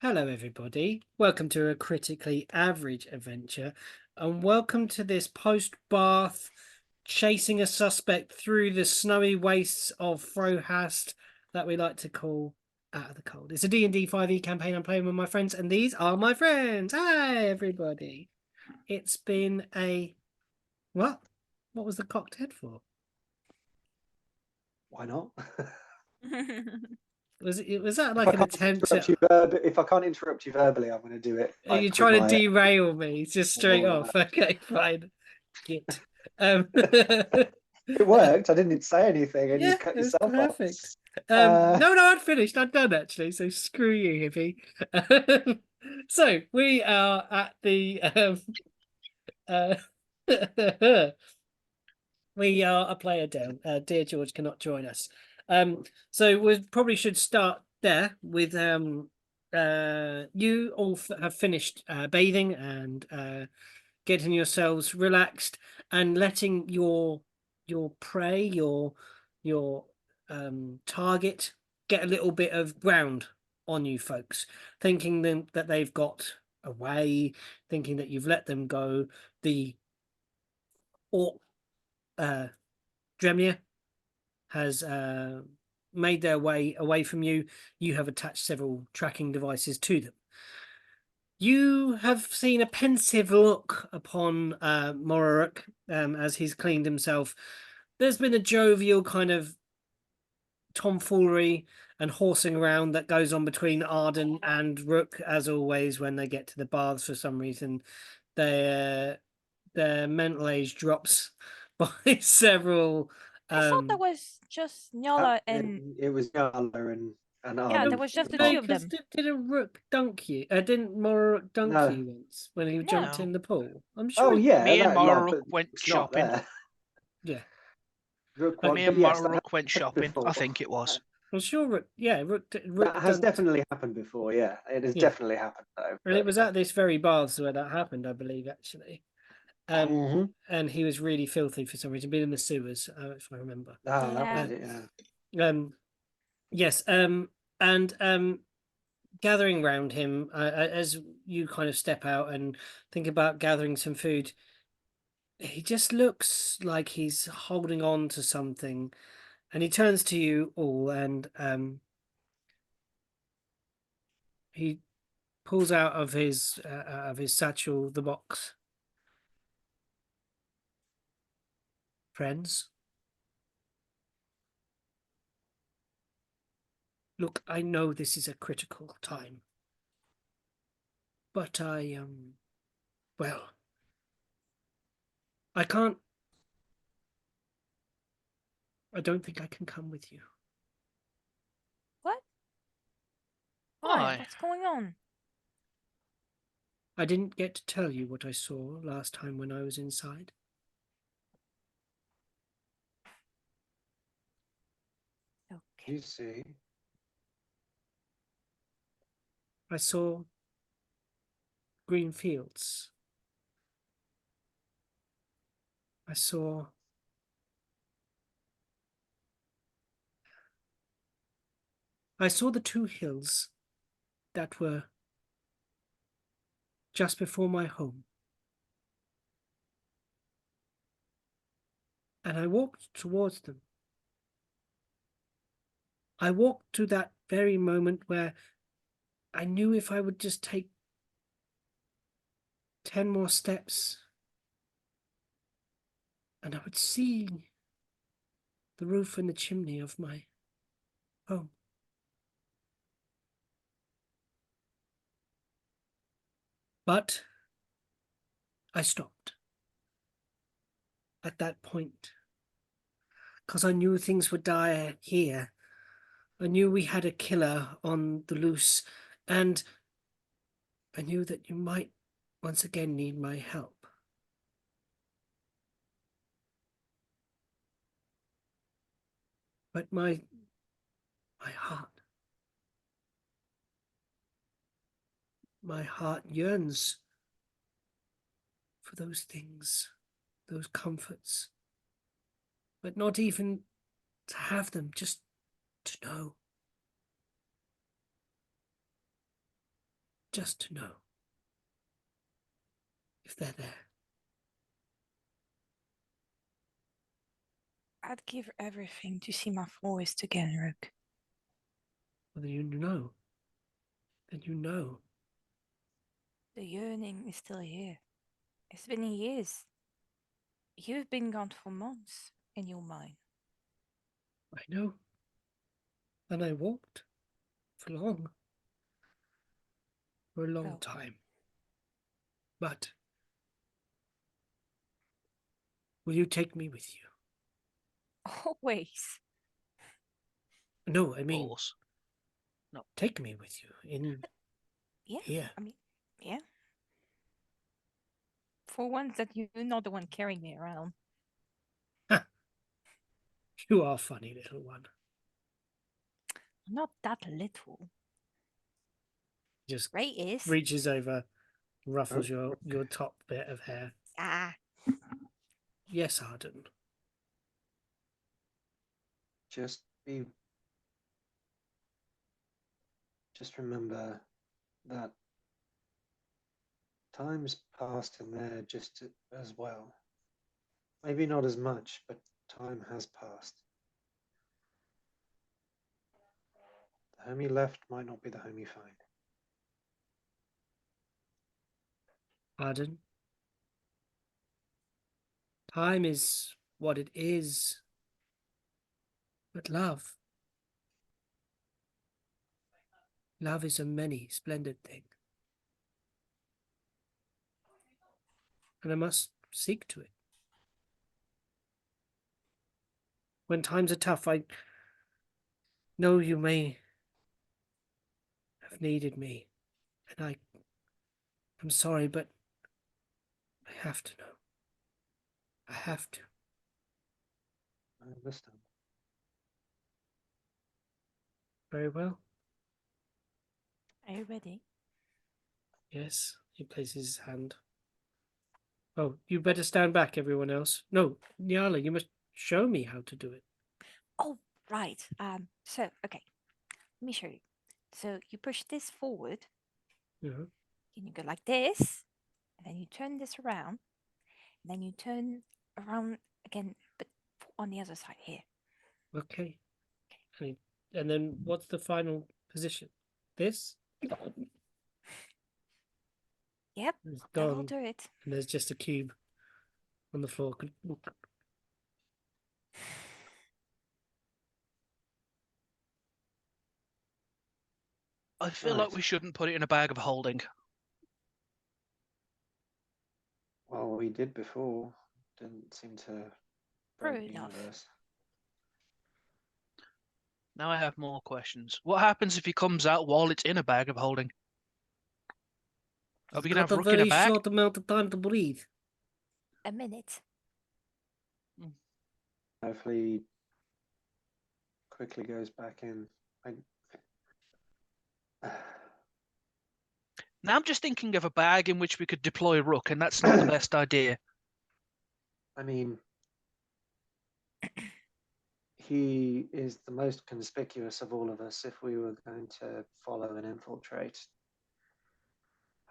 Hello, everybody. Welcome to a critically average adventure, and welcome to this post-bath chasing a suspect through the snowy wastes of Frohast that we like to call Out of the Cold. It's a D&D 5e campaign I'm playing with my friends, and these are my friends. Hi, everybody. It's been a... What? What was the cocked head for? Why not? Was that like an attempt to... If I can't interrupt you verbally, I'm going to do it. Are you with trying to my- derail me just straight off? Okay, fine. Git. It worked. I didn't say anything, and Yeah, you cut it was yourself off. perfect. No, I'd finished. I'd done actually. So screw you, hippie. So we are at the uh, we are a player down. Dear George cannot join us. So we probably should start there with you all have finished bathing and getting yourselves relaxed and letting your prey, your target get a little bit of ground on you folks, thinking that they've got away, thinking that you've let them go. The or Dremnia has made their way away from you. You have attached several tracking devices to them. You have seen a pensive look upon Moraruk as he's cleaned himself. There's been a jovial kind of tomfoolery and horsing around that goes on between Arden and Rook, as always, when they get to the baths. For some reason, their mental age drops by several. I thought that was just Nyala and It was Yala and yeah, Arden. there was just the No, two of them. didn't Rook dunk you? Didn't Moraruk dunk No. you once when he jumped No. in the pool? I'm sure. Oh yeah, Me and that, Mara but went it's not shopping. there. Yeah. Rook Me one, and but yes, Mara went happened shopping. before. I think it was. I'm sure Rook. Yeah, Rook That has dunked. definitely happened before. Yeah, it has Yeah. definitely happened though. And it was at this very baths where that happened, I believe, actually. And he was really filthy for some reason, being in the sewers, if I remember. Oh, that Yeah. was it. Yeah. Yes. And gathering round him as you kind of step out and think about gathering some food. He just looks like he's holding on to something, and he turns to you all, and he pulls out of his satchel the box. Friends, look, I know this is a critical time, but well, I can't. I don't think I can come with you. What? Why? What's going on? I didn't get to tell you what I saw last time when I was inside. Okay. You see. I saw green fields. I saw the two hills that were just before my home. And I walked towards them. I walked to that very moment where I knew if I would just take 10 more steps and I would see the roof and the chimney of my home. But I stopped at that point because I knew things would die here. I knew we had a killer on the loose, and I knew that you might once again need my help. But my heart yearns for those things, those comforts, but not even to have them, just to know. just to know if they're there. I'd give everything to see my forest again, Rook. Whether you know, then you know. The yearning is still here. It's been years. You've been gone for months in your mind. I know. And I walked for long. For a long Well. time. But will you take me with you? Always. No, I Of mean, course. take me with you in Yeah. here. I mean, yeah. For once that you're not the one carrying me around. You are funny, little one. I'm not that little. Just Ray is. reaches over, ruffles Oh. your top bit of hair. Ah. Yes, Arden. Just remember that time's passed in there just as well. Maybe not as much, but time has passed. The home you left might not be the home you find. Arden. Time is what it is. But love. Love is a many splendid thing. And I must seek to it. When times are tough, I know you may have needed me. And I'm sorry, but I have to know. I have to. I understand. Very well. Are you ready? Yes, he places his hand. Oh, you better stand back, everyone else. No, Nyala, you must show me how to do it. Oh, right. So, okay. Let me show you. So you push this forward, Uh-huh. and you go like this, and then you turn this around, and then you turn around again, but on the other side here. Okay. And then what's the final position? This? Yep, It's that'll gone. do it. And there's just a cube on the floor. I feel like Right. we shouldn't put it in a bag of holding. Well, we did before. Didn't seem to break True the enough. universe. Now I have more questions. What happens if he comes out while it's in a bag of holding? Are we It's going to got have a Rook in a very bag? short amount of time to breathe. A minute. Hopefully, quickly goes back in. Now I'm just thinking of a bag in which we could deploy Rook, and that's not the best idea. I mean, he is the most conspicuous of all of us. If we were going to follow and infiltrate,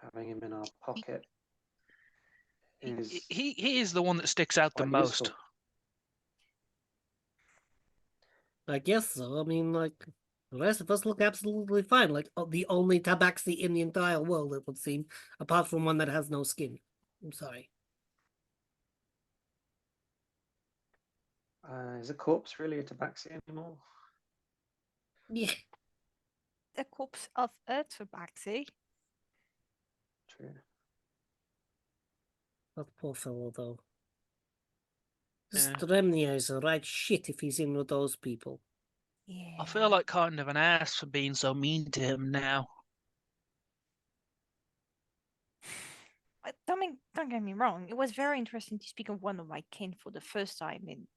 having him in our pocket is He is the one that sticks out the quite most. useful. I guess so. I mean, like, the rest of us look absolutely fine. Like, the only tabaxi in the entire world, it would seem, apart from one that has no skin. I'm sorry. Is a corpse really a tabaxi anymore? Yeah. The corpse of Tabaxi. True. That poor fellow, though. This Yeah. Dremnia is a right shit if he's in with those people. Yeah. I feel like kind of an ass for being so mean to him now. But don't get me wrong. It was very interesting to speak of one of my kin for the first time in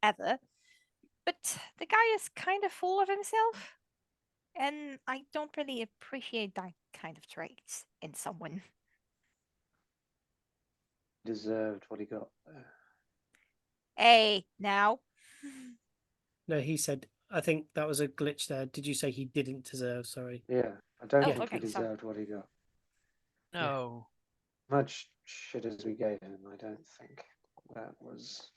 ever. But the guy is kind of full of himself. And I don't really appreciate that kind of traits in someone. Deserved what he got. Hey, now. No, he said, I think that was a glitch there. Did you say he didn't deserve? Sorry. Yeah, I don't Oh, think okay, he sorry. deserved what he got. No. Much shit as we gave him, I don't think that was.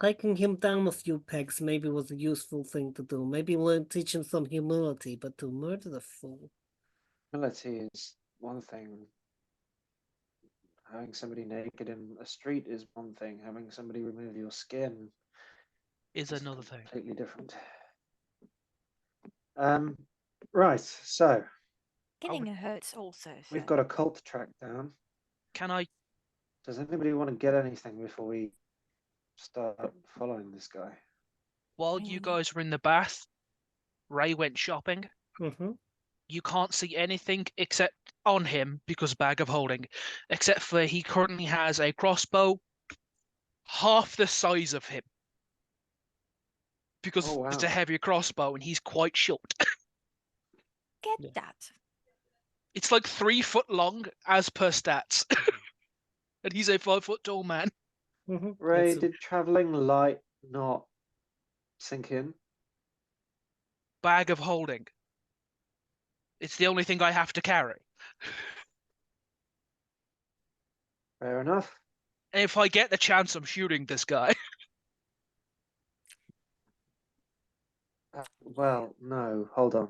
Taking him down a few pegs maybe was a useful thing to do. Maybe we'll teach him some humility, but to murder the fool. Humility is one thing. Having somebody naked in a street is one thing. Having somebody remove your skin Is is another thing. completely different. Right, so Getting hurts also. we've so- got a cult track down. Can I? Does anybody want to get anything before we start following this guy? While you guys were in the bath, Ray went shopping. Mm-hmm. You can't see anything except on him because bag of holding, except for he currently has a crossbow half the size of him because Oh, it's wow. a heavier crossbow and he's quite short. Get Yeah. that. It's like 3 foot long as per stats, and he's a 5 foot tall man. Mm-hmm. Ray, did traveling light not sink in? Bag of holding. It's the only thing I have to carry. Fair enough. And if I get the chance, I'm shooting this guy. Well, no, hold on.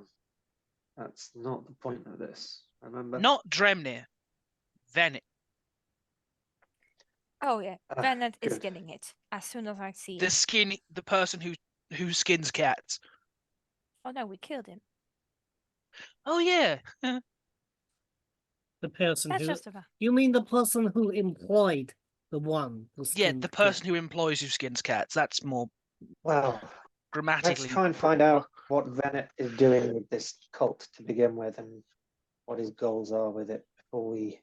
That's not the point of this. Remember? Not Dremnia. Venet. Oh yeah, Ah, Bennett is good. getting it as soon as I see The him. the person who skins cats. Oh no, we killed him. Oh yeah. The person That's who just about. you mean the person who employed the one who Yeah, skinned the cat. person who employs who skins cats. That's more Well, let's grammatically. try and find out what Venet is doing with this cult to begin with and what his goals are with it before we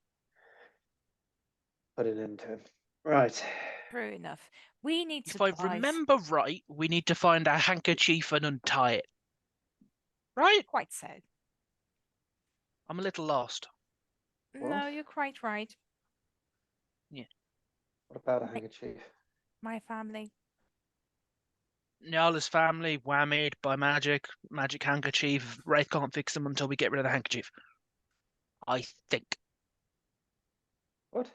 put it into him. Right. True enough. We need If I supplies. remember right, we need to find a handkerchief and untie it. Right? Quite so. I'm a little lost. No, What? you're quite right. What about a handkerchief? My family. Nyala's family whammied by magic handkerchief. Wraith can't fix them until we get rid of the handkerchief. I think. What?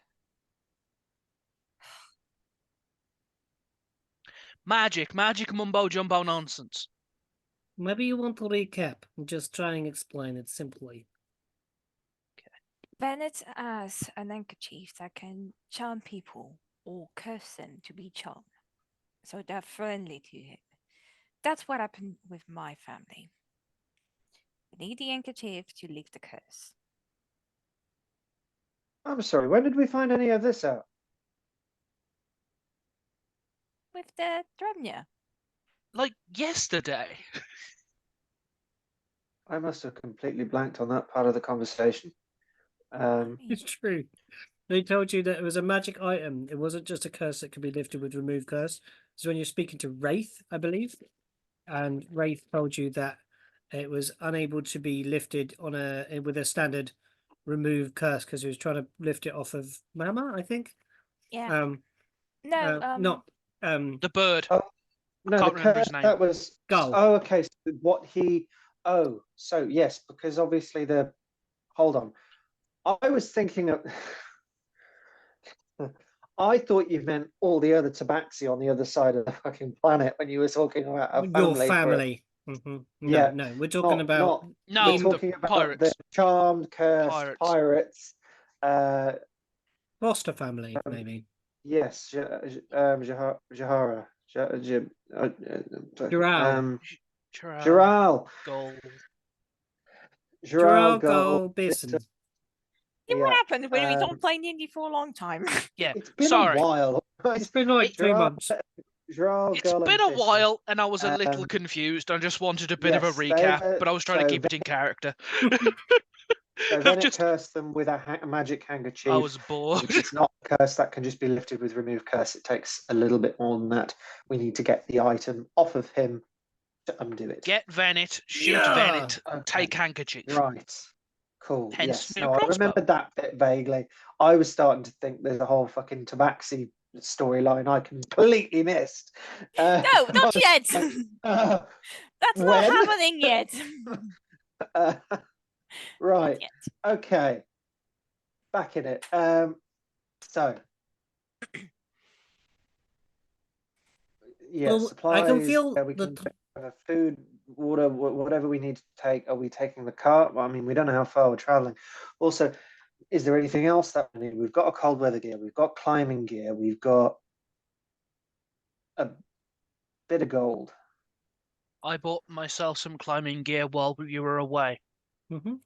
Magic mumbo jumbo nonsense. Maybe you want to recap and just try and explain it simply. Bennett has an handkerchief that can charm people or curse them to be charmed. So they're friendly to him. That's what happened with my family. We need the handkerchief to lift the curse. I'm sorry, when did we find any of this out? With the Dremnia. Like yesterday. I must have completely blanked on that part of the conversation. It's true. They told you that it was a magic item. It wasn't just a curse that could be lifted with remove curse. So when you're speaking to Wraith, I believe, and Wraith told you that it was unable to be lifted on with a standard remove curse because he was trying to lift it off of Mama, I think. Yeah. Not The bird. Oh, no, can't the remember his curse name. that was. Gull. Oh, okay. So what he. Oh, so yes, because obviously the. Hold on. I was thinking of. I thought you meant all the other tabaxi on the other side of the fucking planet when you were talking about our your family. family. No, Yeah, no, we're talking about No, we're in talking the about pirates. the charmed, cursed Pirates. foster family, maybe. Yes, Jahara. Dural. Giral. Gold. Dural Go. Go Bison. Yeah, what Yeah, happened when we don't play D&D for a long time? Yeah. It's been Sorry. a while. It's been like 2 months. Giral, It's Gull, been and a Bison. while, and I was a little Um, confused. I just wanted a bit of a yes, they recap, were- but I was trying to so keep it in character. So I've then it just, cursed them with a magic handkerchief. I was bored. Which is not a curse that can just be lifted with remove curse. It takes a little bit more than that. We need to get the item off of him to undo it. Get Venet, shoot Yeah. Venet, Okay. take handkerchief. Right. Cool. Hence Yes. new No, I crossbow. remembered that bit vaguely. I was starting to think there's a whole fucking tabaxi storyline I completely missed. No, not yet. Uh, That's when? not happening yet. uh, right. Not yet. Okay. back in it. So yeah, Well, supplies. I can feel we the can have food, water, whatever we need to take. Are we taking the cart? Well, I mean, we don't know how far we're traveling. Also, is there anything else that we need? We've got a cold weather gear. We've got climbing gear. We've got a bit of gold. I bought myself some climbing gear while you were away. Mhm.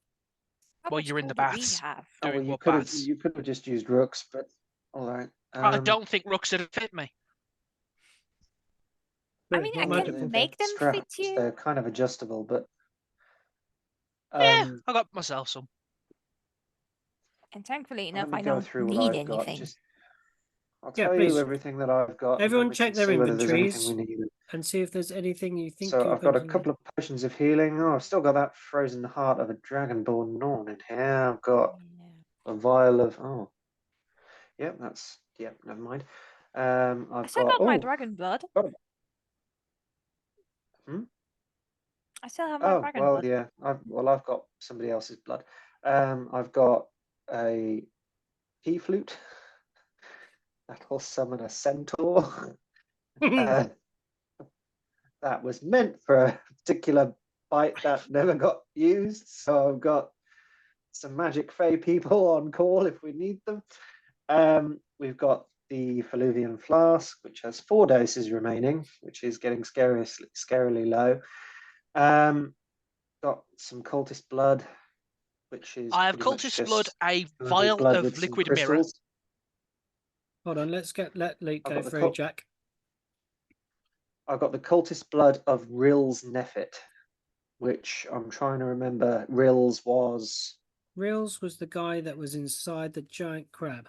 How Well, much you're in the gold do we baths. have? Oh, well, Doing you what could have baths? just used rooks, but all right. I don't think Rooks would fit me. I no, mean, not I magical. can make them fit straps. you. They're kind of adjustable, but Yeah, I got myself some. And thankfully let enough, me I go don't through what need I've got. anything. I'll Yeah, tell please. you everything that I've got. And Everyone then we check can their see whether there's anything we inventories need. and see if there's anything you think So you're I've got a going to need. couple of potions of healing. Oh, I've still got that frozen heart of a dragonborn Norn in here. I've got Yeah. a vial of yep, never mind. I I've still got got my dragon blood. Hmm? I still have my dragon blood. yeah. I've got somebody else's blood. I've got a pea flute that'll summon a centaur. uh, that was meant for a particular bite that never got used. So I've got some magic fey people on call if we need them. We've got the Feluvian flask, which has 4 doses remaining, which is getting scarily low. Got some cultist blood, which is I have pretty much cultist just blood, a standard vial blood of with some liquid mirror. crystals. Hold on, let Luke I've go got the through, cult- Jack. I've got the cultist blood of Rill's Nephit, which I'm trying to remember. Rill's was Reels was the guy that was inside the giant crab.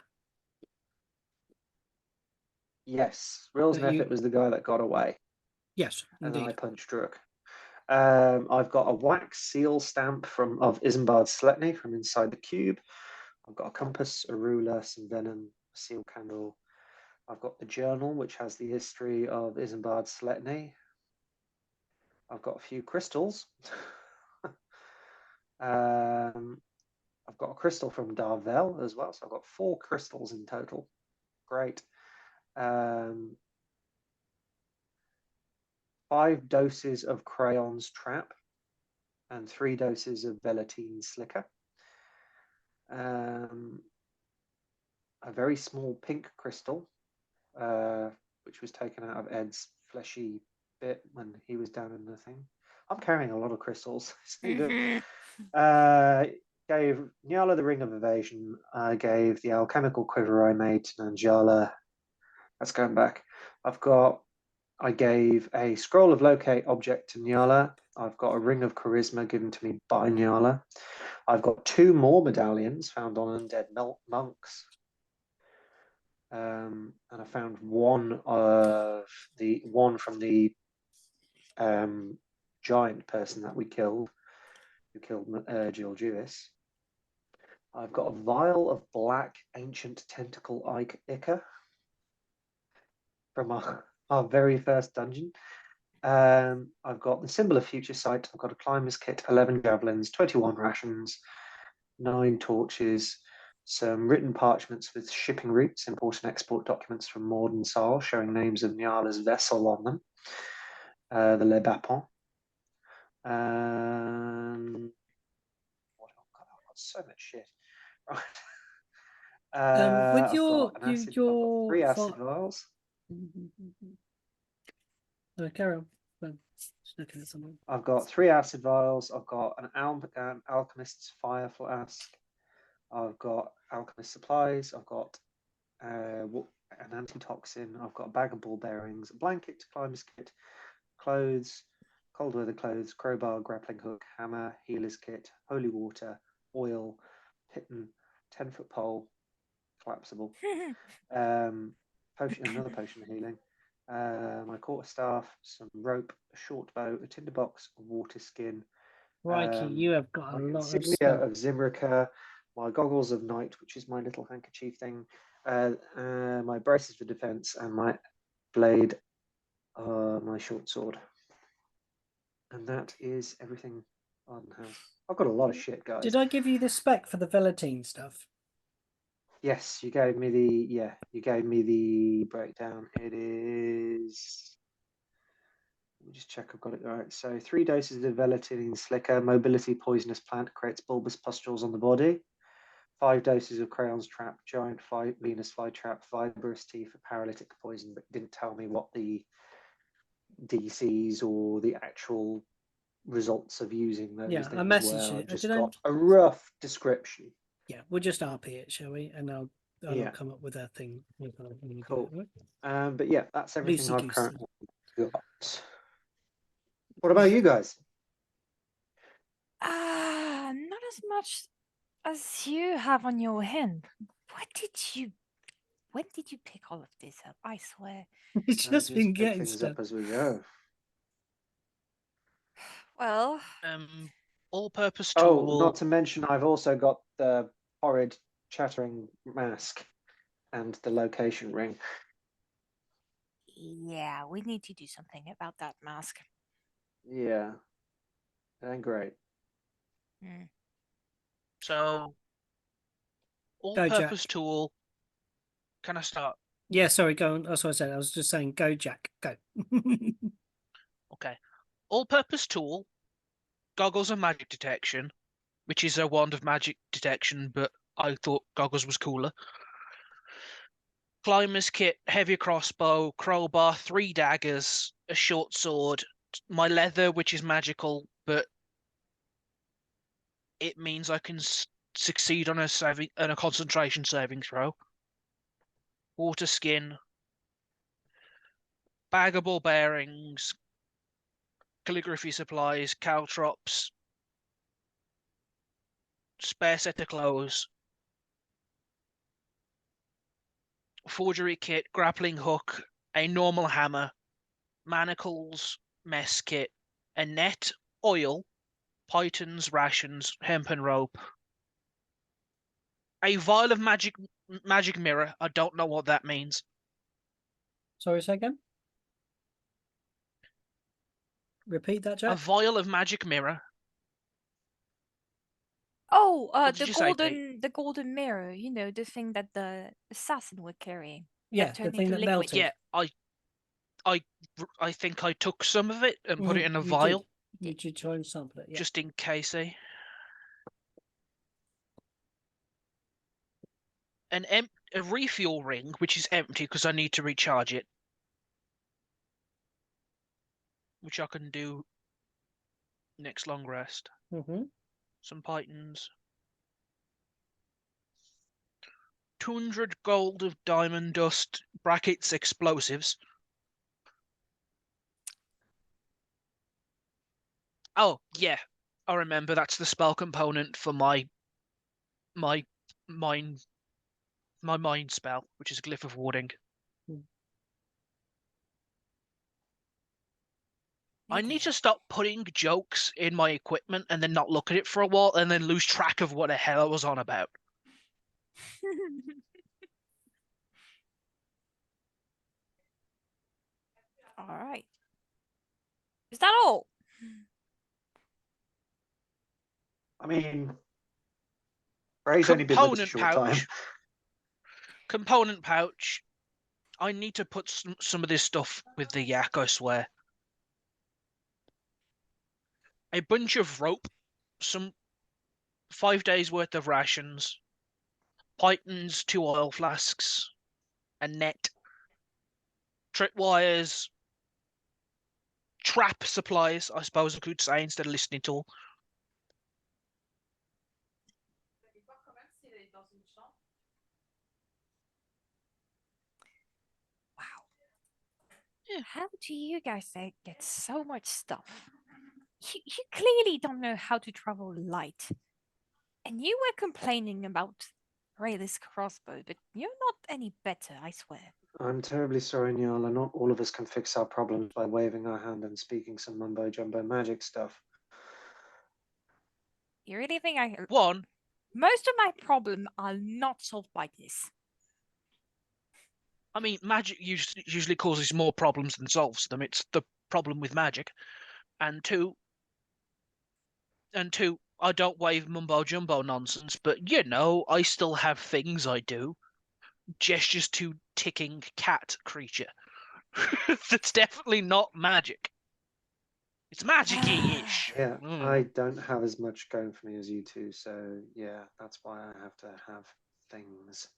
yes, Rill's That you- Nephit was the guy that got away, Yes, and then I indeed. punched Rook. I've got a wax seal stamp of Isambard Sletny from inside the cube. I've got a compass, a ruler, some venom, a seal candle. I've got the journal, which has the history of Isambard Sletny. I've got a few crystals. I've got a crystal from Darvel as well, so I've got 4 crystals in total. Great. 5 doses of Crayon's Trap and 3 doses of Velatine Slicker. A very small pink crystal, which was taken out of Ed's fleshy bit when he was down in the thing. I'm carrying a lot of crystals. Gave Nyala the Ring of Evasion. I gave the alchemical quiver I made to Nanjala. That's going back. I gave a scroll of locate object to Nyala. I've got a ring of charisma given to me by Nyala. I've got 2 more medallions found on undead monks. And I found one from the giant person that we killed, who killed Jill Jewis. I've got a vial of black ancient tentacle ichor from our very first dungeon. I've got the symbol of future sight. I've got a climber's kit, 11 javelins, 21 rations, 9 torches, some written parchments with shipping routes, import and export documents from Maud and Saul showing names of Nyala's vessel on them, the Le Bapon. What else? God, I've got so much shit. Right. With I've got an acid. I've got 3 acid vials. Carry on. Just looking at someone. I've got 3 acid vials. I've got an alchemist's fire flask. I've got alchemist supplies. I've got an antitoxin. I've got a bag of ball bearings, a blanket, climber's kit, clothes, cold weather clothes, crowbar, grappling hook, hammer, healer's kit, holy water, oil, pitten, 10-foot pole, collapsible, another potion of healing, my quarterstaff, some rope, a short bow, a tinderbox, a water skin. Crikey, you have got a My lot of insignia stuff. of Zimrica, my goggles of night, which is my little handkerchief thing, my braces for defense, and my blade, my short sword. And that is everything Arden has. I've got a lot of shit, guys. Did I give you the spec for the Velatine stuff? Yes, you gave me the breakdown. It is. Let me just check I've got it right. So 3 doses of velatilene slicker, mobility poisonous plant, creates bulbous pustules on the body. 5 doses of crayons trap, giant Venus flytrap, fibrous tea for paralytic poison, but didn't tell me what the DCs or the actual results of using those Yeah, I things messaged were. it. I've just Did I- got a rough description. Yeah, we'll just RP it, shall we? And I'll Yeah. come up with a thing. Cool. But yeah, that's everything I've Loosey-goosey. currently got. What about you guys? Not as much as you have on your hand. When did you pick all of this up? I swear. It's I just been pick getting things stuff. up as we go. Well, All-purpose Oh, tool. not to mention, I've also got the horrid chattering mask and the location ring. yeah, we need to do something about that mask. Yeah, that ain't great. Hmm. So, Go, Jack. all-purpose tool. Can I start? Yeah, sorry, go on. That's what I said. I was just saying, go, Jack, go. Okay. All-purpose tool. Goggles of magic detection, which is a wand of magic detection, but I thought goggles was cooler. Climber's kit, heavy crossbow, crowbar, 3 daggers, a short sword, my leather, which is magical, but it means I can succeed on a concentration saving throw. Water skin, bag of ball bearings, calligraphy supplies, caltrops, spare set of clothes, forgery kit, grappling hook, a normal hammer, manacles, mess kit, a net, oil, pythons, rations, hempen rope, a vial of magic mirror. I don't know what that means. Sorry, say again? Repeat that, A Jack? vial of magic mirror. Oh, What did you say, Pete? the golden mirror. You know, the thing that the assassin were carrying. Yeah, that the turned thing into that liquid. melted. Yeah, I think I took some of it and put it in a You vial, did. You did try and sample it, yeah. just in case. A refuel ring, which is empty because I need to recharge it, which I can do next long rest. Mm-hmm. Some pythons. 200 gold of diamond dust, brackets explosives. Oh, yeah. I remember that's the spell component for my mind spell, which is a glyph of warding. I need to stop putting jokes in my equipment and then not look at it for a while and then lose track of what the hell I was on about. All right. Is that all? I mean, Ray's only been with us a short time. Component pouch. I need to put some of this stuff with the yak, I swear. A bunch of rope, some 5 days worth of rations, pythons, 2 oil flasks, a net, tripwires, trap supplies, I suppose I could say, instead of listening to all. Wow. Yeah. How do you guys get so much stuff? You clearly don't know how to travel light. And you were complaining about Rayleigh's crossbow, but you're not any better, I swear. I'm terribly sorry, Nyala. Not all of us can fix our problems by waving our hand and speaking some mumbo jumbo magic stuff. You really think I... One, Most of my problems are not solved by this. I mean, magic usually causes more problems than solves them. It's the problem with magic. And two, I don't wave mumbo jumbo nonsense, but you know, I still have things I do. Gestures to ticking cat creature. That's definitely not magic. It's magic-y-ish. Yeah, Mm. I don't have as much going for me as you two, so yeah, that's why I have to have things.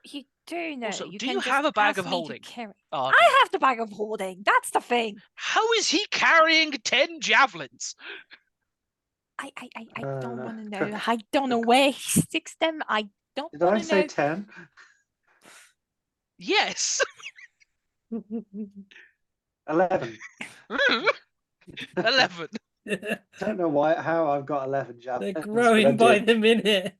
You do know Also, you do can you just have a bag ask of me to holding? carry. Oh, okay. I have the bag of holding. That's the thing. How is he carrying 10 javelins? I don't want to know. Cook, I don't know where he sticks them. I don't did want I to say know. 10? Yes. 11. 11. Don't know how I've got 11 javelins. They're but I growing by do. the minute.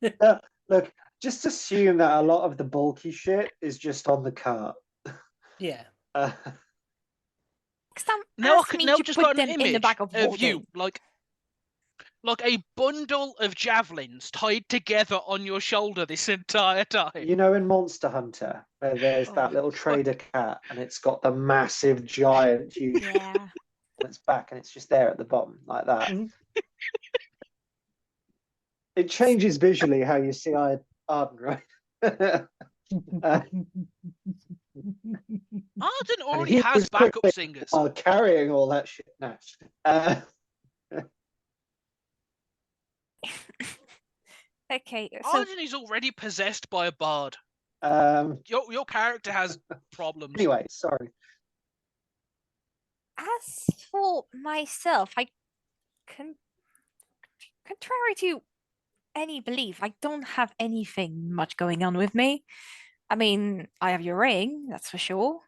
Look, just assume that a lot of the bulky shit is just on the cart. Yeah. Next time, Now ask me to just put got an them in the image bag of of holding. you, like a bundle of javelins tied together on your shoulder this entire time. You know, in Monster Hunter, where there's that Oh, little fuck. trader cat and it's got the massive, giant, huge Yeah. on its back and it's just there at the bottom, like that. Mhm. It changes visually how you see Arden, right? Arden and already he has was backup quickly singers. carrying all that shit now. Okay. So Arden is already possessed by a bard. Your character has problems. Anyway, sorry. as for myself, contrary to any belief, I don't have anything much going on with me. I mean, I have your ring, that's for sure.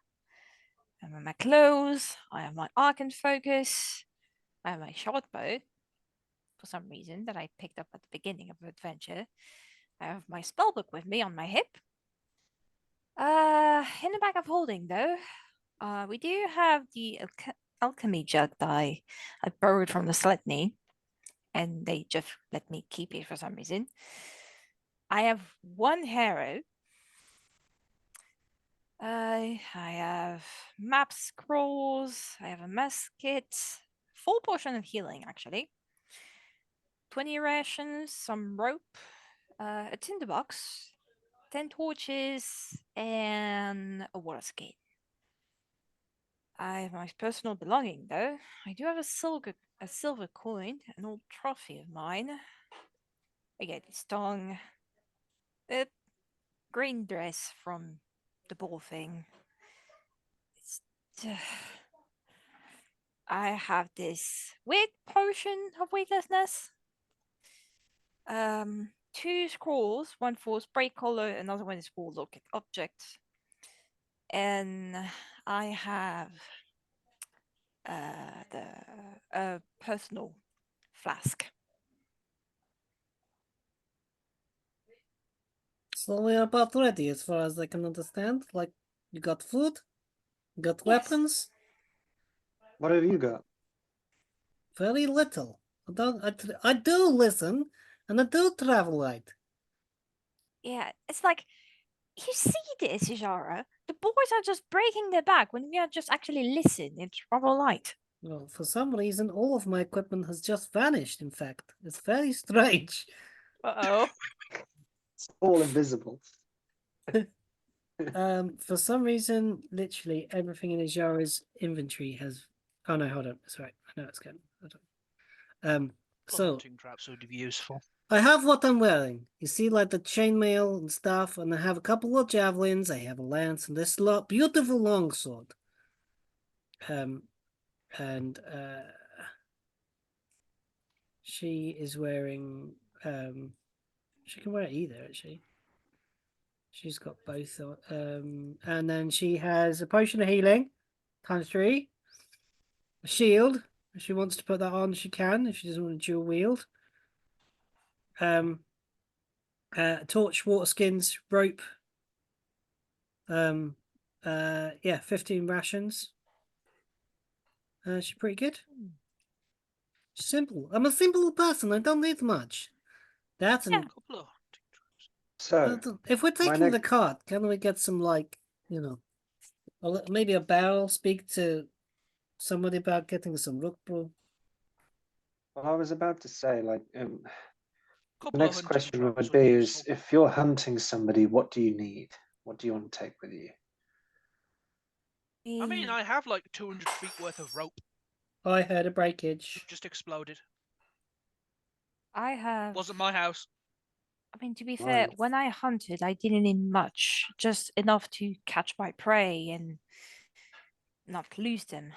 I have my clothes. I have my arcane focus. I have my short bow, for some reason, that I picked up at the beginning of the adventure. I have my spellbook with me on my hip. In the bag of holding, though, we do have the alchemy jug that I borrowed from the Sletney, and they just let me keep it for some reason. I have one arrow. I have map scrolls. I have a musket, full potion of healing, actually. 20 rations, some rope, a tinderbox, 10 torches, and a water skin. I have my personal belonging, though. I do have a silver coin, an old trophy of mine. I get this tongue, a green dress from the ball thing. It's, I have this weird potion of weightlessness. 2 scrolls, one for spray color, another one is for look at objects. And I have the personal flask. So we're about ready as far as I can understand. Like, you got food, you got Yes. weapons, What have you got? very little. I do listen, and I do travel light. Yeah, it's like, you see this, Yara? The boys are just breaking their back when we are just actually listening. It's rather light. Well, for some reason, all of my equipment has just vanished, in fact. It's very strange. Uh-oh. It's all invisible. For some reason, literally everything in Ijara's inventory has... Oh no, hold on. That's right. I know it's good. Hold on. So, Hunting traps would be useful. I have what I'm wearing. You see, like the chainmail and stuff, and I have a couple of javelins, I have a lance, and this beautiful longsword. And she is wearing... She can wear either, actually. She's got both. And then she has a potion of healing, ×3. A shield. If she wants to put that on, she can. If she doesn't want to dual wield. Torch, water skins, rope. Yeah, 15 rations. She's pretty good. Simple. I'm a simple person. I don't need much. That's an... Yeah. Couple of hunting traps. So, If we're my taking the next- cart, can we get some, like, you know, maybe a barrel? Speak to somebody about getting some rook brew. Well, I was about to say, like, the Couple next of hunting question traps would would be: is useful. if you're hunting somebody, what do you need? What do you want to take with you? I mean, I have like 200 feet worth of rope. I heard a breakage. Just exploded. I have. Wasn't my house. I mean, to be fair, Mine. when I hunted, I didn't need much, just enough to catch my prey and not lose them.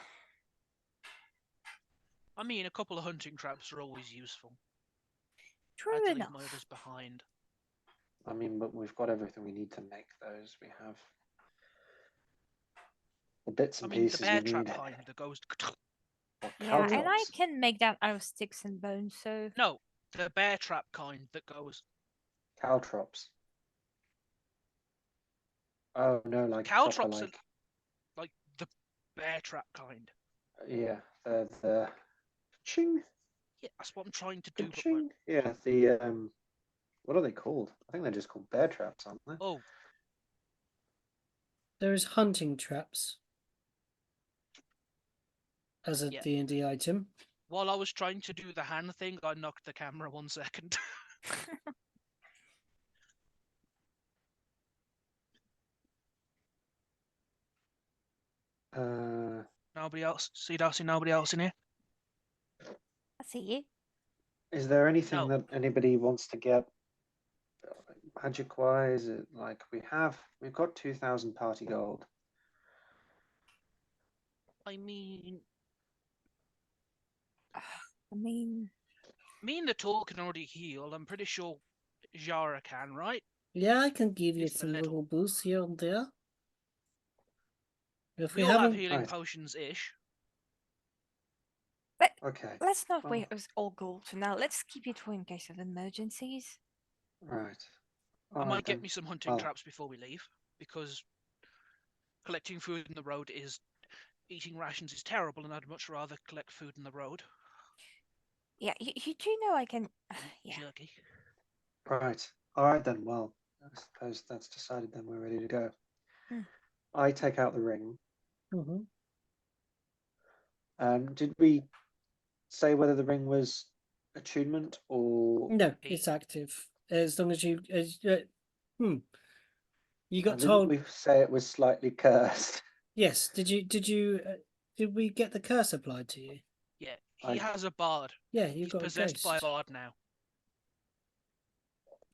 I mean, a couple of hunting traps are always useful. I True had to leave enough. my others behind. I mean, but we've got everything we need to make those. We have the bits I and mean, the pieces bear we trap need. kind that goes. Or Yeah, and I caltrops. can make that out of sticks and bones, so No, the bear trap kind that goes. Caltrops. Oh no, like proper, Caltrops are like like the bear trap kind. yeah, the ching, Yeah, that's what I'm trying to do. But ching. Yeah, the what are they called? I think they're just called bear traps, aren't they? oh, There is hunting traps as a Yeah. D&D item. while I was trying to do the hand thing, I knocked the camera 1 second. Nobody else. See, Darcy, nobody else in here. I see you. Is there anything No. that anybody wants to get magic wise? Like we've got 2,000 party gold. I mean, I mean, me and the tool can already heal. I'm pretty sure Jara can, right? Yeah, I can give At you least a some little. little boosts here and there. If We we all have haven't, healing Right. potions-ish. Okay. let's not Oh. wait us all gold for now. Let's keep it for in case of emergencies. Right. I All might right get then. me some hunting Well, traps before we leave, because collecting food in the road is eating rations is terrible, and I'd much rather collect food in the road. Yeah, you do know I can. Yeah, Jerky. right. All right then. Well, I suppose that's decided. Then we're ready to go. Hmm. I take out the ring. Mhm. Did we say whether the ring was attunement or? No, Hey. it's active. As long as you, you got Didn't told. we say it was slightly cursed? Yes. Did we get the curse applied to you? Yeah, he I- has a bard. Yeah, you He's got a possessed by a ghost. bard now.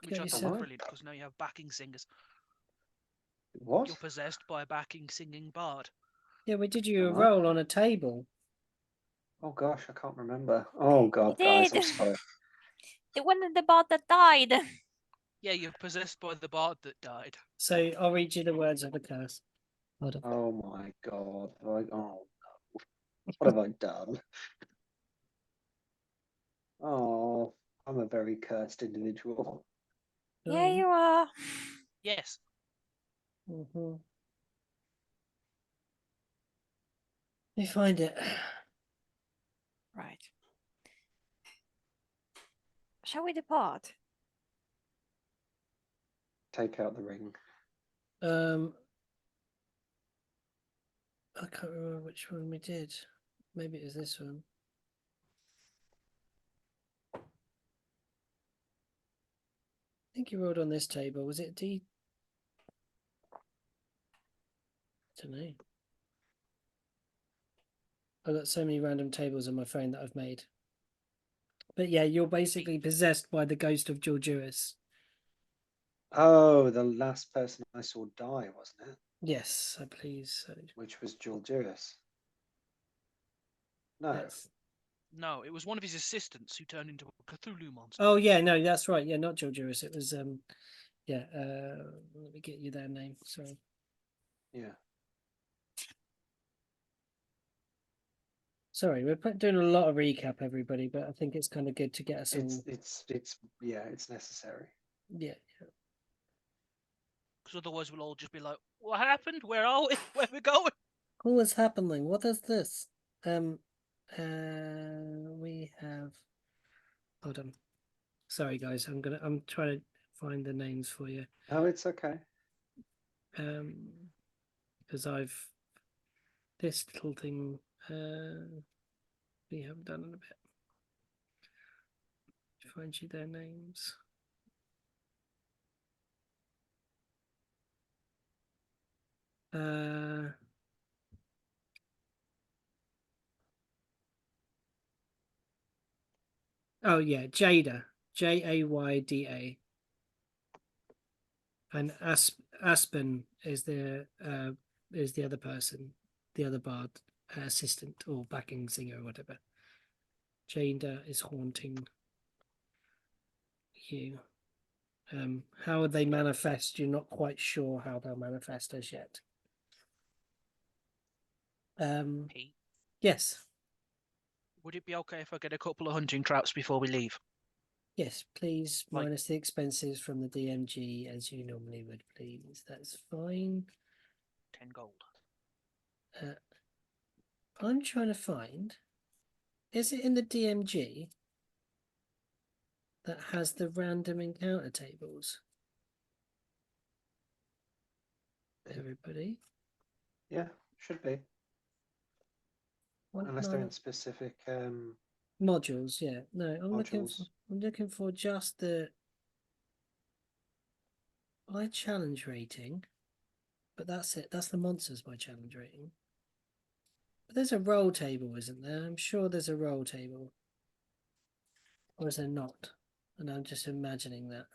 Which Got I thought yourself- was What? brilliant, because now you have backing singers. What? You're possessed by a backing singing bard. Yeah, we did you a Am I? roll on a table. Oh gosh, I can't remember. Oh you god, guys, I'm did. sorry. The one in the bot that died. Yeah, you're possessed by the bard that died. So I'll read you the words of the curse. Hold on. Oh my god. Oh no. What have I done? Oh, I'm a very cursed individual. Yeah, you are. Yes. Mm-hmm. Let me find it. Right. Shall we depart? Take out the ring. I can't remember which one we did. Maybe it was this one. I think you rolled on this table. Was it D? I don't know. I've got so many random tables on my phone that I've made. But yeah, you're basically possessed by the ghost of Georgius. Oh, the last person I saw die, wasn't it? Yes, I believe so. Which was Georgius. No. Yes. No, it was one of his assistants who turned into a Cthulhu monster. Oh yeah, no, that's right. Yeah, not Georgius. It was yeah. Let me get you their name. Sorry. Yeah. Sorry, we're doing a lot of recap, everybody, but I think it's kind of good to get us all. It's yeah, it's necessary. Yeah. Because otherwise we'll all just be like, what happened? Where are we? Where are we going? What is happening? What is this? We have. Hold on. Sorry, guys. I'm trying to find the names for you. Oh, it's okay. Because I've this little thing. We haven't done in a bit. Find you their names. Oh yeah, Jada, Jayda, and Aspen is the other person, the other bard assistant or backing singer or whatever. Jada is haunting you. How would they manifest? You're not quite sure how they'll manifest as yet. Pete, Yes, would it be okay if I get a couple of hunting traps before we leave? yes, please, Like- minus the expenses from the DMG as you normally would, please. That's fine. 10 gold. I'm trying to find. Is it in the DMG that has the random encounter tables? Everybody, Yeah, should be. what Unless they're no- in specific modules? Yeah, no, modules. I'm looking for just the by challenge rating, but that's it. That's the monsters by challenge rating. But there's a roll table, isn't there? I'm sure there's a roll table, or is there not? And I'm just imagining that.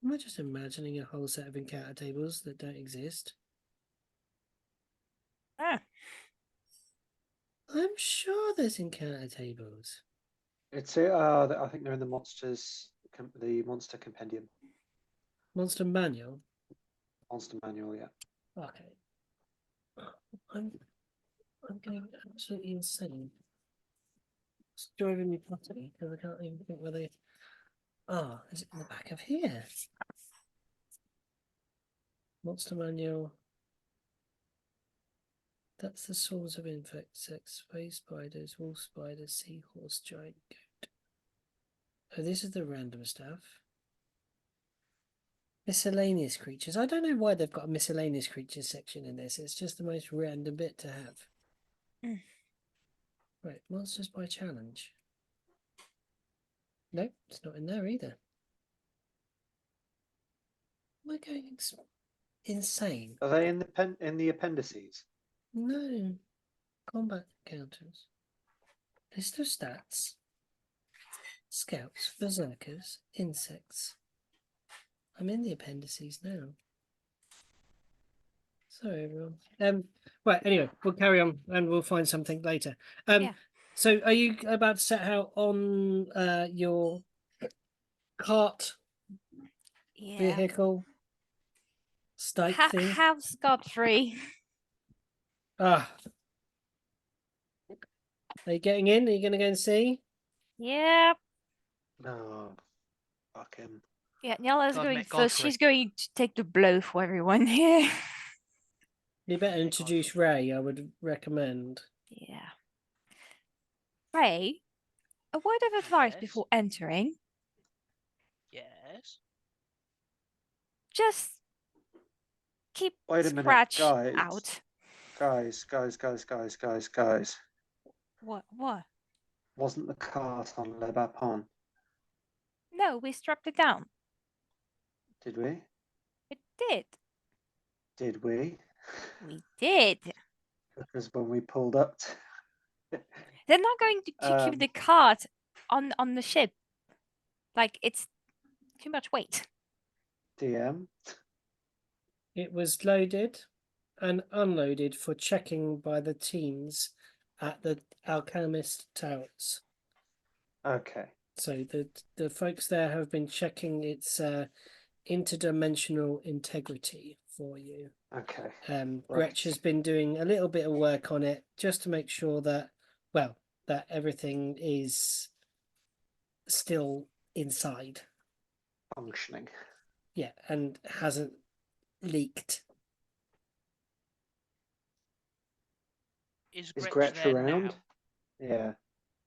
Am I just imagining a whole set of encounter tables that don't exist? Ah, I'm sure there's encounter tables. It's I think they're in the the monster compendium, Monster manual. monster manual. Yeah. Okay. I'm going absolutely insane. It's driving me potty because I can't even think where they. Ah, is it in the back of here? Monster manual. That's the swords of insects, space spiders, wolf spiders, seahorse, giant goat. Oh, this is the random stuff. Miscellaneous creatures. I don't know why they've got a miscellaneous creatures section in this. It's just the most random bit to have. Mm. Right, monsters by challenge. Nope, it's not in there either. Am I going insane? Are they in the appendices? No. Combat encounters. List of stats. Scouts, berserkers, insects. I'm in the appendices now. Sorry, everyone. Right, anyway, we'll carry on and we'll find something later. Yeah. So are you about to set out on your cart yeah. vehicle stake thing? How's Godfrey? Ah. Are you getting in? Are you going to go and see? Yeah. No. Fuck him. Yeah, Nyala's I've going met first. Godfrey. She's going to take the blow for everyone here. You better introduce Ray, I would recommend. Yeah. Ray, a word of advice Yes? before entering. Yes. Just keep Wait a minute, Scratch guys. out. Guys. What? Wasn't the cart on Le Bapon? No, we strapped it down. Did we? It did. Did we? We did. Because when we pulled up, They're not going to keep the cart on the ship. Like, it's too much weight. DM. It was loaded and unloaded for checking by the teams at the Alchemist Towers. Okay. So the folks there have been checking its interdimensional integrity for you. Okay. Gretch has been doing a little bit of work on it just to make sure that, well, that everything is still inside. Functioning. Yeah, and hasn't leaked. Is Is Gretch Gretch there around? now? Yeah.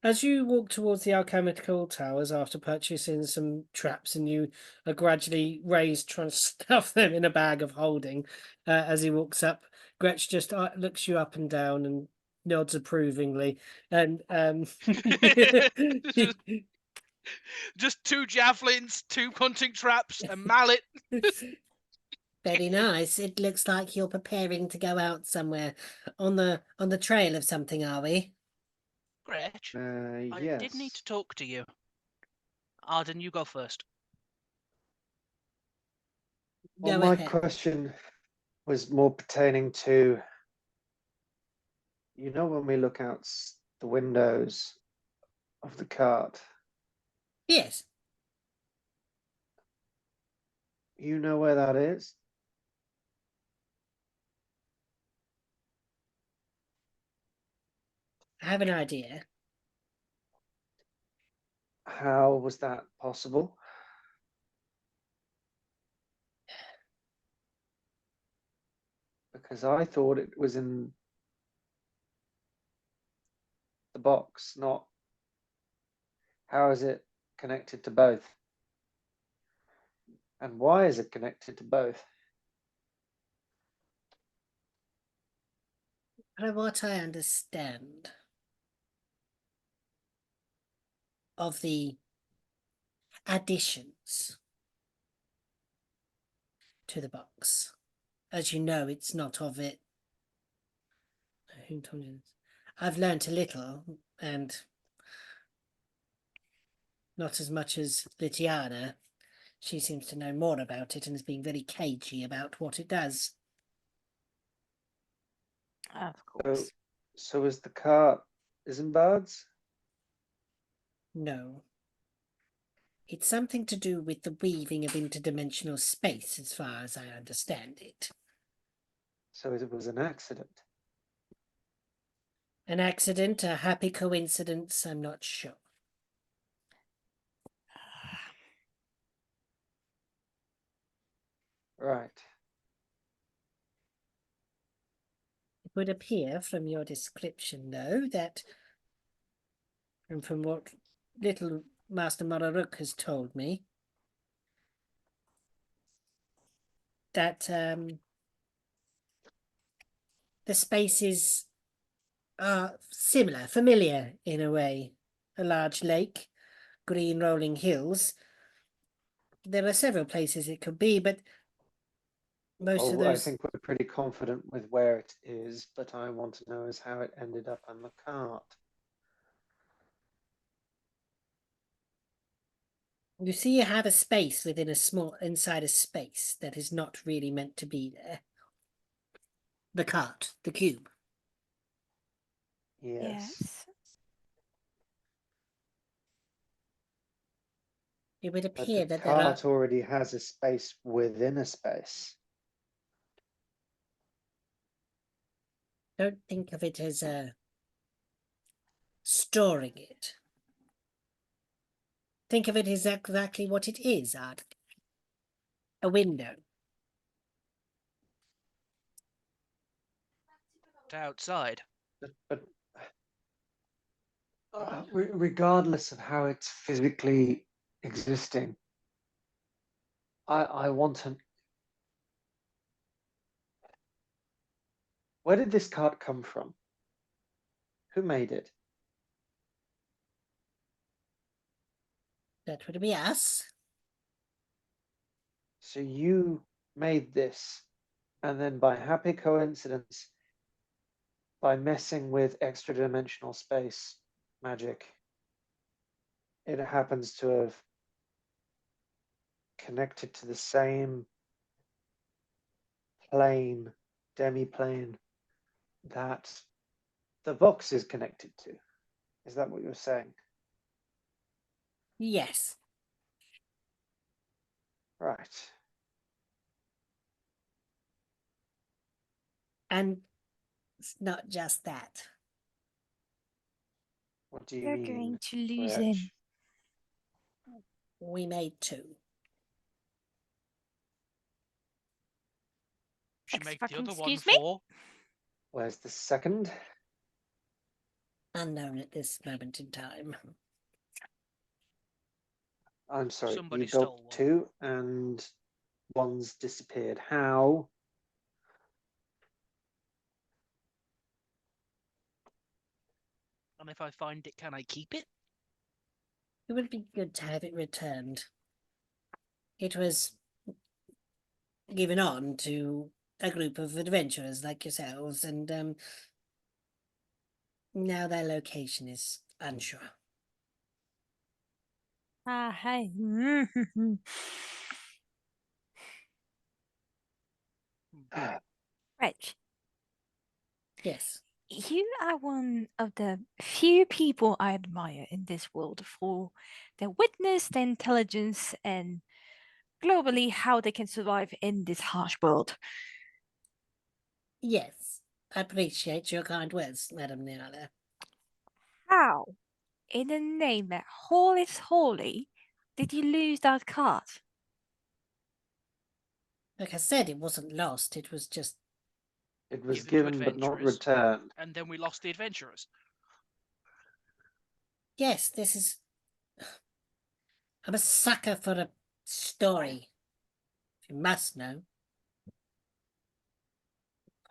As you walk towards the alchemical towers after purchasing some traps, and you are gradually raised trying to stuff them in a bag of holding, as he walks up, Gretch just looks you up and down and nods approvingly, and Just 2 javelins, 2 hunting traps, a mallet. very nice. It looks like you're preparing to go out somewhere on the trail of something, are we? Gretch, I Yes. did need to talk to you. Arden, you go first. Well, Go my ahead. question was more pertaining to, you know, when we look out the windows of the cart, Yes. you know where that is? I have an idea. How was that possible? Because I thought it was in the box, not. How is it connected to both? And why is it connected to both? From what I understand of the additions to the box, as you know, it's not of it. Who told you this? I've learnt a little, and not as much as Litiana. She seems to know more about it and is being very cagey about what it does. Of course. So is the cart Isambard's? No. It's something to do with the weaving of interdimensional space, as far as I understand it. So it was an accident. An accident, a happy coincidence, I'm not sure. Right. It would appear from your description, though, that, and from what little Master Rook has told me, that the spaces are similar, familiar in a way. A large lake, green rolling hills. There are several places it could be, but most of I those... think we're pretty confident with where it is, but I want to know is how it ended up on the cart. You see, you have a space within a small, inside a space that is not really meant to be there. The cart, the cube. Yes. It would But appear the that there are... cart already has a space within a space. Don't think of it as storing it. Think of it as exactly what it is, Art. A window. To outside. But regardless of how it's physically existing, I want to. Where did this cart come from? Who made it? That would be us. So you made this, and then by happy coincidence, by messing with extra dimensional space magic, it happens to have connected to the same plane, demi-plane, that the box is connected to. Is that what you're saying? Yes. Right. And it's not just that. What do you You're mean? going to lose Gretch? him. We made two. Should make the Fucking other one excuse me? 4. Where's the second? Unknown at this moment in time. I'm sorry, Somebody you stole built one. two and one's disappeared. How? And if I find it, can I keep it? It would be good to have it returned. It was given on to a group of adventurers like yourselves, and now their location is unsure. Hey. Reg, Yes. you are one of the few people I admire in this world for their witness, their intelligence, and globally how they can survive in this harsh world. Yes. I appreciate your kind words, Madam Niala. How, in the name that all is holy, did you lose that card? Like I said, it wasn't lost. It was just... It was Given to given but not adventurers. returned. And then we lost the adventurers. Yes, this is... I'm a sucker for a story. You must know.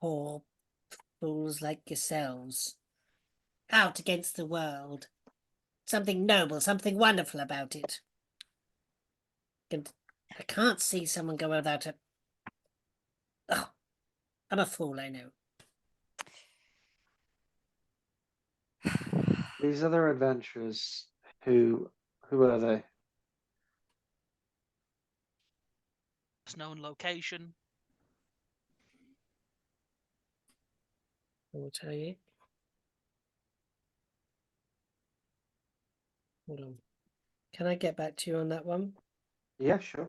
Poor fools like yourselves. Out against the world. Something noble, something wonderful about it. And I can't see someone go without a... Oh, I'm a fool, I know. These other adventurers, who are they? Known location. I will tell you. Hold on. Can I get back to you on that one? Yeah, sure.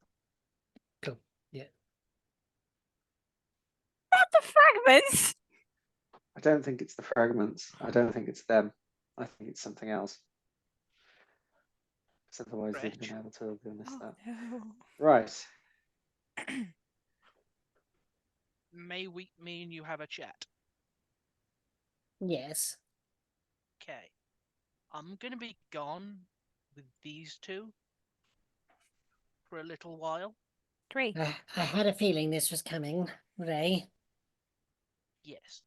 Cool. Yeah. Not the fragments! I don't think it's the fragments. I don't think it's them. I think it's something else. Because otherwise they'd have been able to have missed that. No. Right. May me and you have a chat? Yes. Okay. I'm going to be gone with these two for a little while. 3. I had a feeling this was coming, Ray. Yes.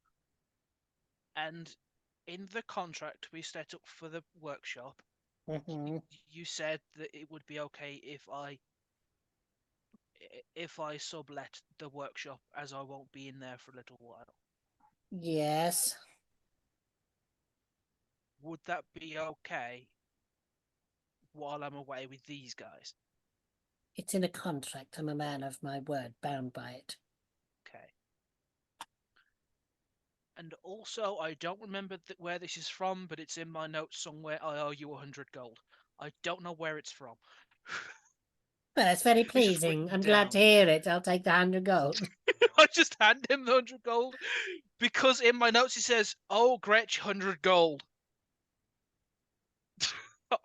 And in the contract we set up for the workshop, you said that it would be okay if I sublet the workshop, as I won't be in there for a little while. Yes. Would that be okay while I'm away with these guys? It's in a contract. I'm a man of my word, bound by it. Okay. And also, I don't remember where this is from, but it's in my notes somewhere. I owe you 100 gold. I don't know where it's from. Well, that's very It's just pleasing. written I'm glad to down. hear it. I'll take the 100 gold. I just hand him the 100 gold because in my notes it says, "Oh, Gretch, 100 gold."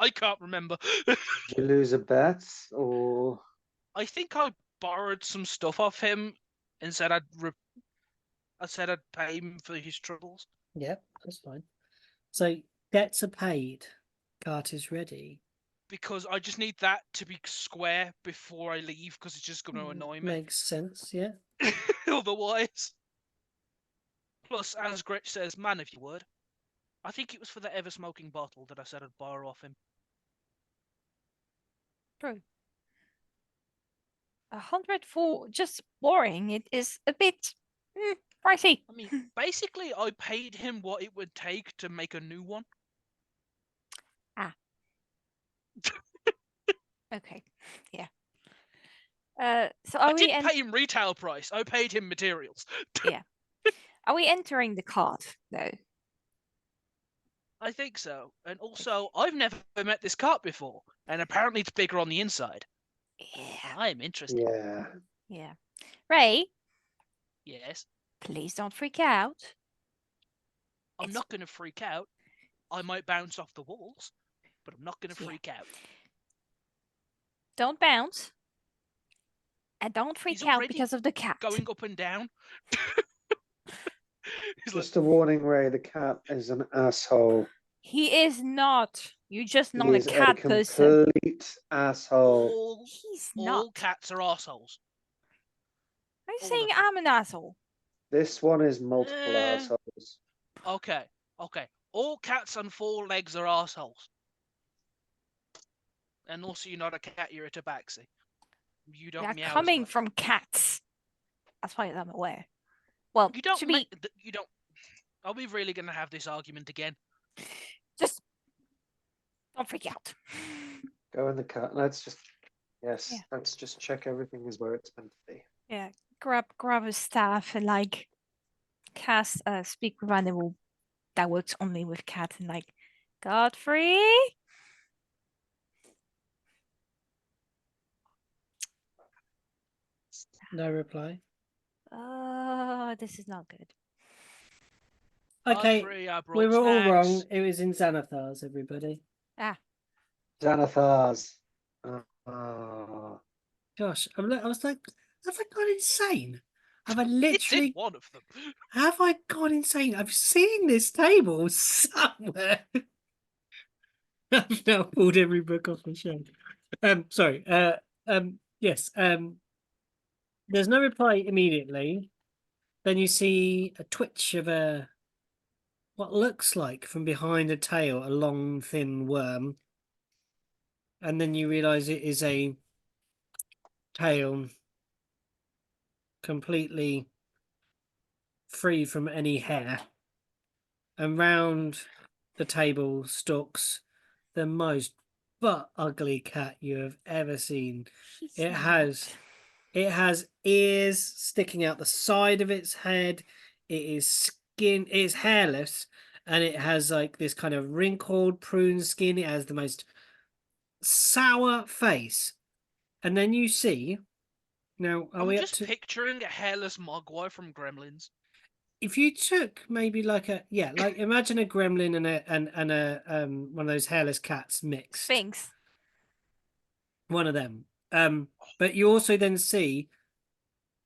I can't remember. Did you lose a bet, or I think I borrowed some stuff off him and said I'd pay him for his troubles. Yep, that's fine. So debts are paid. Cart is ready. Because I just need that to be square before I leave, because it's just going to annoy me. Makes sense, yeah. Otherwise. Plus, as Gretch says, man, if you would. I think it was for the ever-smoking bottle that I said I'd borrow off him. True. 100 for just boring. It is a bit pricey. I mean, basically, I paid him what it would take to make a new one. Okay, yeah. So are I we? didn't pay him retail price. I paid him materials. Yeah. Are we entering the cart though? I think so. And also, I've never met this cart before, and apparently it's bigger on the inside. Yeah. I am interested. yeah? Yeah. Ray, Yes. please don't freak out. I'm not going to freak out. I might bounce off the walls, but I'm not going to freak out. Don't bounce. And don't freak He's out already because of the cat. going up and down. He's Just a warning, Ray. The cat is an asshole. He is not. You're just He not a is cat a person. complete asshole. He's all not. cats are assholes. Are you all saying of them. I'm an asshole? This one is multiple Eh. assholes. Okay. All cats on 4 legs are assholes. And also, you're not a cat, you're a tabaxi. You They don't are meow as coming much. from cats, as far as I'm aware. Well, You don't to be you don't. Are we really going to have this argument again? just don't freak out. Go in the cut. Let's just Yeah. let's just check everything is where it's meant to be. Yeah, grab a staff and like cast speak with animal that works only with cats and like Godfrey. No reply. This is not good. Okay, Godfrey, I brought we were all wrong. snacks. It was in Xanathars, everybody. Xanathars. Oh. Gosh, I was like, have I gone insane? Have I It's in literally? one of them. Have I gone insane? I've seen this table somewhere. I've now pulled every book off the shelf. Sorry. Yes. There's no reply immediately. Then you see a twitch of what looks like from behind a tail, a long, thin worm. And then you realise it is a tail completely free from any hair. And round the table stalks the most butt ugly cat you have ever seen. He's It not. has ears sticking out the side of its head. It's hairless, and it has like this kind of wrinkled prune skin. It has the most sour face. And then you see, now are I'm we up just to, picturing a hairless mogwai from Gremlins. if you took maybe like like imagine a gremlin and a one of those hairless cats mixed. Sphinx. One of them. But you also then see,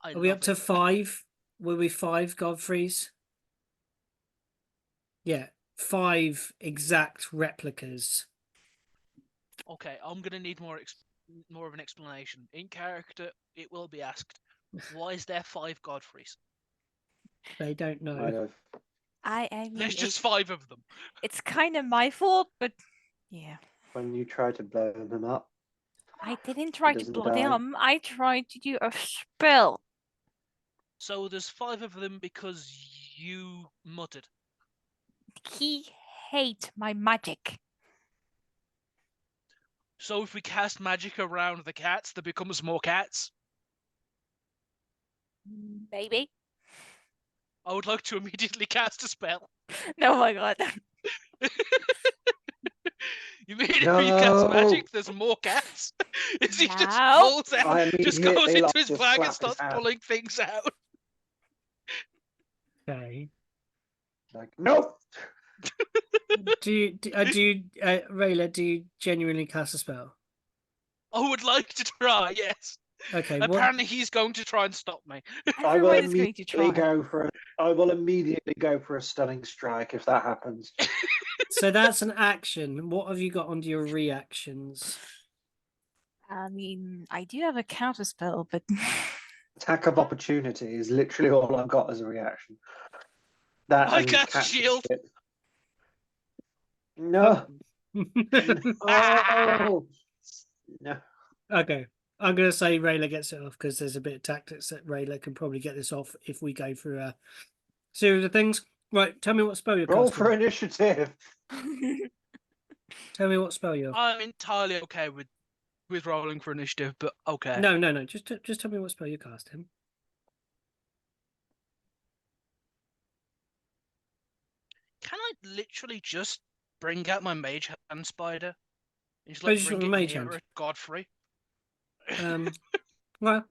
I are we up love to it. 5? Were we 5 Godfreys? Yeah, 5 exact replicas. Okay, I'm gonna need more of an explanation. In character, it will be asked, why is there 5 Godfreys? They don't know. Might have. I mean, There's just 5 of them. it's kind of my fault, but yeah. When you try to blow them up, I didn't try to doesn't blow die. them. I tried to do a spell. So there's 5 of them because you muttered. He hates my magic. So if we cast magic around the cats, there becomes more cats. Maybe. I would like to immediately cast a spell. No, my god. You mean if you cast No! magic, there's more cats? Is he just No. pulls out, I just goes immediately, into like, his just bag and slap his starts hand. pulling things out? Okay. Like, nope! Rayla, do you genuinely cast a spell? I would like to try, yes. Okay, Apparently he's going to try and stop me. I will Everyone is going to immediately try. I will immediately go for a stunning strike if that happens. so that's an action. What have you got under your reactions? I mean, I do have a counter spell, but Attack of opportunity is literally all I've got as a reaction. That I and cast catch the shield. shit. No. Oh no. Okay. I'm going to say Rayla gets it off because there's a bit of tactics that Rayla can probably get this off if we go through a series of things. Right, tell me what spell you're Roll casting. for initiative. Tell me what spell you're. I'm entirely okay with rolling for initiative, but okay. No. Just tell me what spell you're casting. Can I literally just bring out my mage hand spider and just Oh, like just bring got it a mage nearer hand. at Godfrey? Well,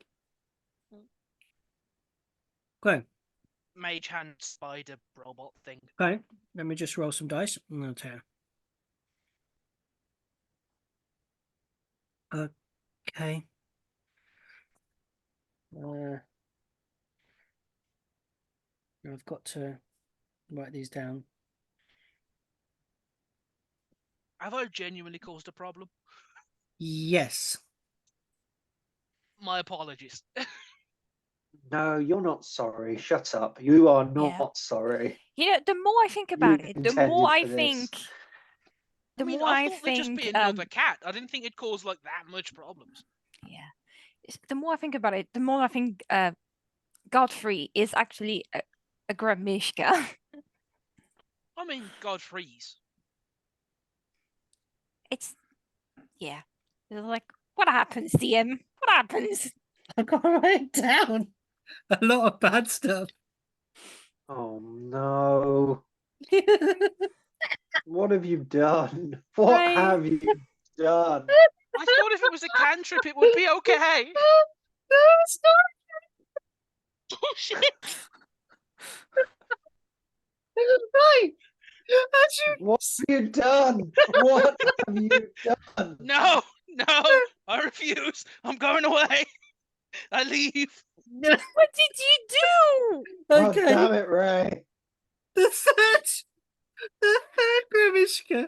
okay. Mage hand spider robot thing. Okay. Let me just roll some dice and I'll tell you. Okay. I've got to write these down. Have I genuinely caused a problem? Yes. My apologies. No, you're not sorry. Shut up. You are Yeah. not sorry. You know, the more I think about it, the more intended I for this. think, the I mean, more I I thought there'd just be think, another cat. I didn't think it'd cause like that much problems. yeah. The more I think about it, the more I think Godfrey is actually a Gromishka. I mean, Godfree's. It's yeah. It's like, what happens, DM? What happens? I got to write down a lot of bad stuff. Oh no. What have you done? What Right. have you done? I thought if it was a cantrip, it would be okay. No, it's not. Oh shit! Right. As you What have you done? What have you done? No, I refuse. I'm going away. I leave. What did you do? Oh, Okay. damn it, Ray. The third Grimishka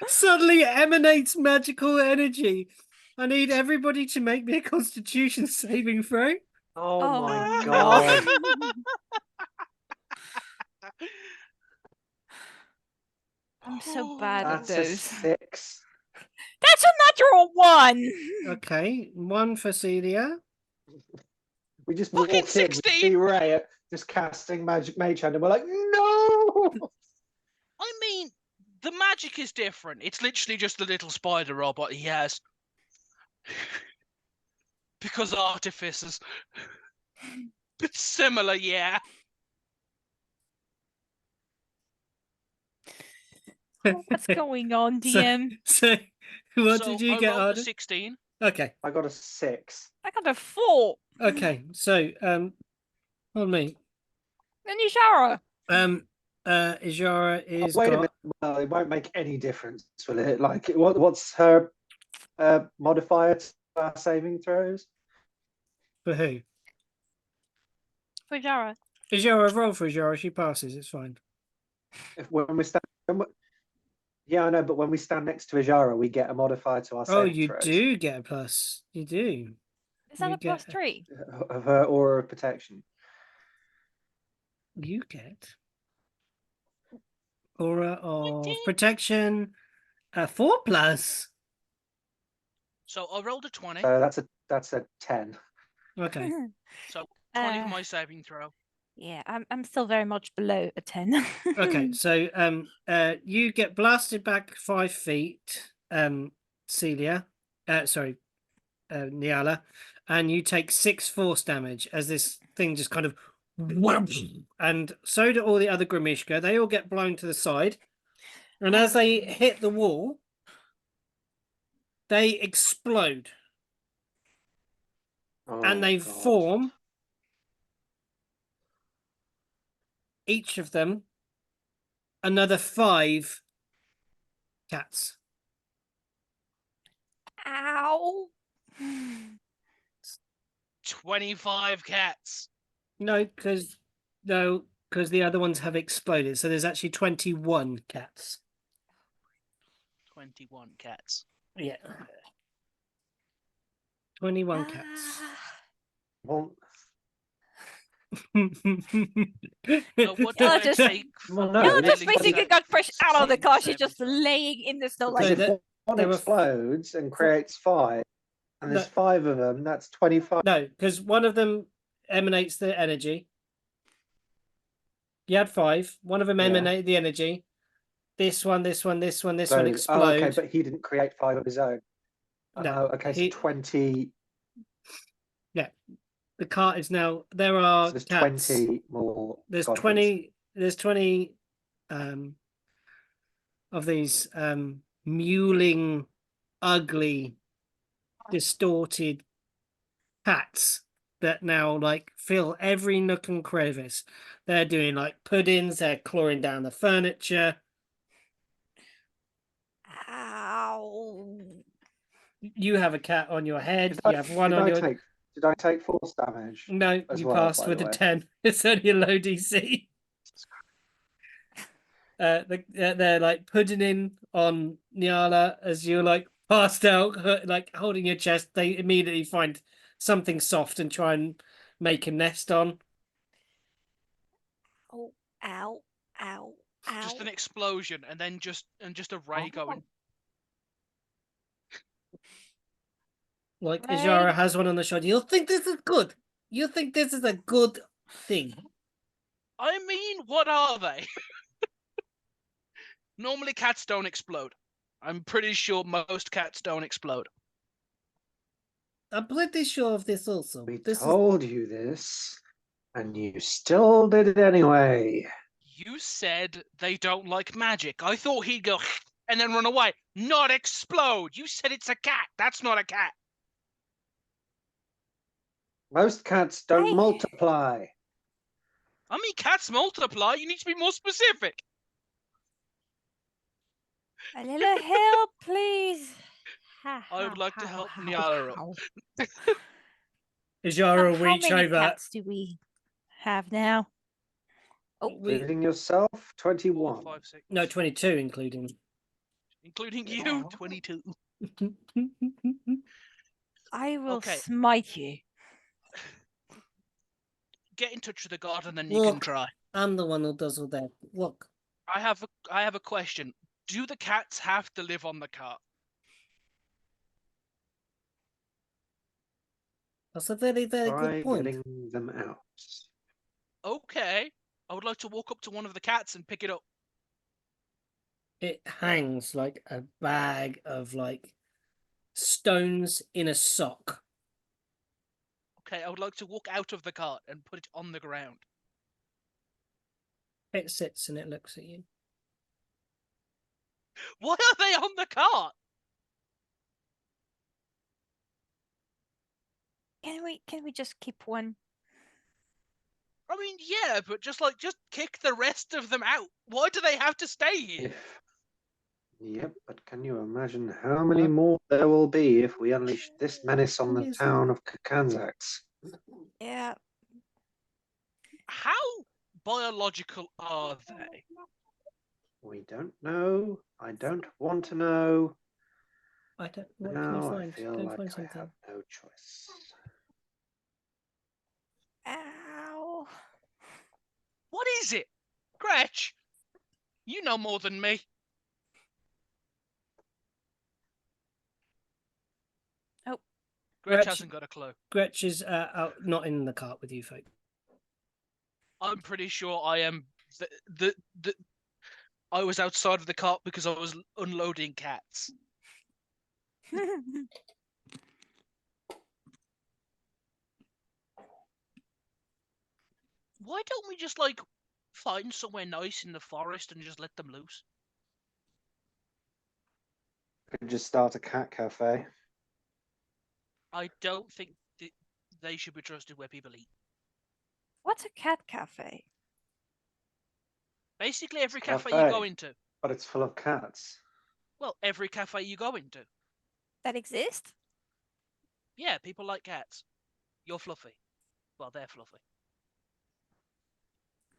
suddenly emanates magical energy. I need everybody to make me a Constitution saving throw. Oh, my no. god. I'm so bad at That's a those. 6. That's a natural one. Okay, 1 for Celia. We just Fucking walk in, we 16. see Ray just casting magic mage hand, and we're like, no! I mean, the magic is different. It's literally just the little spider robot he has. Because artificers. But similar, yeah. What's going on, So- DM? So, what So did you I get, rolled a Arden? 16. Okay, I got a 6. I got a 4. okay. So, on me. Then you shower. Ijara is Wait a got minute. Well, it won't make any difference, will it? Like, what's her modifier to our saving throws? for who? For Jara. Ijara, roll for Ijara. She passes. It's fine. When we stand, yeah, I know, but when we stand next to Ijara, we get a modifier to our saving Oh, you throws do get a plus. You do. Is that You a plus get- 3? of her aura of protection. You get aura of 19. protection. 4 plus. So I rolled a 20. So that's a 10. Okay. So 20 for Uh, my saving throw. Yeah, I'm still very much below a 10. Okay. So you get blasted back 5 feet, Celia. Sorry, Niala, and you take 6 force damage as this thing just kind of and so do all the other Grimishka. They all get blown to the side. And as they hit the wall, they explode. And they God. form, each of them, another 5 cats. Ow. 25 cats. No, because the other ones have exploded. So there's actually 21 cats. 21 cats. Yeah. 21 cats. Well, So what do Yeah, I just- take Well, from no, No, it's just dealing basically with got fresh out of the saving car. She's saving just throw? laying in the snow because like, So if one there were- explodes and creates 5, and there's No. 5 of them, that's 25. No, because one of them emanates the energy. You had 5. One of them Yeah. emanated the energy. This one explode. okay, but he didn't create 5 of his own. No, Okay, he- so 20. The cart is now. There are So there's cats. 20 more. There's Godfreys. 20. There's 20 of these mewling, ugly, distorted cats that now like fill every nook and crevice. They're doing like puddings. They're clawing down the furniture. ow. You have a cat on your head. Did You I- have one did on I your. did I take force damage? No, as you well, passed by with the a way? 10. It's only a low DC. They're like putting in on Nyala as you're like passed out, like holding your chest. They immediately find something soft and try and make a nest on. Oh, ow, ow, ow. Just an explosion, and then just a ray going. Like Right. Ajara has one on the shoulder. You'll think this is good. You think this is a good thing. I mean, what are they? Normally, cats don't explode. I'm pretty sure most cats don't explode. I'm pretty sure of this also. We This told you this, and you still did it anyway. You said they don't like magic. I thought he'd go and then run away, not explode. You said it's a cat. That's not a cat. Most cats don't Hey. multiply. I mean, cats multiply. You need to be more specific. A little help, please. I would like to help Nyala up. Ajara How reach many over. cats do we have now? Oh, Including yourself, 4, 21. 5, 6. No, 22 including. Including you, 22. I will Okay. smite you. Get in touch with the god, and then you can Look. try. I'm the one who does all that. Look, I have a question. Do the cats have to live on the cart? that's a very, very Try good point. getting them out. Okay. I would like to walk up to one of the cats and pick it up. It hangs like a bag of like stones in a sock. Okay, I would like to walk out of the cart and put it on the ground. It sits and it looks at you. Why are they on the cart? Can we just keep one? I mean, yeah, but just kick the rest of them out. Why do they have to stay here? Yep, but can you imagine how many more there will be if we unleash this menace on the town of Kakanzax? Yeah. How biological are they? We don't know. I don't want to know. I don't. What can Now you I find? feel Go like find I something. have no choice. Ow. What is it? Gretch, you know more than me. Oh. Gretch hasn't got a clue. Gretch is out, not in the cart with you, folk. I'm pretty sure I am. I was outside of the cart because I was unloading cats. Why don't we just find somewhere nice in the forest and just let them loose? Could just start a cat cafe. I don't think they should be trusted where people eat. What's a cat cafe? Basically, every It's a cafe you cafe. go into. But it's full of cats. Well, every cafe you go into. That exist? Yeah, people like cats. You're fluffy. Well, they're fluffy.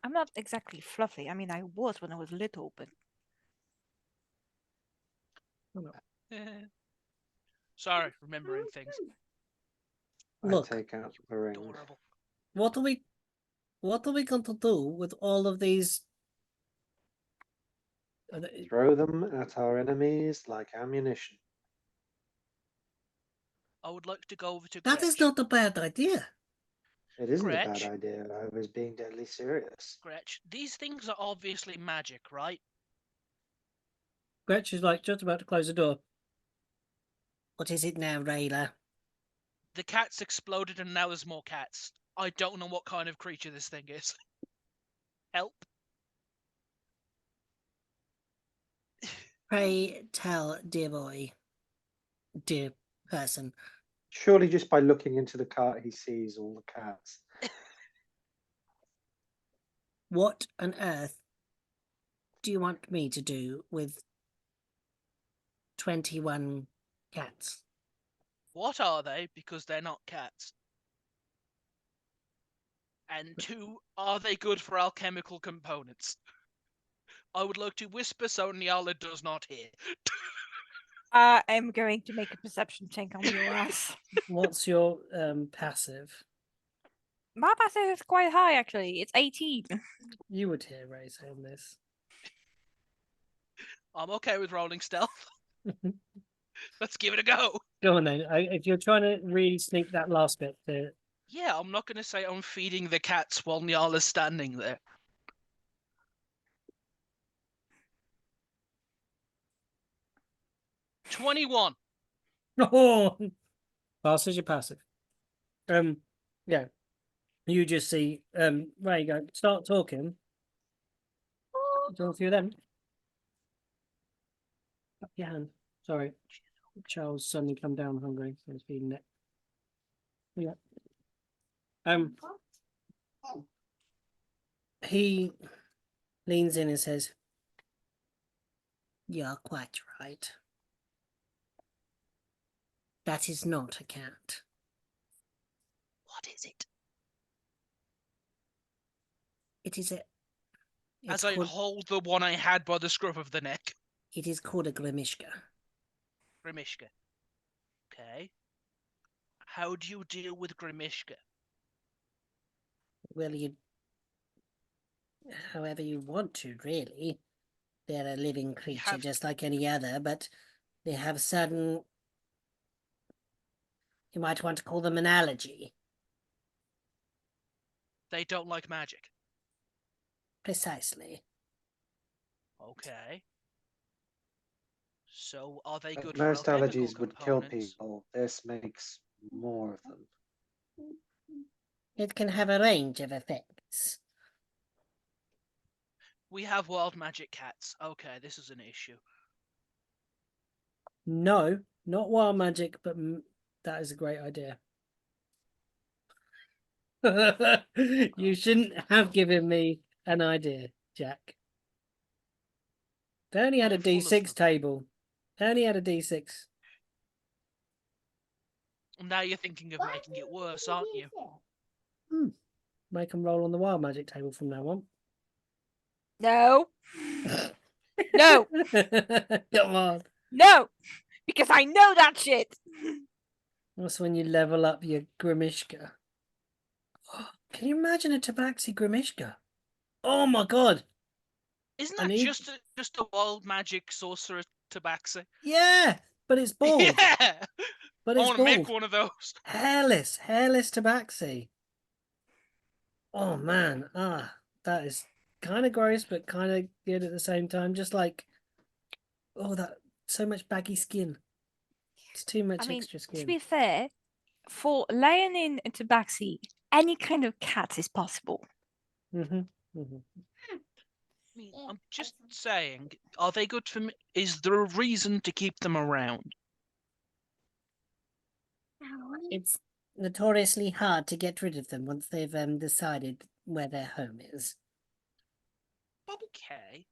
I'm not exactly fluffy. I mean, I was when I was little, but Sorry, remembering things. Look. I take out the ring. Adorable. What are we going to do with all of these? Throw them at our enemies like ammunition. I would like to go over to That Gretch. is not a bad idea. It isn't a bad Gretch. idea. I was being deadly serious. Gretch, these things are obviously magic, right? Gretch is like just about to close the door. What is it now, Rayla? The cats exploded and now there's more cats. I don't know what kind of creature this thing is. Help. Pray tell, dear boy, dear person. Surely just by looking into the cart he sees all the cats. What on earth do you want me to do with 21 cats? What are they? Because they're not cats. And 2, are they good for alchemical components? I would like to whisper so Nyala does not hear. I'm going to make a perception check on your ass. What's your passive? My passive is quite high, actually. It's 18. You would hear Ray saying this. I'm okay with rolling stealth. Let's give it a go. Go on then. If you're trying to really sneak that last bit, Yeah, I'm not going to say I'm feeding the cats while Nyala's standing there. 21. oh, passes your passive. Yeah. You just see Ray go start talking. Do a few of them. Up your hand. Sorry. Charles suddenly come down hungry, so he's feeding it. Yeah. He leans in and says, "You're quite right. That is not a cat. What is it? It is a. As It's I called, hold the one I had by the scruff of the neck. it is called a grimishka. Grimishka. Okay. How do you deal with Grimishka? Well, however you want to, really. They're a living creature just like any other, but they have certain. You might want to call them an allergy. They don't like magic. Precisely. Okay. So are they Like good most for alchemical allergies would kill components? people. This makes more of them. It can have a range of effects. We have wild magic cats. Okay, this is an issue. No, not wild magic, but that is a great idea. You shouldn't have given me an idea, Jack. They only had a I'm full of D6 them. table. They only had a D6. Now you're thinking of making it worse, aren't you? Make them roll on the wild magic table from now on. No. No. Come on. No. Because I know that shit. That's when you level up your Grimishka. Can you imagine a Tabaxi Grimishka? Oh my god. Isn't I that need- just a wild magic sorcerer tabaxi? Yeah, but it's bald. Yeah! But I it's want to make bald. one of those. Hairless Tabaxi. Oh man, that is kind of gross, but kind of good at the same time. Just like, that so much baggy skin. It's too much I mean, extra to skin. be fair, for laying in a tabaxi, any kind of cat is possible. I'm just saying, are they good for me? Is there a reason to keep them around? It's notoriously hard to get rid of them once they've decided where their home is. Okay.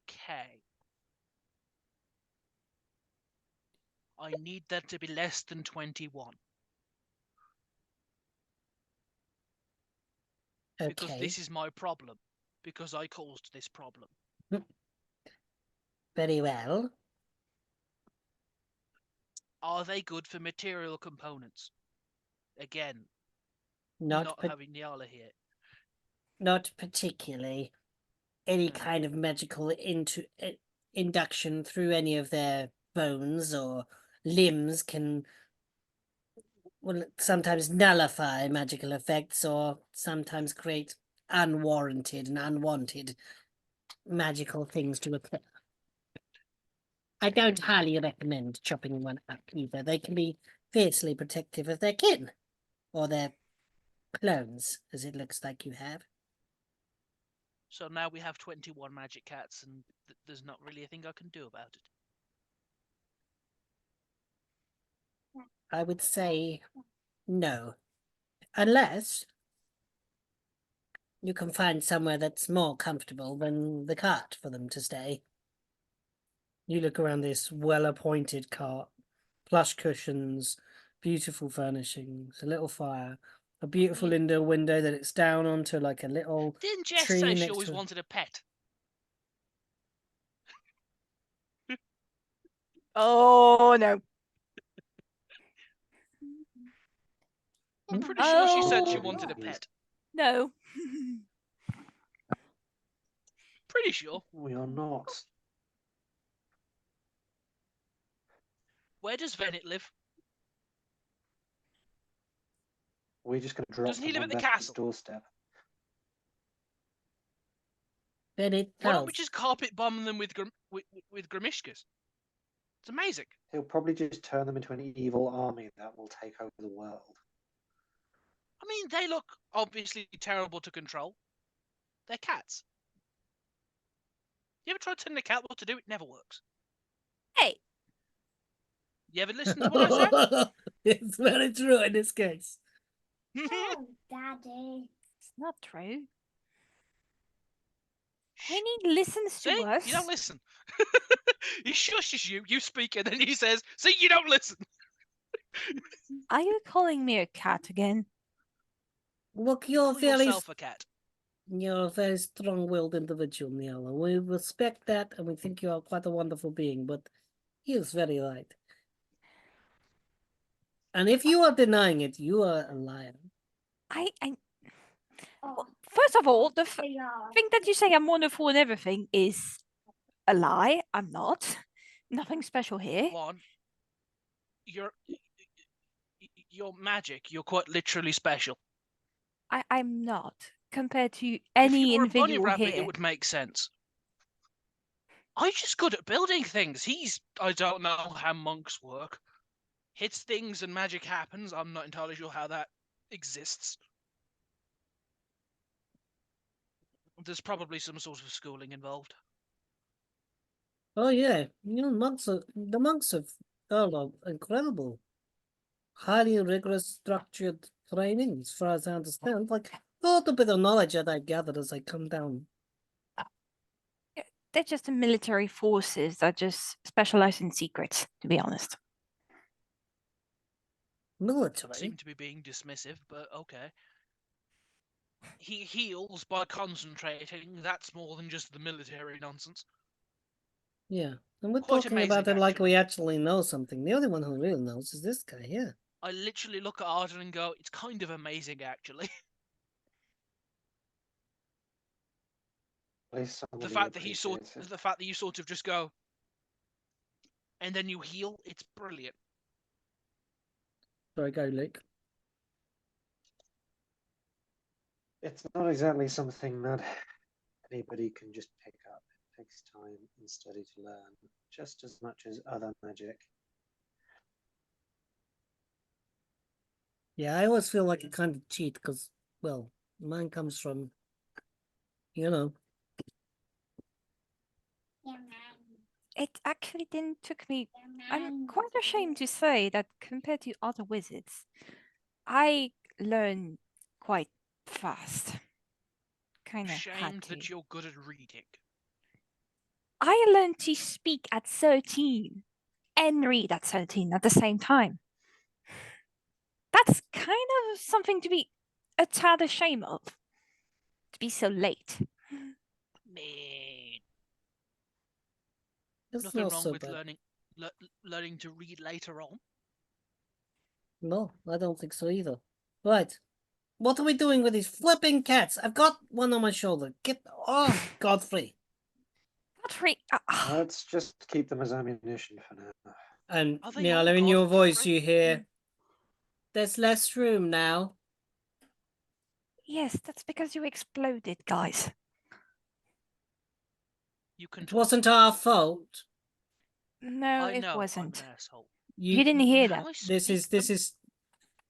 Okay. I need that to be less than 21. Because Okay. this is my problem. Because I caused this problem. Very well. Are they good for material components? Again, Not having Nyala here. not particularly. Any kind of magical induction through any of their bones or limbs can sometimes nullify magical effects or sometimes create unwarranted and unwanted magical things to occur. I don't highly recommend chopping one up either. They can be fiercely protective of their kin or their clones, as it looks like you have. So now we have 21 magic cats, and there's not really a thing I can do about it. I would say no. Unless you can find somewhere that's more comfortable than the cart for them to stay. You look around this well-appointed cart, plush cushions, beautiful furnishings, a little fire, a beautiful indoor window that it's down onto like a little Didn't Jess tree say she next always to. wanted a pet? Oh no. I'm pretty sure she said she Oh. wanted a pet. No. Pretty sure. We are not. Where does Venet live? We're just going to drop Doesn't he them live on at the Ben's castle? doorstep. Then it Why don't we tells. just carpet bomb them with with Grimishkas? It's amazing. He'll probably just turn them into an evil army that will take over the world. I mean, they look obviously terrible to control. They're cats. You ever tried telling a cat what to do? It never works. Hey, You ever listen to what I say? It's very true in this case. Oh, Daddy. it's not true. Henny listens to See? us. You don't listen. He shushes you, you speak, and then he says, see, you don't listen. Are you calling me a cat again? Look, Call yourself a cat. you're a very strong-willed individual, Neala. We respect that, and we think you are quite a wonderful being, but he is very right. And if you are denying it, you are a liar. Oh, First of all, the they are. thing that you say I'm wonderful and everything is a lie. I'm not. Nothing special here. One, you're magic. You're quite literally special. I'm not compared to If any you were a bunny individual rabbit, here. it would make sense. I'm just good at building things. I don't know how monks work. Hits things and magic happens. I'm not entirely sure how that exists. There's probably some sort of schooling involved. Oh yeah, the monks are incredible. Highly rigorous, structured training, as far as I understand. Like a little bit of knowledge that I gathered as I come down. They're just the military forces that just specialize in secrets, to be honest. Military. Seem to be being dismissive, but okay. He heals by concentrating. That's more than just the military nonsense. Yeah, and we're Quite talking about amazing, it like we actually. actually know something. The only one who really knows is this guy here. I literally look at Arden and go, it's kind of amazing, actually. At least some The of you fact that appreciate it. the fact that you sort of just go, and then you heal, it's brilliant. Sorry, go, Luke. It's not exactly something that anybody can just pick up. It takes time and study to learn, just as much as other magic. Yeah, I always feel like I kind of cheat because, well, mine comes from, you know. Yeah, man. It actually didn't took me. Yeah, I'm man. quite ashamed to say that compared to other wizards, I learn quite fast. Kind of had Ashamed to. that you're good at reading. I learned to speak at 13 and read at 13 at the same time. That's kind of something to be a tad ashamed of. To be so late. Man. It's Nothing not wrong so with bad. learning to read later on. No, I don't think so either. Right. What are we doing with these flipping cats? I've got one on my shoulder. Get off, Godfrey. Godfrey. Let's just keep them as ammunition for now. And Are they Niala, all in your voice, Godfrey? you hear, there's less room now. Yes, that's because you exploded, guys. You can It talk. wasn't our fault. No, I it know wasn't. I'm an asshole. You didn't hear Can that. I This speak is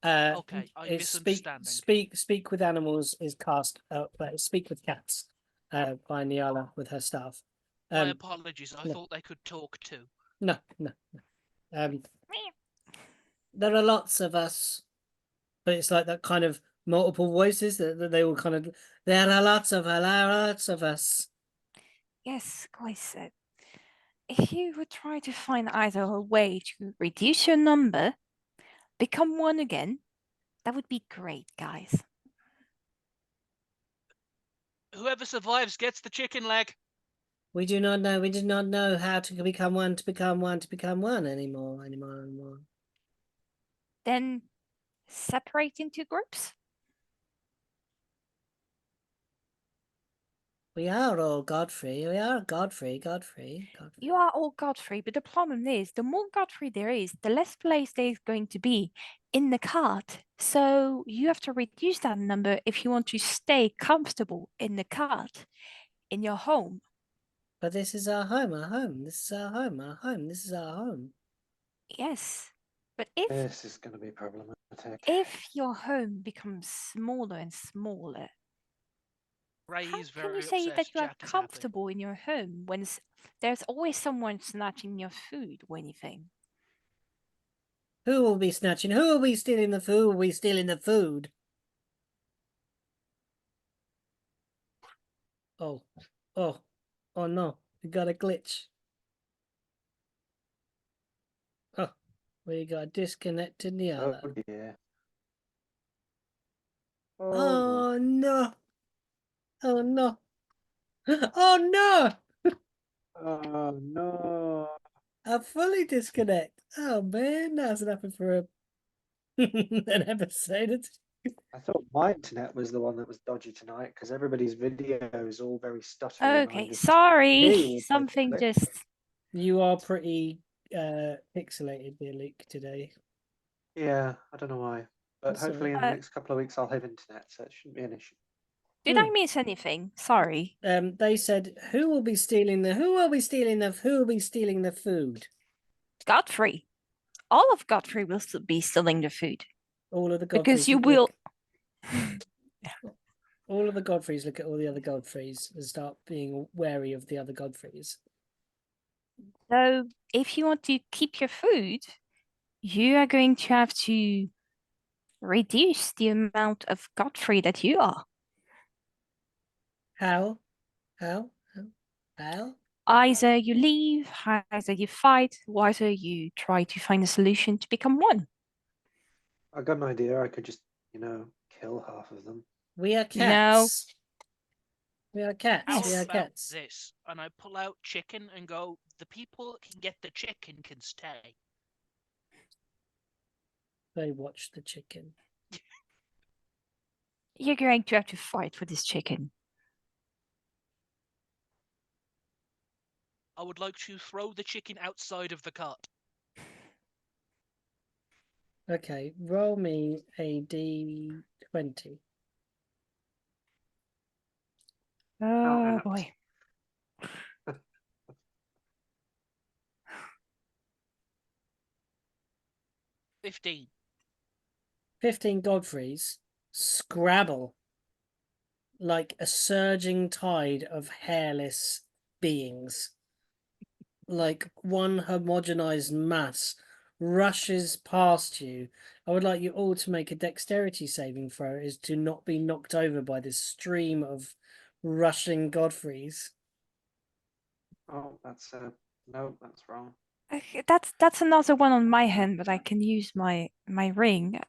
Okay, I'm it's misunderstanding. speak with animals is cast but speak with cats by Niala with her staff. My apologies. I no. thought they could talk too. No. There are lots of us, but it's like that kind of multiple voices that they all kind of. There are lots of us. Yes, guys. If you would try to find either a way to reduce your number, become one again, that would be great, guys. Whoever survives gets the chicken leg. We do not know how to become one anymore. Then separate into groups? We are all Godfrey. We are Godfrey. You are all Godfrey, but the problem is the more Godfrey there is, the less place there is going to be in the cart. So you have to reduce that number if you want to stay comfortable in the cart, in your home. But this is our home, This is our home, This is our home. Yes. But if This is going to be problematic. your home becomes smaller and smaller, Ray how is can you very say upset that you are Jack is happy. comfortable in your home when there's always someone snatching your food or anything? Who will be snatching? Who will be stealing the food? Who will be stealing the food? Oh no, we got a glitch. Oh, we got disconnected the other. Oh dear. Oh no. Oh no. Oh no. Oh no. I fully disconnect. Oh man, that hasn't happened for an episode. I thought my internet was the one that was dodgy tonight because everybody's video is all very stuttery. And I Okay, just hear sorry. you all Something perfectly. just. You are pretty pixelated, dear Luke, today. Yeah, I don't know why. But That's all hopefully in the next couple of weeks I'll have internet, so it shouldn't be an issue. Did I miss anything? Sorry. They said who will be stealing the food? Godfrey. All of Godfrey will be stealing the food. All of the Godfreys. Because you will. All of the Godfreys look at all the other Godfreys and start being wary of the other Godfreys. So, if you want to keep your food, you are going to have to reduce the amount of Godfrey that you are. How? Either you leave, either you fight, or either you try to find a solution to become one. I got an idea. I could just, kill half of them. We are No. cats. We are cats. How We are about cats. this? And I pull out chicken and go, the people that can get the chicken can stay. They watch the chicken. You're going to have to fight for this chicken. I would like to throw the chicken outside of the cart. Okay, roll me a d20. Oh apt. boy. $15. 15 Godfreys scrabble like a surging tide of hairless beings. Like one homogenized mass rushes past you. I would like you all to make a dexterity saving throw, is to not be knocked over by this stream of rushing Godfreys. Oh, that's no, that's wrong. Okay, that's another one on my hand, but I can use my ring.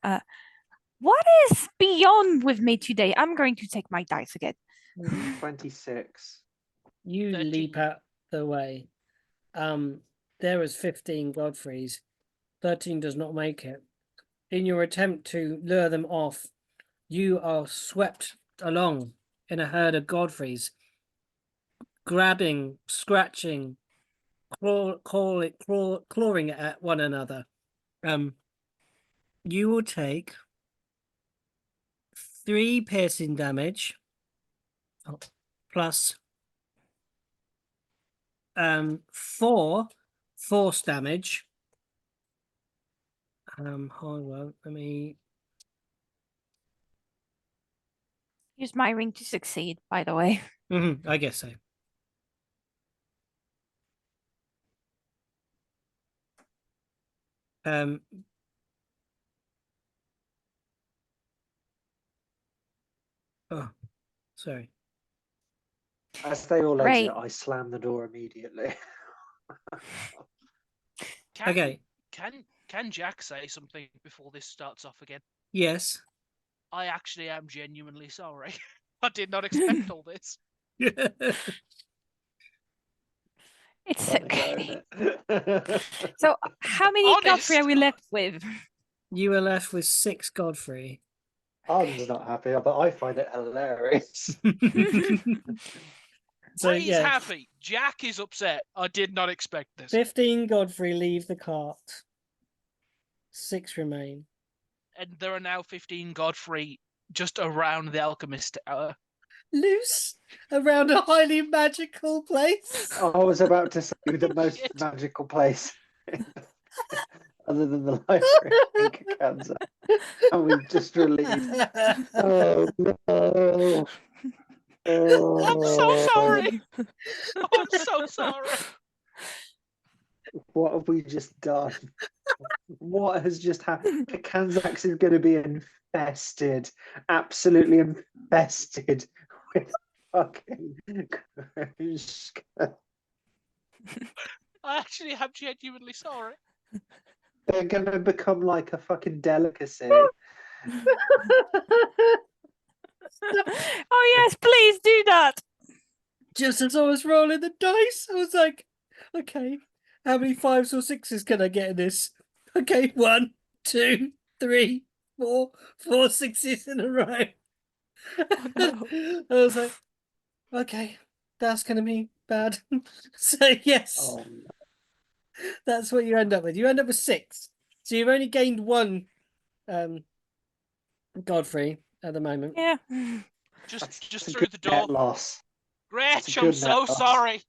What is beyond with me today? I'm going to take my dice again. 26. You 13. leap out the way. There was 15 Godfreys. 13 does not make it. In your attempt to lure them off, you are swept along in a herd of Godfreys, grabbing, scratching, clawing at one another. You will take 3 piercing damage, plus 4 force damage. Hold on, let me Use my ring to succeed, by the way. I guess so. Oh, sorry. As they all Right. exit, I slam the door immediately. Okay. Can Jack say something before this starts off again? Yes. I actually am genuinely sorry. I did not expect all this. It's Funny, okay. though, isn't it? So, how many Godfrey Honest. are we left with? You were left with 6 Godfrey. Arden's not happy, but I find it hilarious. So Ray's yeah, happy. Jack is upset. I did not expect this. 15 Godfrey leave the cart. 6 remain. And there are now 15 Godfrey just around the alchemist tower. Loose around a highly magical place. I was about to say the most Shit. magical place other than the library in Kansas. And we've just released. Oh no. I'm so Oh, sorry. I'm so sorry. What have we just done? What has just happened? Kansas is going to be infested, absolutely infested with fucking. I actually am genuinely sorry. They're going to become like a fucking delicacy. Oh yes, please do that. Just as I was rolling the dice, I was like, okay, how many 5s or 6s can I get in this? Okay, 1, 2, 3, 4, 4 6s in a row. no. I was like, okay, that's going to be bad. So, yes, Oh, that's what you end up with. You end up with 6. So you've only gained 1 Godfrey at the moment. Yeah. Just that's a through good the door. net loss. Gretch, a I'm good so net loss. sorry.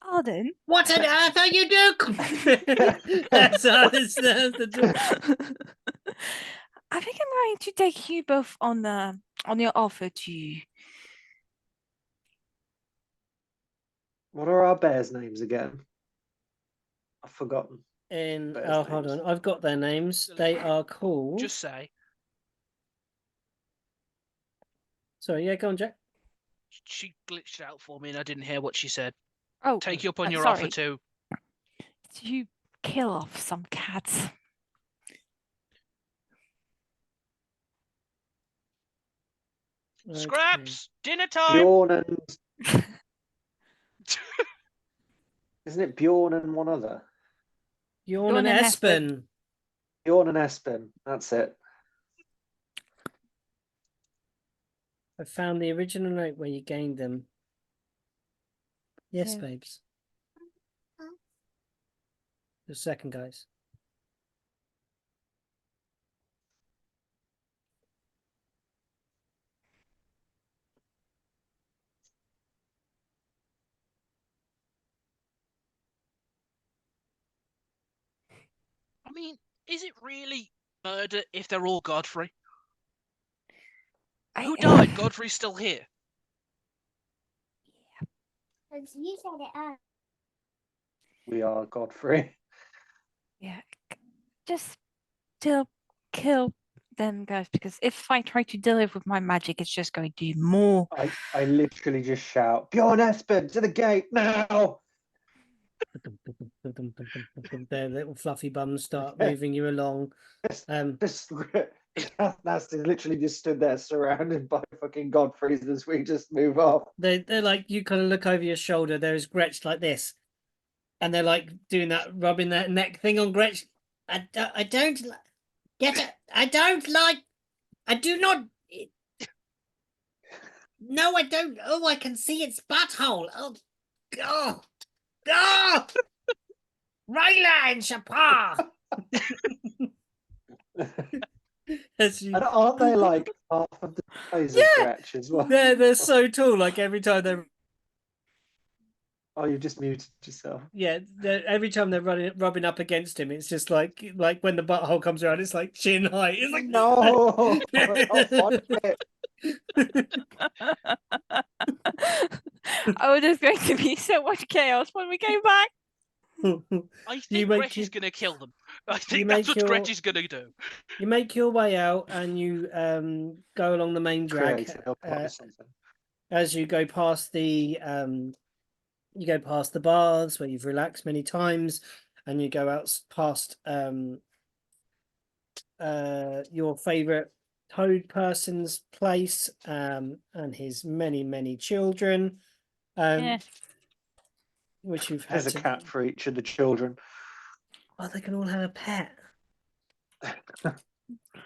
Arden. What on earth are you doing? that's the door. I think I'm going to take you both on your offer to. What are our bears' names again? I've forgotten. Bears' Hold names. on, I've got their names. They are called. Just say. Sorry, yeah, go on, Jack. She glitched out for me and I didn't hear what she said. Oh, Take you up on your sorry. offer too. To kill off some cats. Okay. Scraps! Dinner time! Bjorn and. Isn't it Bjorn and one other? Bjorn and Espen. Bjorn and Espen. That's it. I found the original note where you gained them. Yes, Yeah. babes. The second, guys. I mean, is it really murder if they're all Godfrey? Who died? Godfrey's still here. Because you said it earlier. We are Godfrey. Yeah. Just still kill them guys, because if I try to deal with my magic, it's just going to do more. I literally just shout, Bjorn Espen, to the gate now! Their little fluffy bums start moving you along. That's literally just stood there surrounded by fucking Godfreys as we just move off. They're like, you kind of look over your shoulder. There's Gretch like this, and they're like doing that, rubbing that neck thing on Gretch. I don't get it. I don't like. I do not. No, I don't. Oh, I can see its butthole. Oh, God. Oh! Rayla and Chapar. And aren't they like half of the size of Gretch as well? They're so tall. Like every time they're Oh, you just muted yourself. every time they're rubbing up against him, it's just like when the butthole comes around, it's like chin height. It's like No, not it. Oh, there's going to be so much chaos when we go back. I think make Gretch is going to kill them. I think you that's make what Gretch is going to do. You make your way out and you go along the main drag. Creative, he'll plot something. As you go past the baths where you've relaxed many times, and you go out past your favorite toad person's place and his many children, Yeah. which you've had There's a cat for each of the children. Oh, they can all have a pet.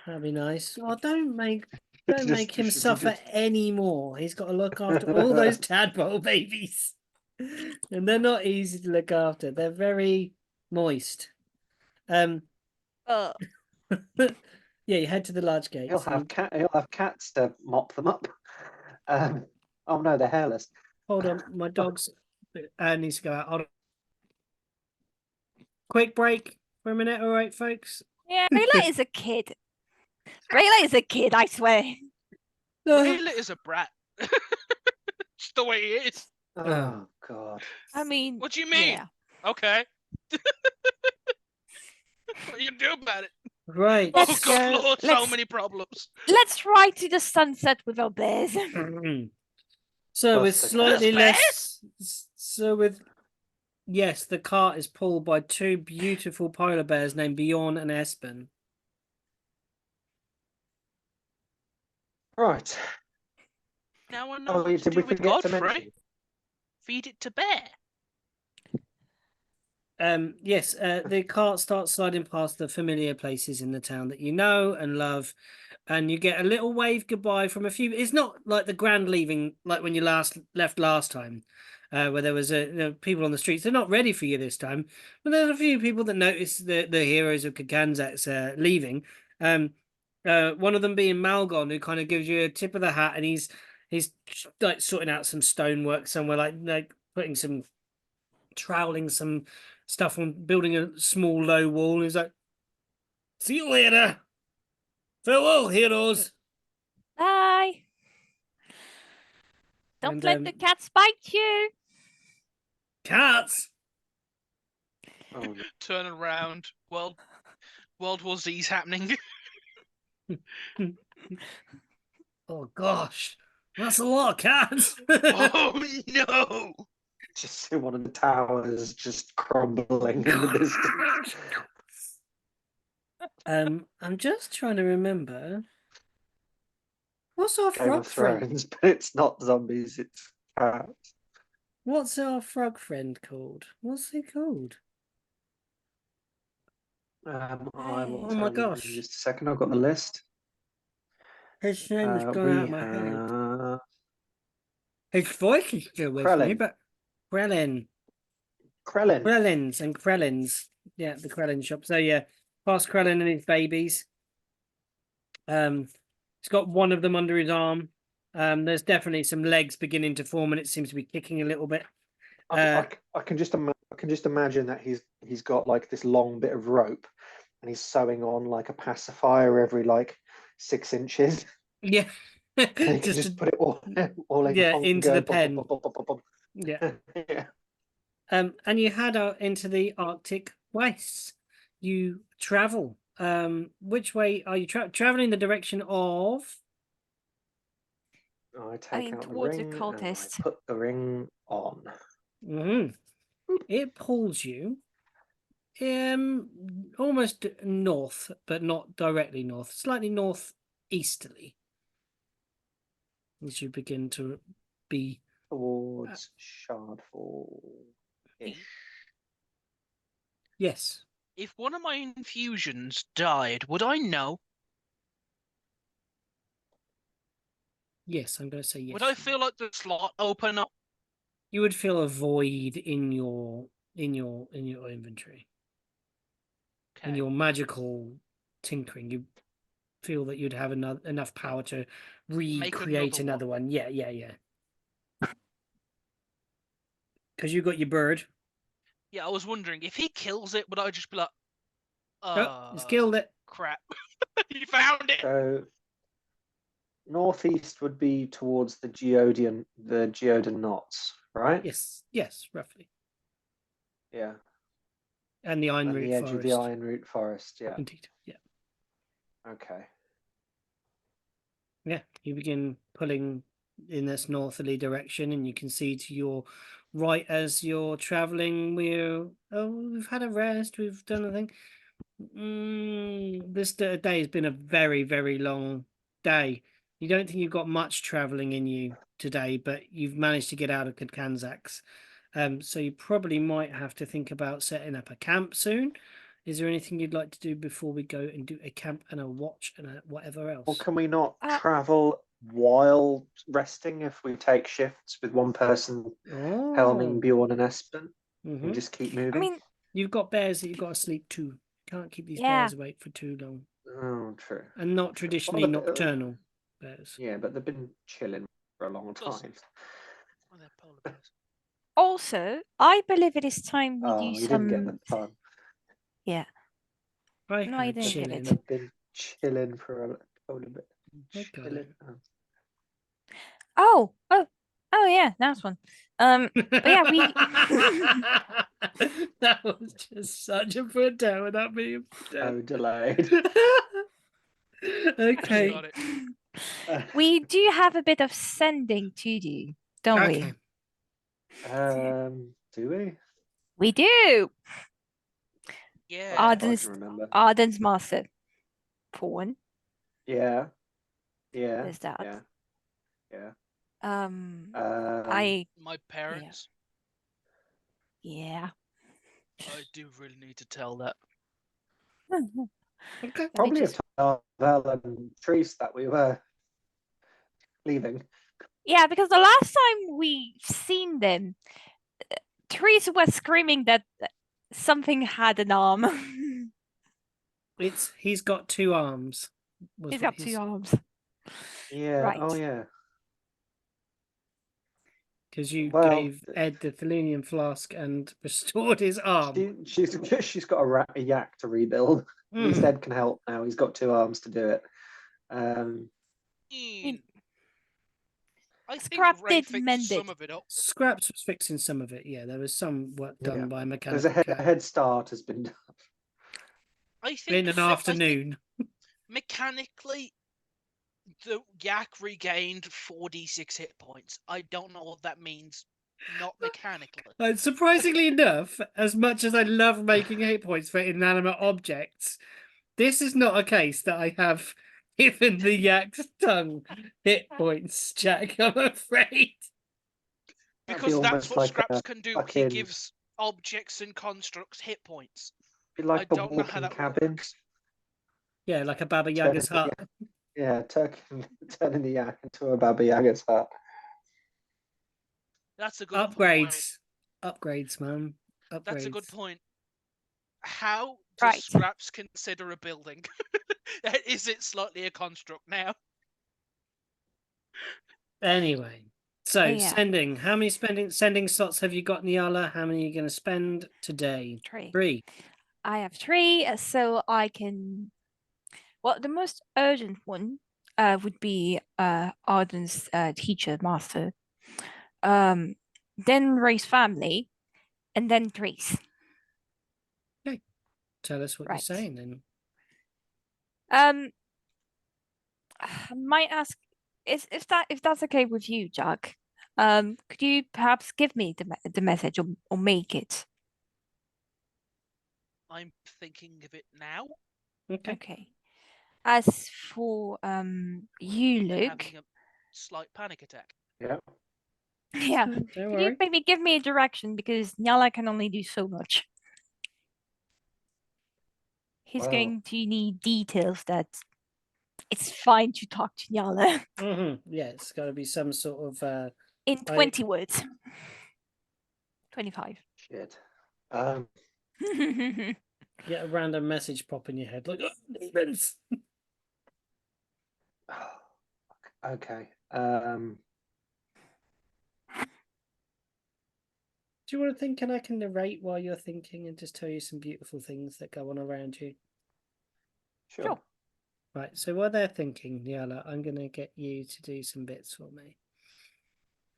That'd be nice. Oh, don't make him Should you suffer just- anymore. He's got to look after all those tadpole babies. And they're not easy to look after. They're very moist. Uh, Yeah, you head to the large gates. He'll have cats to mop them up. Oh no, they're hairless. Hold on, my dog's needs to go out. Hold on. Quick break for a minute, all right, folks? yeah, Rayla is a kid. Rayla is a kid, I swear. Rayla is a brat. Just the way he is. Oh God. I mean, What do you mean? yeah. Okay. What are you gonna do about it? Right. Oh Let's God, go. Lord, so Let's- many problems. Let's ride to the sunset with our bears. So with Plus the slightly cats. less, so with yes, the cart is pulled by two beautiful polar bears named Bjorn and Espen. Right. Now I know Oh, what to did do we with forget to Godfrey. mention? Feed it to Bear. Yes, the cart starts sliding past the familiar places in the town that you know and love, and you get a little wave goodbye from a few. It's not like the grand leaving, like when you left last time, where there was people on the streets. They're not ready for you this time, but there's a few people that notice the heroes of Kaganzak's leaving. One of them being Malgon, who kind of gives you a tip of the hat, and he's like sorting out some stonework somewhere, like putting some troweling some stuff on, building a small low wall. And he's like, "See you later. Farewell, heroes." Bye. Don't And, let the cats bite you. Cats. Oh, no. Turn around. World War Z's happening. Oh gosh, that's a lot of cats. Oh no! Just see one of the towers just crumbling in the distance. I'm just trying to remember. What's our Game frog of friend? Thrones, but it's not zombies, it's cats. What's our frog friend called? What's he called? I will Oh tell my you gosh. in just a second. I've got the list. His name's gone We out of my head. have His voice is still with me, Krellin. but Krellin. Krellin. Krellins and Krellins. Yeah, the Krellin shop. So yeah, past Krellin and his babies. He's got one of them under his arm. There's definitely some legs beginning to form, and it seems to be kicking a little bit. I can just imagine that he's got like this long bit of rope, and he's sewing on like a pacifier every like 6 inches. Yeah, And he can just put it all in yeah, one into go. the Bum, pen. bum, bum, bum, bum, Yeah. bum. Yeah. And you head out into the Arctic wastes. You travel. Which way are you traveling? The direction of? I take mean, out the towards the ring and I cultist. put the ring on. It pulls you almost north, but not directly north, slightly northeasterly, as you begin to be Towards Shardfall. yes. If one of my infusions died, would I know? Yes, I'm going to say yes. Would I feel like the slot open up? You would feel a void in your inventory. In Okay. your magical tinkering, you feel that you'd have enough power to recreate another one. Yeah. Because you got your bird. Yeah, I was wondering if he kills it, would I just be like, Oh, he's killed it. crap. You found it. So northeast would be towards the Geodan knots, right? Yes, roughly. Yeah. And the And Ironroot the edge Forest. of the Ironroot Forest, yeah. Indeed, yeah. Okay. Yeah, you begin pulling in this northerly direction, and you can see to your right as you're traveling. We've had a rest. We've done a thing. This day has been a very, very long day. You don't think you've got much traveling in you today, but you've managed to get out of Kazak's. So you probably might have to think about setting up a camp soon. Is there anything you'd like to do before we go and do a camp and a watch and a whatever else? Or can we not Uh, travel while resting if we take shifts with one person helming Oh. Bjorn and Espen? Mhm. And just keep I moving? mean, You've got bears that you've got to sleep too. Can't keep these Yeah. bears awake for too long. Oh, true. And not True. traditionally Well, nocturnal bears. Yeah, but they've been chilling for a long Plus- time. Oh, they're polar bears. also, I believe it is time we Oh, do you didn't get the some. pun. I No, I heard didn't get chilling. it. They've been chilling for a bit. I got Chilling. it. Oh, yeah, nice one. But yeah, we. That was just such a put down without being put down. So delayed. Okay. Got it. We do have a bit of sending to do, don't Okay. Do we? we? We do. Yeah. I Arden's can remember. Arden's master, for one. Yeah. Yeah. There's that. Yeah. Yeah. I My parents. yeah. I do really need to tell that. Okay. probably just- have told Val and Treese that we were leaving. Yeah, because the last time we seen them, Teresa was screaming that something had an arm. He's got two arms. was He's what got two arms. Yeah. Right. Oh, yeah. Because you Well, gave Ed the Thelenian flask and restored his arm. She's got a yak to rebuild. At least Mhm. Ed can help now. He's got two arms to do it. I think Scrap Ray did fixed mend some it. of it up. Scraps was fixing some of it. Yeah, there was some work done Yeah. by a There's mechanical a cat head start has been done. I think in an I think afternoon. mechanically, the yak regained 4d6 hit points. I don't know what that means. Not mechanically. Surprisingly enough, as much as I love making hit points for inanimate objects, this is not a case that I have given the yak's tongue hit points, Jack, I'm afraid. That'd Because be that's almost what like Scraps a can do. He fucking- gives objects and constructs hit points. Be like I a don't know how walking that cabin. works. Yeah, like a Baba Yaga's hut. Yeah, turning the yak into a Baba Yaga's hut. That's a good point. Upgrades, man. Upgrades. That's a good point. How does Right. Scraps consider a building? Is it slightly a construct now? Anyway, so Yeah. sending. How many sending slots have you got, Niala? How many are you going to spend today? 3. I have 3, so I can. Well, the most urgent one would be Arden's teacher master, then Ray's family, and then Trace. Tell us what Right. you're saying then. I might ask, if that's okay with you, Jack. Could you perhaps give me the message or make it? I'm thinking of it now. Okay. Okay. As for you, and Luke. having a slight panic attack. Yeah. Yeah. Don't Could you worry. maybe give me a direction, because Nyala can only do so much. He's Wow. going to need details that it's fine to talk to Nyala Yeah, it's got to be some sort of. in 20 words. 25. Shit. Get a random message pop in your head like, oh, demons. Okay. Do you want to think and I can narrate while you're thinking and just tell you some beautiful things that go on around you? Sure. Sure. Right, so while they're thinking, Niala, I'm going to get you to do some bits for me.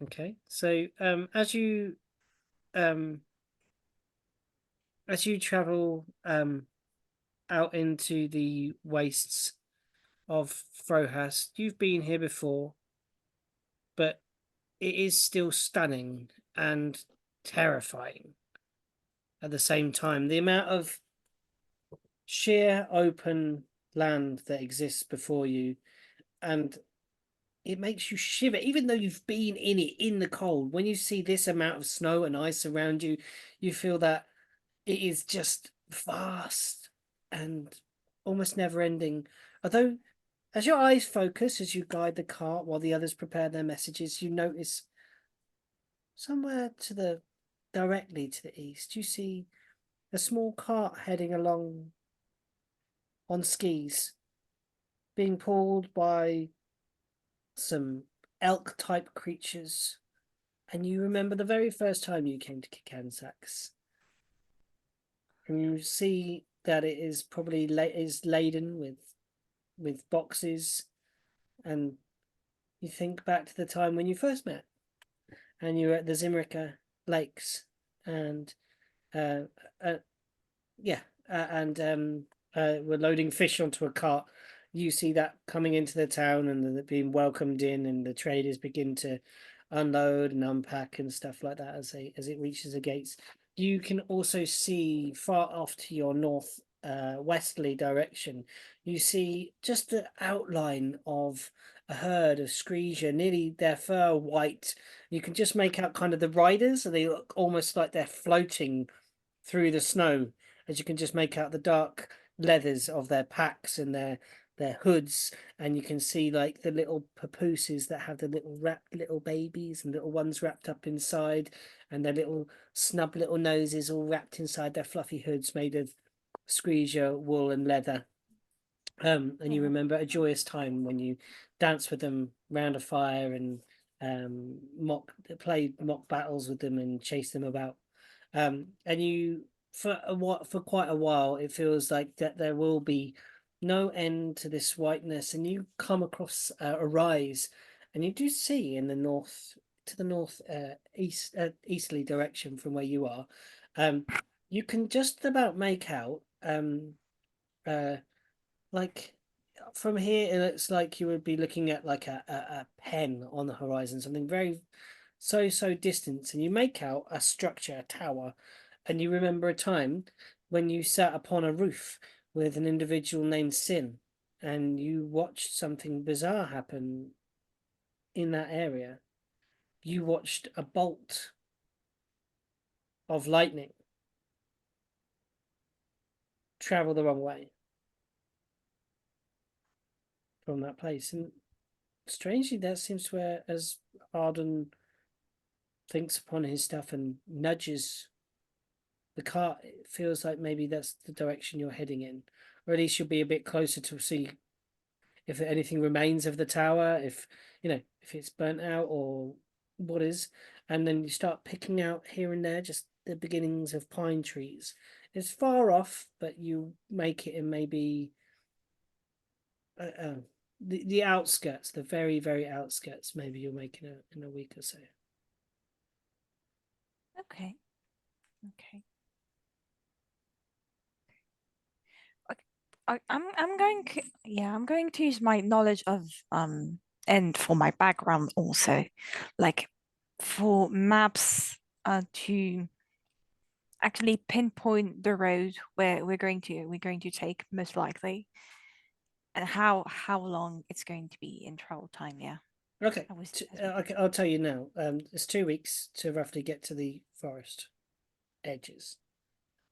Okay, so as you travel out into the wastes of Frohas, you've been here before, but it is still stunning and terrifying at the same time. The amount of sheer open land that exists before you, and it makes you shiver, even though you've been in it in the cold. When you see this amount of snow and ice around you, you feel that it is just vast and almost never ending. Although, as your eyes focus as you guide the cart while the others prepare their messages, you notice somewhere directly to the east, you see a small cart heading along on skis, being pulled by some elk type creatures. And you remember the very first time you came to Kikansax. And you see that it is probably is laden with boxes, and you think back to the time when you first met, and you were at the Zimrica Lakes, and uh, uh we're loading fish onto a cart. You see that coming into the town and being welcomed in, and the traders begin to unload and unpack and stuff like that as it reaches the gates. You can also see far off to your north westerly direction, you see just the outline of a herd of screesia, nearly their fur white. You can just make out kind of the riders, and they look almost like they're floating through the snow, as you can just make out the dark leathers of their packs and their hoods, and you can see like the little papooses that have the little babies and little ones wrapped up inside, and their little snub little noses all wrapped inside their fluffy hoods made of screesia wool and leather. And you remember a joyous time when you danced with them round a fire and played mock battles with them and chased them about. And you for quite a while it feels like that there will be no end to this whiteness, and you come across a rise, and you do see in the north easterly direction from where you are. You can just about make out like from here it looks like you would be looking at like a pen on the horizon, something very so distant, and you make out a structure, a tower, and you remember a time when you sat upon a roof with an individual named Sin, and you watched something bizarre happen in that area. You watched a bolt of lightning travel the wrong way from that place, and strangely that seems to where, as Arden thinks upon his stuff and nudges the cart, it feels like maybe that's the direction you're heading in, or at least you'll be a bit closer to see if anything remains of the tower, if if it's burnt out or what is. And then you start picking out here and there just the beginnings of pine trees. It's far off, but you make it in maybe the outskirts, the very outskirts. Maybe you'll make it in a week or so. Okay. Okay. I'm going to use my knowledge of and for my background also, like for maps to actually pinpoint the road where we're going to take most likely, and how long it's going to be in travel time. Yeah. Okay, I'll tell you now. It's 2 weeks to roughly get to the forest edges.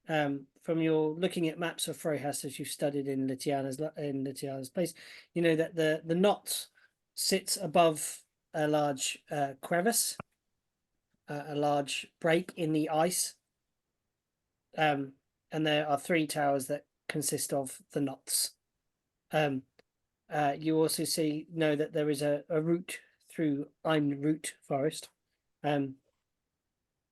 From your looking at maps of Frohas as you've studied in Litiana's place, you know that the knot sits above a large crevice, a large break in the ice. And there are 3 towers that consist of the knots. You also know that there is a route through Root Forest, and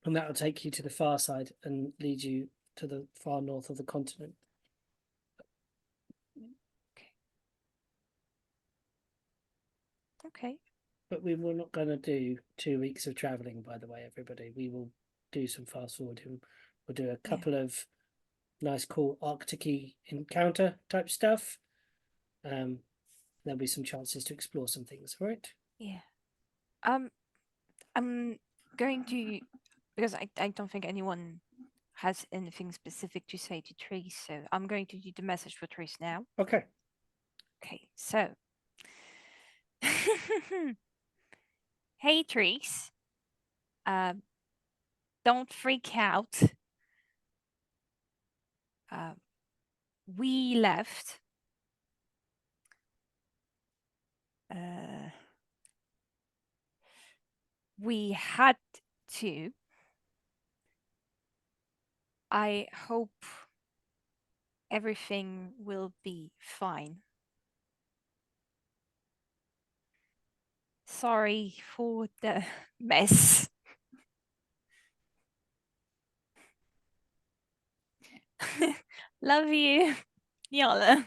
that will take you to the far side and lead you to the far north of the continent. Okay. But we were not going to do 2 weeks of traveling, by the way, everybody. We will do some fast forwarding. We'll do a couple of nice, cool Arctic-y encounter type stuff. There'll be some chances to explore some things, right? Yeah. I'm going to, because I don't think anyone has anything specific to say to Trace, so I'm going to do the message for Trace now. Okay. Okay, so hey Trace, don't freak out. we left. We had to. I hope everything will be fine. Sorry for the mess. Love you, Yala.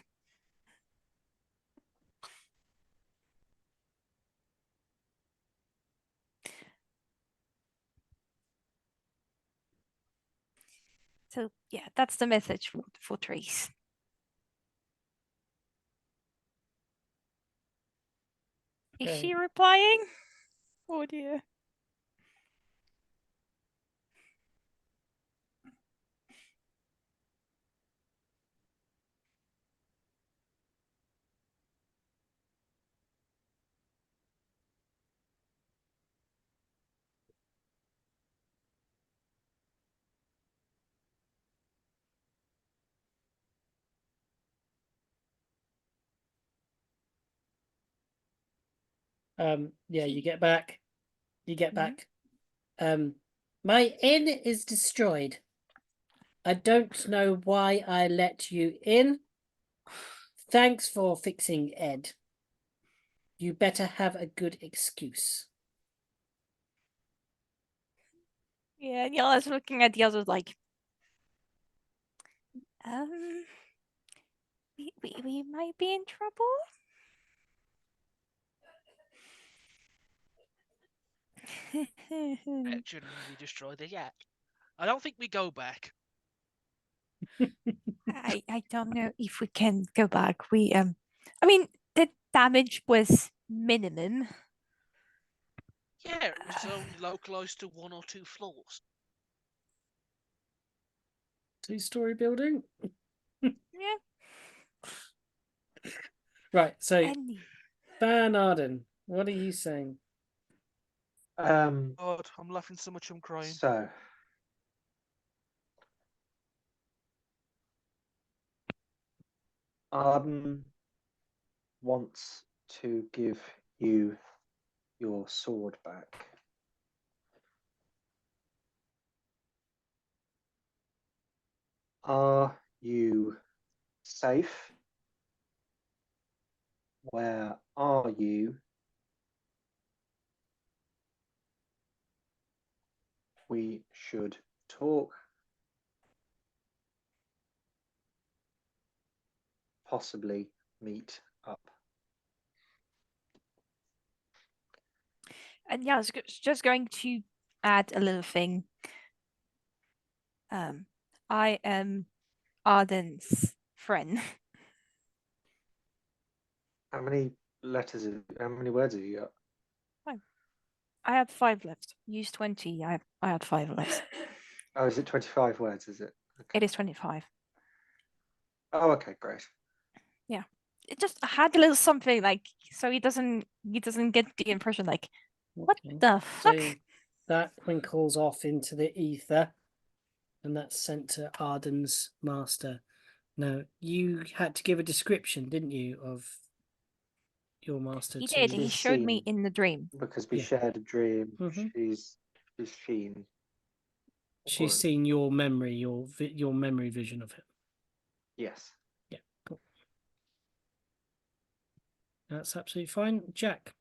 So yeah, that's the message for Trace. Is Okay. she replying? Oh dear. Yeah, you get back. You get Mhm. back. My inn is destroyed. I don't know why I let you in. Thanks for fixing Ed. You better have a good excuse. Yeah, Yala's looking at the others like, we might be in trouble. Genuinely destroyed the yak. I don't think we go back. I don't know if we can go back. We I mean the damage was minimum. Yeah, it was only localized to 1 or 2 floors. 2-story building. Yeah. Right. So, Any. Van Arden, what are you saying? Um, God, I'm laughing so much I'm crying. so, Arden wants to give you your sword back. Are you safe? Where are you? We should talk. Possibly meet up. And yeah, I was just going to add a little thing. I am Arden's friend. How many letters? How many words have you got? I had 5 left. Use 20. I had 5 left. Oh, is it 25 words? Is it? Okay. It is 25. Oh, okay, great. Yeah. It just had a little something like so he doesn't get the impression like what Okay. the fuck? So that twinkles off into the ether, and that's sent to Arden's master. Now, you had to give a description, didn't you, of your master? He to... did. He She's showed me seen, in the dream. because we Yeah. shared a dream. Mhm. She's seen. She's or- seen your memory, your memory vision of him. Yes. Yeah, cool. That's absolutely fine. Jack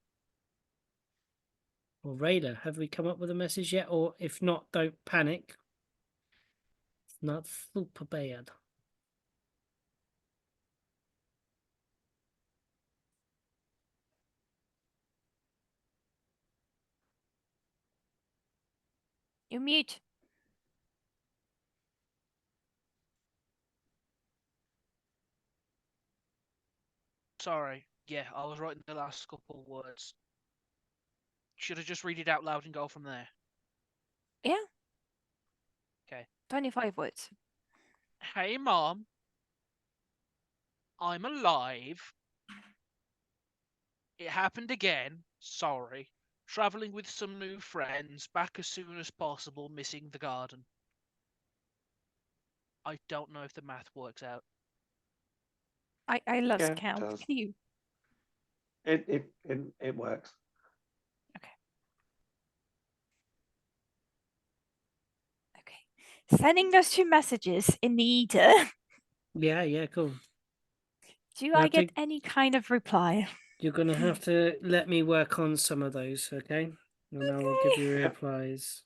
or Raider, have we come up with a message yet? Or if not, don't panic. It's not super bad. You mute. Sorry. Yeah, I was writing the last couple words. Should I just read it out loud and go from there? Yeah. Okay. 25 words. Hey, Mom. I'm alive. It happened again. Sorry. Travelling with some new friends. Back as soon as possible. Missing the garden. I don't know if the math works out. I lost Yeah, it count. does. Can you? It works. Okay. Sending those 2 messages in the ether. Yeah, cool. Do You I have to- get any kind of reply? You're going to have to let me work on some of those, okay? And I will give you Yep. replies.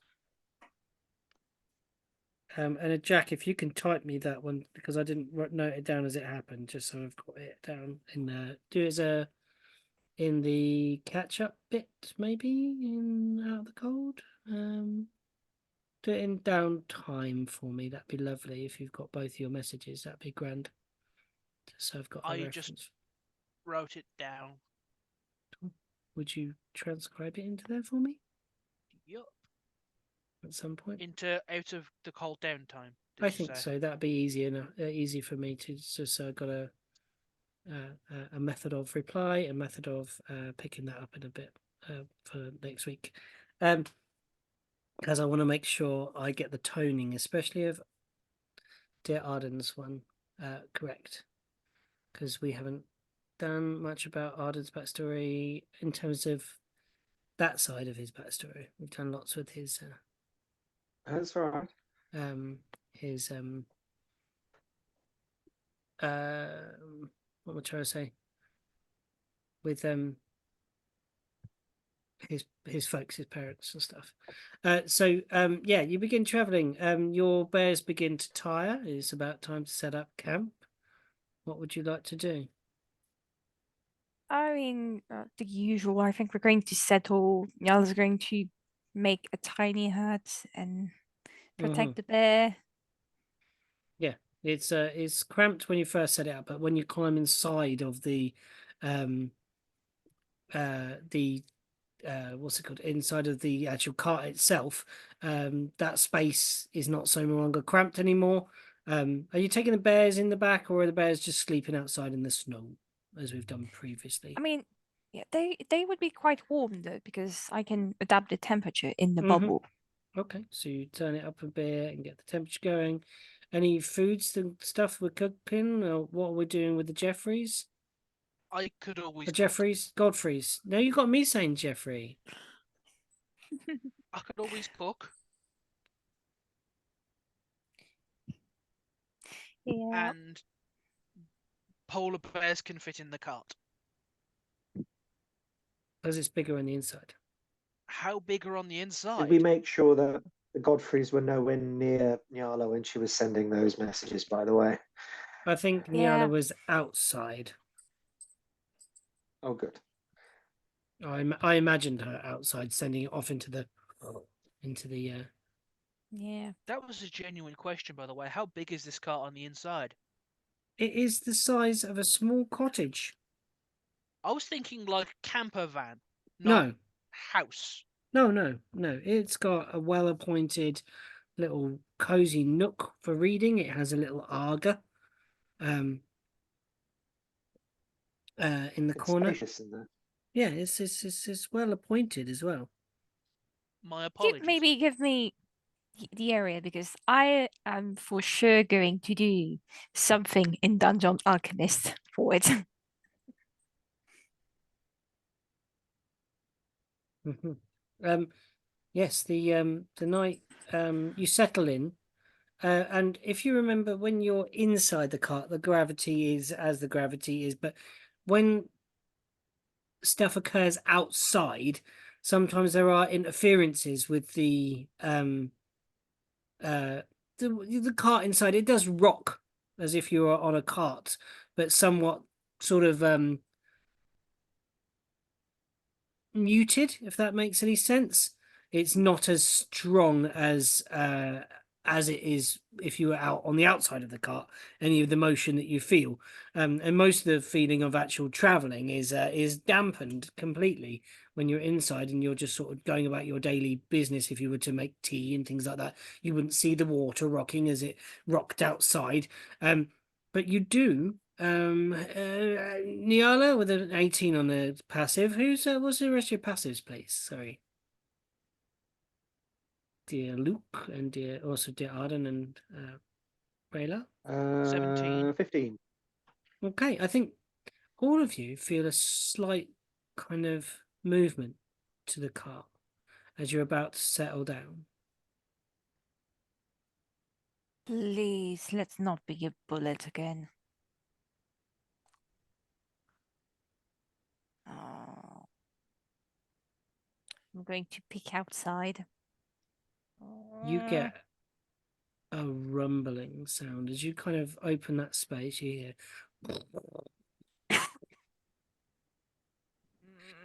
And Jack, if you can type me that one, because I didn't note it down as it happened, just so I've got it down. Do it as in the catch-up bit, maybe, in Out of the Cold. Do it in downtime for me. That'd be lovely. If you've got both your messages, that'd be grand. Just so I've got a I reference. just wrote it down. Would you transcribe it into there for me Yup. at some point? Into out of the cold downtime. I think so. That'd be easy for me to just got a method of reply, a method of picking that up in a bit for next week, because I want to make sure I get the toning, especially of Dear Arden's one, correct, because we haven't done much about Arden's backstory in terms of that side of his backstory. We've done lots with his That's all right. his what am I trying to say, with his folks, his parents and stuff. So yeah, you begin traveling. Your bears begin to tire. It's about time to set up camp. What would you like to do? I mean, the usual. I think we're going to settle. Yala's going to make a tiny hut and protect the bear. Yeah, it's cramped when you first set it up, but when you climb inside of the what's it called, inside of the actual cart itself, that space is not so no longer cramped anymore. Are you taking the bears in the back, or are the bears just sleeping outside in the snow as we've done previously? I mean, yeah, they would be quite warm though because I can adapt the temperature in the Mhm. bubble. Okay, so you turn it up a bit and get the temperature going. Any foods and stuff we're cooking, or what are we doing with the Jeffreys? I could always The cook. Jeffreys, Godfreys. No, you got me saying Jeffrey. I could always cook. Yeah. And polar bears can fit in the cart. Because it's bigger on the inside. How big are on the Did inside? we make sure that the Godfreys were nowhere near Nyala when she was sending those messages, by the way? I think Yeah. Nyala was outside. Oh, good. I imagined her outside, sending it off into the Yeah. That was a genuine question, by the way. How big is this cart on the inside? It is the size of a small cottage. I was thinking like camper van, not No, house. no. It's got a well-appointed little cozy nook for reading. It has a little Arga in the It's corner. spacious in there. Yeah, it's well appointed as well. My You apologies. maybe give me the area because I am for sure going to do something in Dungeon Alchemist for it. Yes, the night you settle in, and if you remember, when you're inside the cart, the gravity is as the gravity is, but when stuff occurs outside, sometimes there are interferences with the cart inside. It does rock as if you were on a cart, but somewhat sort of muted, if that makes any sense. It's not as strong as it is if you were out on the outside of the cart, any of the motion that you feel, and most of the feeling of actual traveling is dampened completely when you're inside and you're just sort of going about your daily business. If you were to make tea and things like that, you wouldn't see the water rocking as it rocked outside, but you do. Niala with an 18 on the passive. What's the rest of your passives, please? Sorry. Dear Luke and dear Arden and Rayla? 17. 15. Okay, I think all of you feel a slight kind of movement to the car as you're about to settle down. Please, let's not be a bullet again. Oh. I'm going to peek outside. You get a rumbling sound as you kind of open that space. You hear,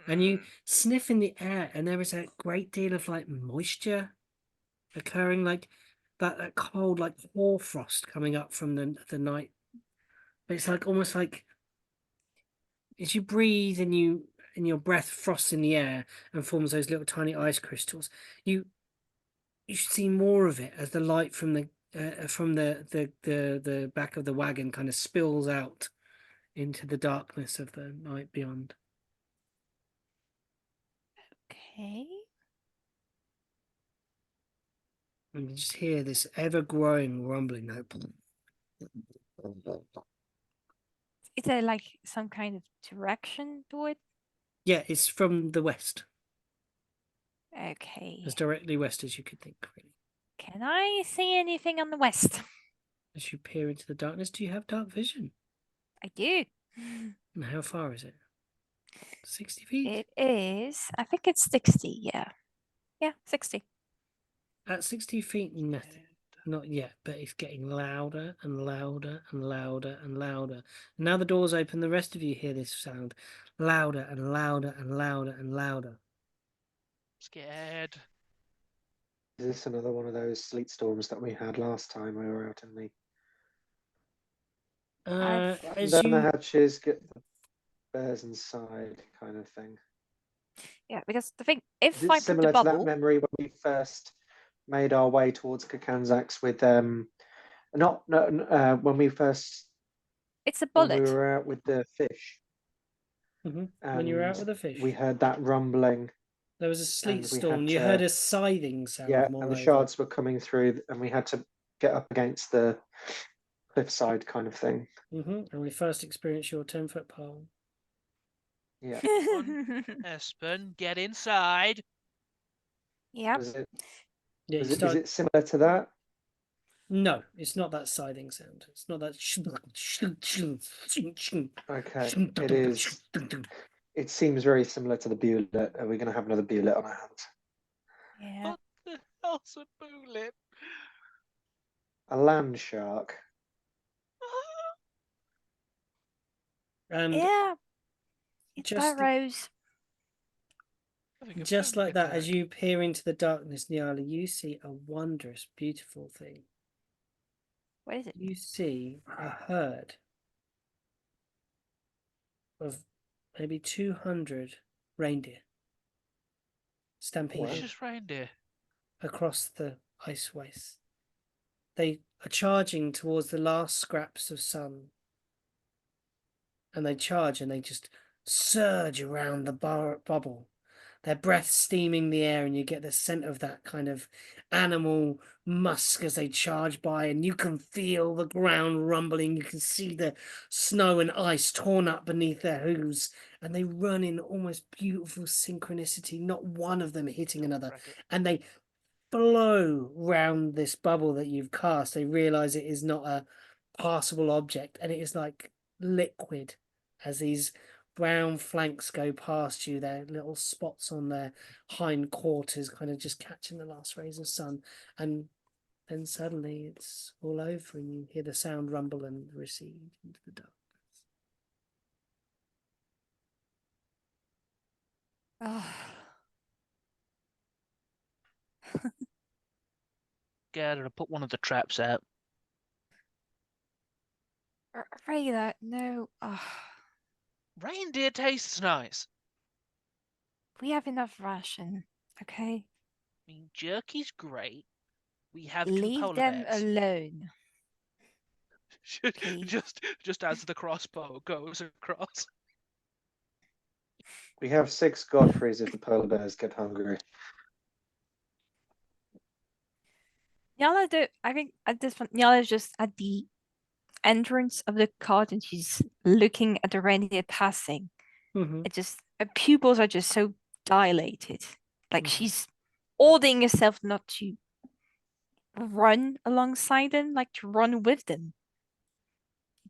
and you sniff in the air, and there is a great deal of like moisture occurring, like that cold, like hoarfrost coming up from the night. But it's like almost like as you breathe and your breath frosts in the air and forms those little tiny ice crystals. You see more of it as the light from the back of the wagon kind of spills out into the darkness of the night beyond. Okay. And you just hear this ever-growing rumbling. Is there like some kind of direction to it? Yeah, it's from the west, Okay. as directly west as you could think, really. Can I see anything on the west? As you peer into the darkness, do you have dark vision? I do. And how far is it? 60 feet? It is. I think it's 60. Yeah. Yeah, 60. At 60 feet, nothing. Not yet, but it's getting louder and louder and louder and louder. And now the doors open, the rest of you hear this sound louder and louder and louder and louder. Scared. Is this another one of those sleet storms that we had last time we were out in the... As Down the you hatches, get the bears inside kind of thing. Yeah, because the thing, Is if it I put the similar to that bubble, memory when we first made our way towards Kakanzax with when we first it's a when we bullet. were out with the fish when you were out and with the fish, we heard that rumbling there was a sleet and we storm. had You to- heard a scything sound, and the moreover. shards were coming through and we had to get up against the cliffside kind of thing. And we first experienced your 10-foot pole. Yeah. Espen, get inside. Yeah. Was it, Yeah, was you it, is start... it similar to that? No, it's not that scything sound. It's not that. Okay. It is. It seems very similar to the Bullet. Are we going to have another Bullet on our hands? Yeah. What the hell's a bullet? A land shark. And Yeah. It's just burrows. Having a just panic like that, as attack. you peer into the darkness, Nyala, you see a wondrous, beautiful thing. What is it? You see a herd of maybe 200 reindeer stampeding Delicious reindeer. across the ice waste. They are charging towards the last scraps of sun. And they charge and they just surge around the bubble. Their breath steaming the air, and you get the scent of that kind of animal musk as they charge by, and you can feel the ground rumbling. You can see the snow and ice torn up beneath their hooves, and they run in almost beautiful synchronicity, not one of them hitting another. And they blow round this bubble that you've cast. They realize it is not a passable object, and it is like liquid as these brown flanks go past you, their little spots on their hind quarters kind of just catching the last rays of sun. And then suddenly it's all over and you hear the sound rumble and recede into the darkness. Oh. Scared and I put one of the traps out. Rayla, no. Reindeer tastes nice. We have enough ration, okay? I mean, jerky's great. We have two Leave polar them bears. alone. Please. just as the crossbow goes across. We have 6 Godfreys if the polar bears get hungry. I think at this point, Nyala is just at the entrance of the cart and she's looking at the reindeer passing. Mm-hmm. It just her pupils are just so dilated. Like Mhm. she's ordering herself not to run alongside them, like to run with them.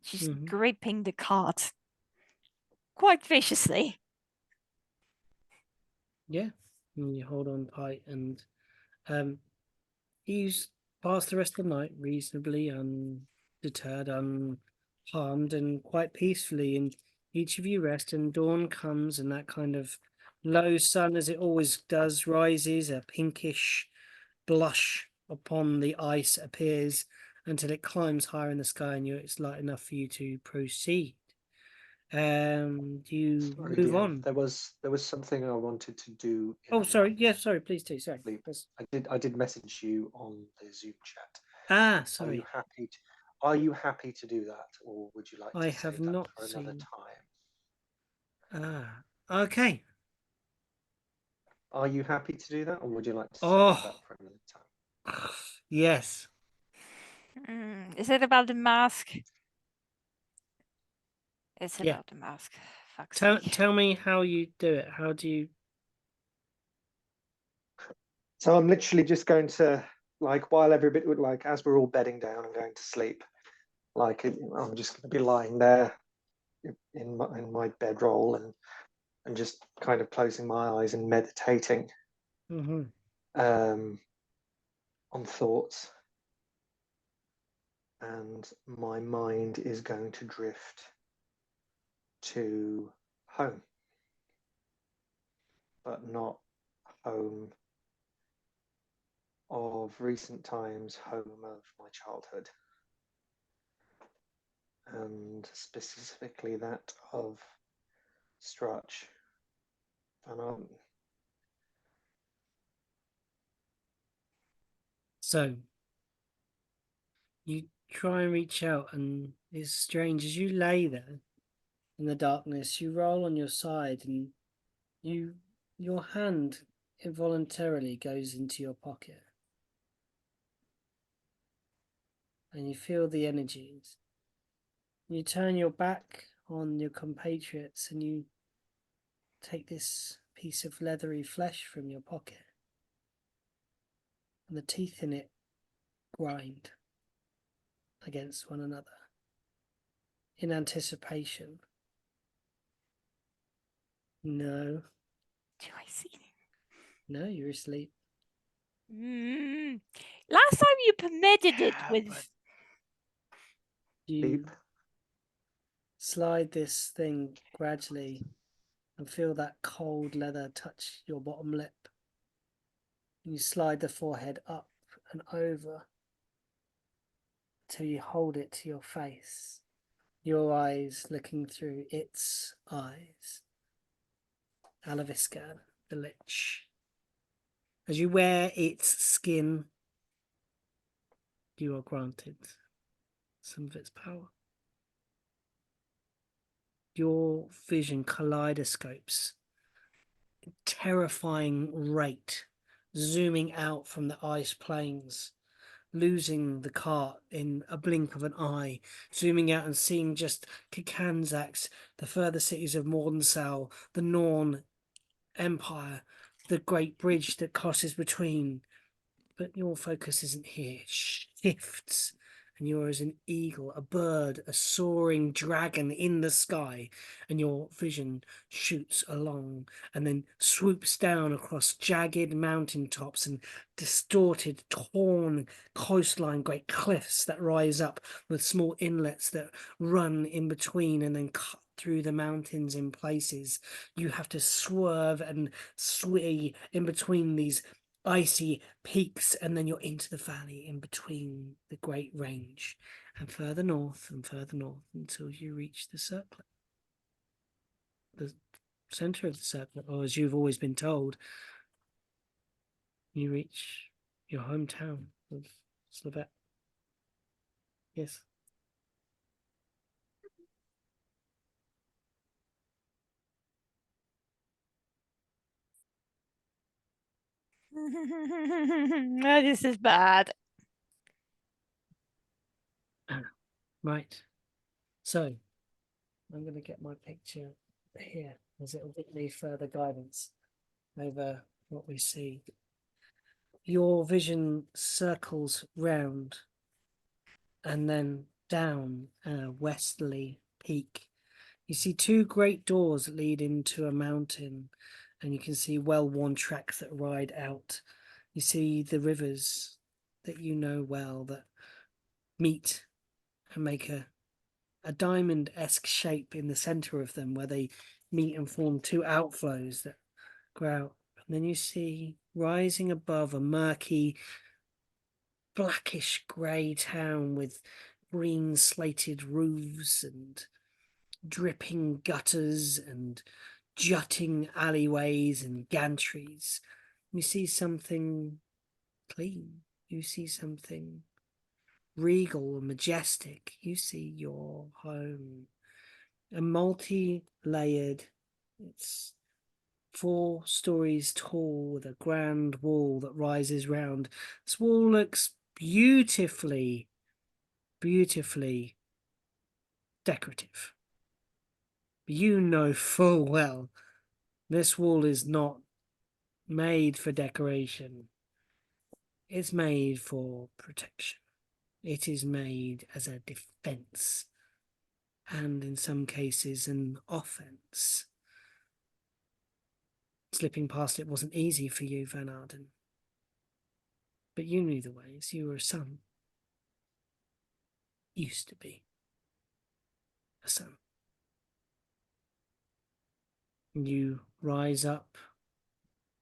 She's Mhm. gripping the cart quite viciously. Yeah. And you hold on tight, and you pass the rest of the night reasonably undeterred, unharmed, and quite peacefully. And each of you rest, and dawn comes, and that kind of low sun, as it always does, rises. A pinkish blush upon the ice appears until it climbs higher in the sky, and it's light enough for you to proceed. You Sorry, move DM. on. There was something I wanted to do. Oh, sorry. Yeah, sorry. Please do. Sorry. Sleep. Yes. I did message you on the Zoom chat. Ah, Are you sorry. happy? Are you happy to do that, or would you like I to have save that not for another seen. time? Okay. Are you happy to do that, or would you like to save Oh, that for another time? yes. Is it about the mask? It's Yeah. about the mask. Fuck's Tell sake. tell me how you do it. How do you? So I'm literally just going to, like, while everybody would, like, as we're all bedding down and going to sleep, like, I'm just going to be lying there in my bedroll and just kind of closing my eyes and meditating Mm-hmm. on thoughts, and my mind is going to drift to home, but not home of recent times, home of my childhood, and specifically that of Strutch. And So you try and reach out, and it's strange as you lay there in the darkness. You roll on your side, and your hand involuntarily goes into your pocket, and you feel the energies. You turn your back on your compatriots, and you take this piece of leathery flesh from your pocket, and the teeth in it grind against one another in anticipation. No, Do I see them? no, you're asleep. Last time you permitted it Yeah, with. but- You sleep. slide this thing gradually and feel that cold leather touch your bottom lip. You slide the forehead up and over till you hold it to your face, your eyes looking through its eyes. Alaviscan, the lich. As you wear its skin, you are granted some of its power. Your vision kaleidoscopes, terrifying rate, zooming out from the ice plains, losing the cart in a blink of an eye, zooming out and seeing just Kakanzax, the further cities of Mordensow, the Norn Empire, the great bridge that crosses between. But your focus isn't here. It shifts, and you're as an eagle, a bird, a soaring dragon in the sky, and your vision shoots along and then swoops down across jagged mountain tops and distorted, torn coastline, great cliffs that rise up with small inlets that run in between and then cut through the mountains in places. You have to swerve and sway in between these icy peaks, and then you're into the valley in between the Great Range, and further north until you reach the circlet, the center of the circlet, or as you've always been told, you reach your hometown of Slavet. Yes. No, this is bad. Right. So I'm going to get my picture here, as it will give me further guidance over what we see. Your vision circles round and then down a westerly peak. You see two great doors that lead into a mountain, and you can see well-worn tracks that ride out. You see the rivers that you know well that meet and make a diamond-esque shape in the center of them, where they meet and form two outflows that grow out. And then you see rising above a murky, blackish grey town with green slated roofs and dripping gutters and jutting alleyways and gantries. You see something clean. You see something regal and majestic. You see your home. A multi-layered, it's 4 stories tall with a grand wall that rises round. This wall looks beautifully decorative. You know full well this wall is not made for decoration. It's made for protection. It is made as a defense, and in some cases an offense. Slipping past it wasn't easy for you, Van Arden. But you knew the ways. You were a son. Used to be a son. You rise up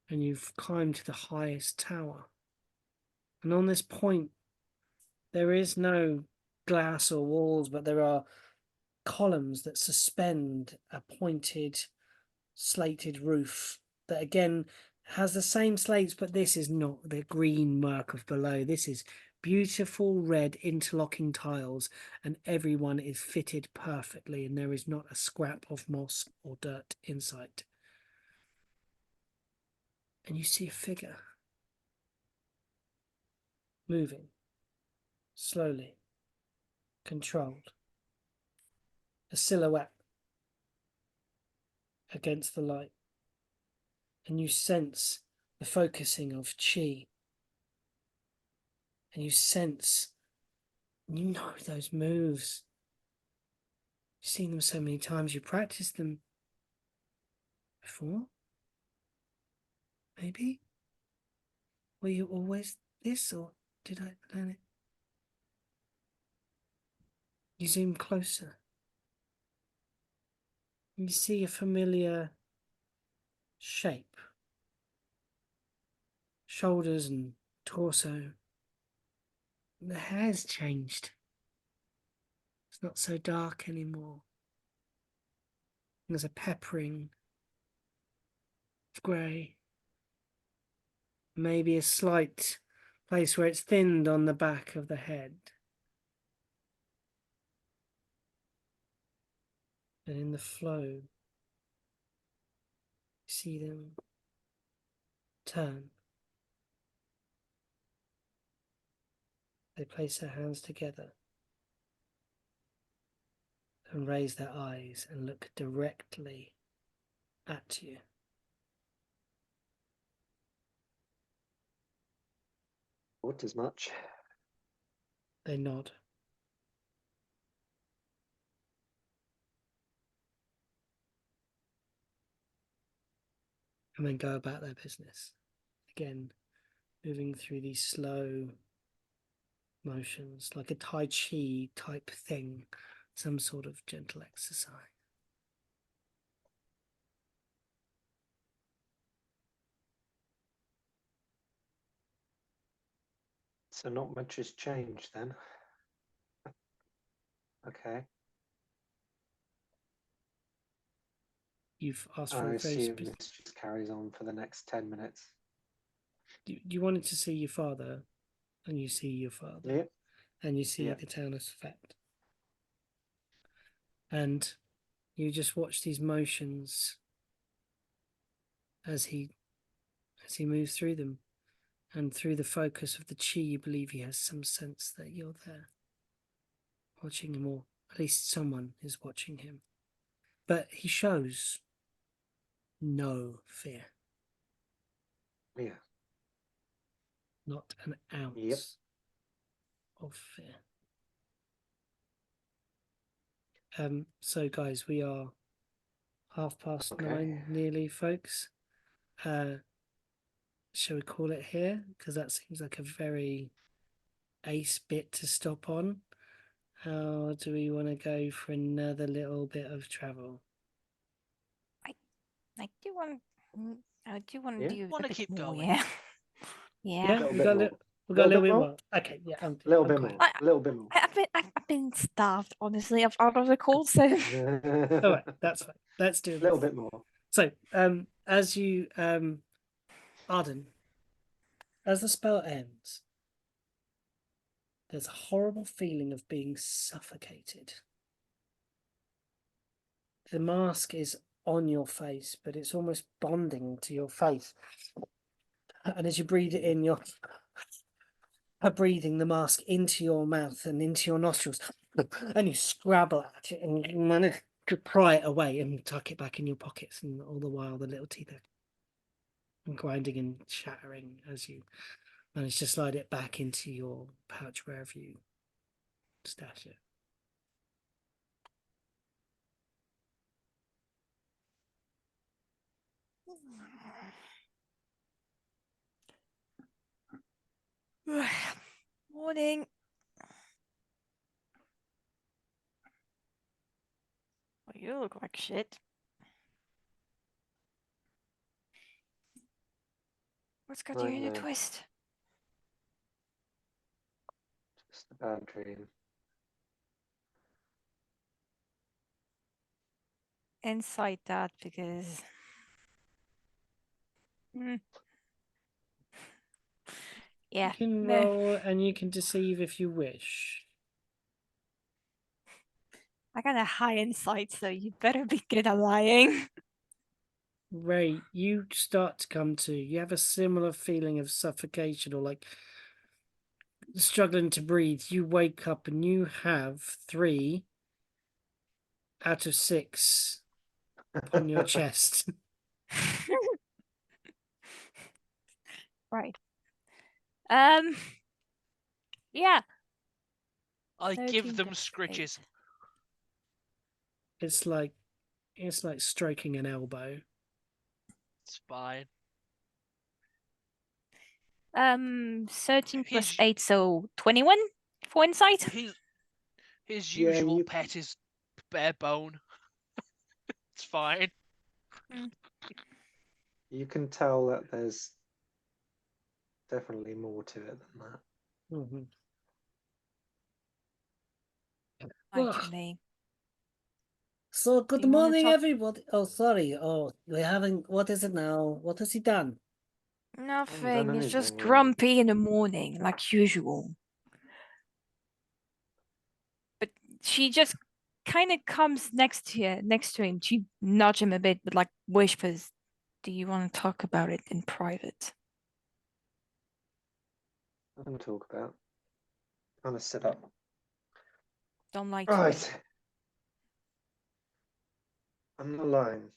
and you've climbed to the highest tower. And on this point, there is no glass or walls, but there are columns that suspend a pointed, slated roof that again has the same slates, but this is not the green murk of below. This is beautiful red interlocking tiles, and everyone is fitted perfectly, and there is not a scrap of moss or dirt in sight. And you see a figure moving slowly, controlled, a silhouette against the light, and you sense the focusing of chi, and you sense, you know those moves. You've seen them so many times, you practiced them before, maybe? Were you always this, or did I learn it? You zoom closer. You see a familiar shape. Shoulders and torso. The hair's changed. It's not so dark anymore. There's a peppering of grey. Maybe a slight place where it's thinned on the back of the head. And in the flow, you see them turn. They place their hands together and raise their eyes and look directly at you. Not as much. They nod. And then go about their business. Again, moving through these slow motions, like a Tai Chi type thing, some sort of gentle exercise. So not much has changed then. Okay. You've asked for I a very assume specific... this just carries on for the next 10 minutes. You wanted to see your father, and you see your father, Yeah. and you see Yeah. the town of Svet. And you just watch these motions as he moves through them. And through the focus of the chi, you believe he has some sense that you're there. watching him, or at least someone is watching him. But he shows no fear, Yeah. not an ounce Yep. of fear. So guys, we are 9:30 nearly, folks. Shall we call it here? Because that seems like a very ace bit to stop on. How do we want to go for another little bit of travel? I do want. I do want to Yeah? do Wanna a bit keep more. going. Yeah. Yeah. Yeah, Little we bit got a more. little. We got a Little little bit bit more? more. Okay, yeah, I'm A little I'm bit got more. it. A little bit more. I've been starved, honestly. Out of the cold, so All right, that's fine. Let's do A little this. bit more. So, as you, Arden, as the spell ends, there's a horrible feeling of being suffocated. The mask is on your face, but it's almost bonding to your face. And as you breathe it in, you're breathing the mask into your mouth and into your nostrils. And you scrabble at it and you manage to pry it away and tuck it back in your pockets. And all the while, the little teeth are grinding and shattering as you manage to slide it back into your pouch wherever you stash it. morning. Well, you look like shit. What's got you in a Nightmare. twist? Just a bad dream. Inside that because. Yeah. You can meh. roll and you can deceive if you wish. I got a high insight, so you better be good at lying. Ray, you start to come to, you have a similar feeling of suffocation or like struggling to breathe. You wake up and you have 3 out of 6 upon your chest. Right. Yeah. I 13 give them plus scritches. 8. It's like stroking an elbow. It's fine. 13 plus His- 8, so 21 for insight. His Yeah, usual you- pet is bare bone. It's fine. You can tell that there's definitely more to it than that. Mm-hmm. Actually, So good Do you wanna morning, talk- everybody. Oh, sorry. Oh, we're having. What is it now? What has he done? nothing. It's just anything, really. grumpy in the morning, like usual. But she just kind of comes next to him. She nudges him a bit, but like whispers, "Do you want to talk about it in private?" Nothing to talk about. I'm gonna sit up. Don't lie to me. Right. I'm not lying.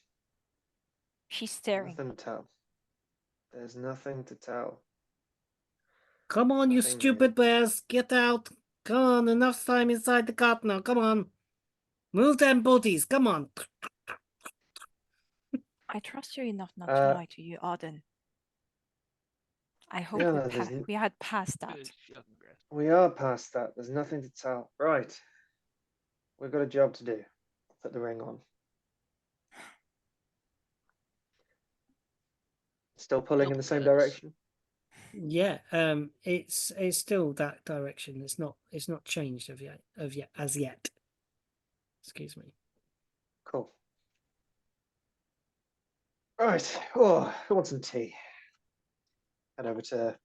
She's staring. Nothing to tell. There's nothing to tell. Come on, you Nothing stupid bears! Get out! Come on, enough time inside the cart now. Come on, move them booties. Come on. I trust you enough not to Uh, lie to you, Arden. I hope Yeah, we're there's n- we had passed that. Good young Griff. We are past that. There's nothing to tell. Right. We've got a job to do. Put the ring on. Still pulling in the same Help us. direction? Yeah, it's still that direction. It's not changed as yet. Excuse me. Cool. Right. Oh, I want some tea. Head over to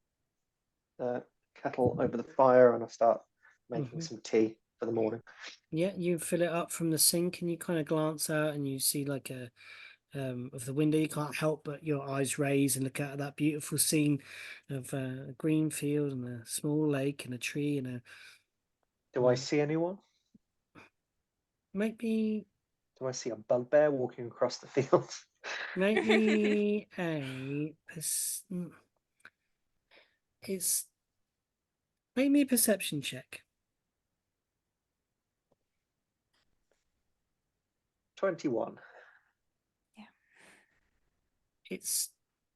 the kettle over the fire and I'll start making Mhm. some tea for the morning. Yeah, you fill it up from the sink and you kind of glance out and you see like a of the window. You can't help but your eyes raise and look out at that beautiful scene of a green field and a small lake and a tree and a Do I see anyone? Make me Do I see a bugbear walking across the field? make me a it's make me a perception check. 21. It's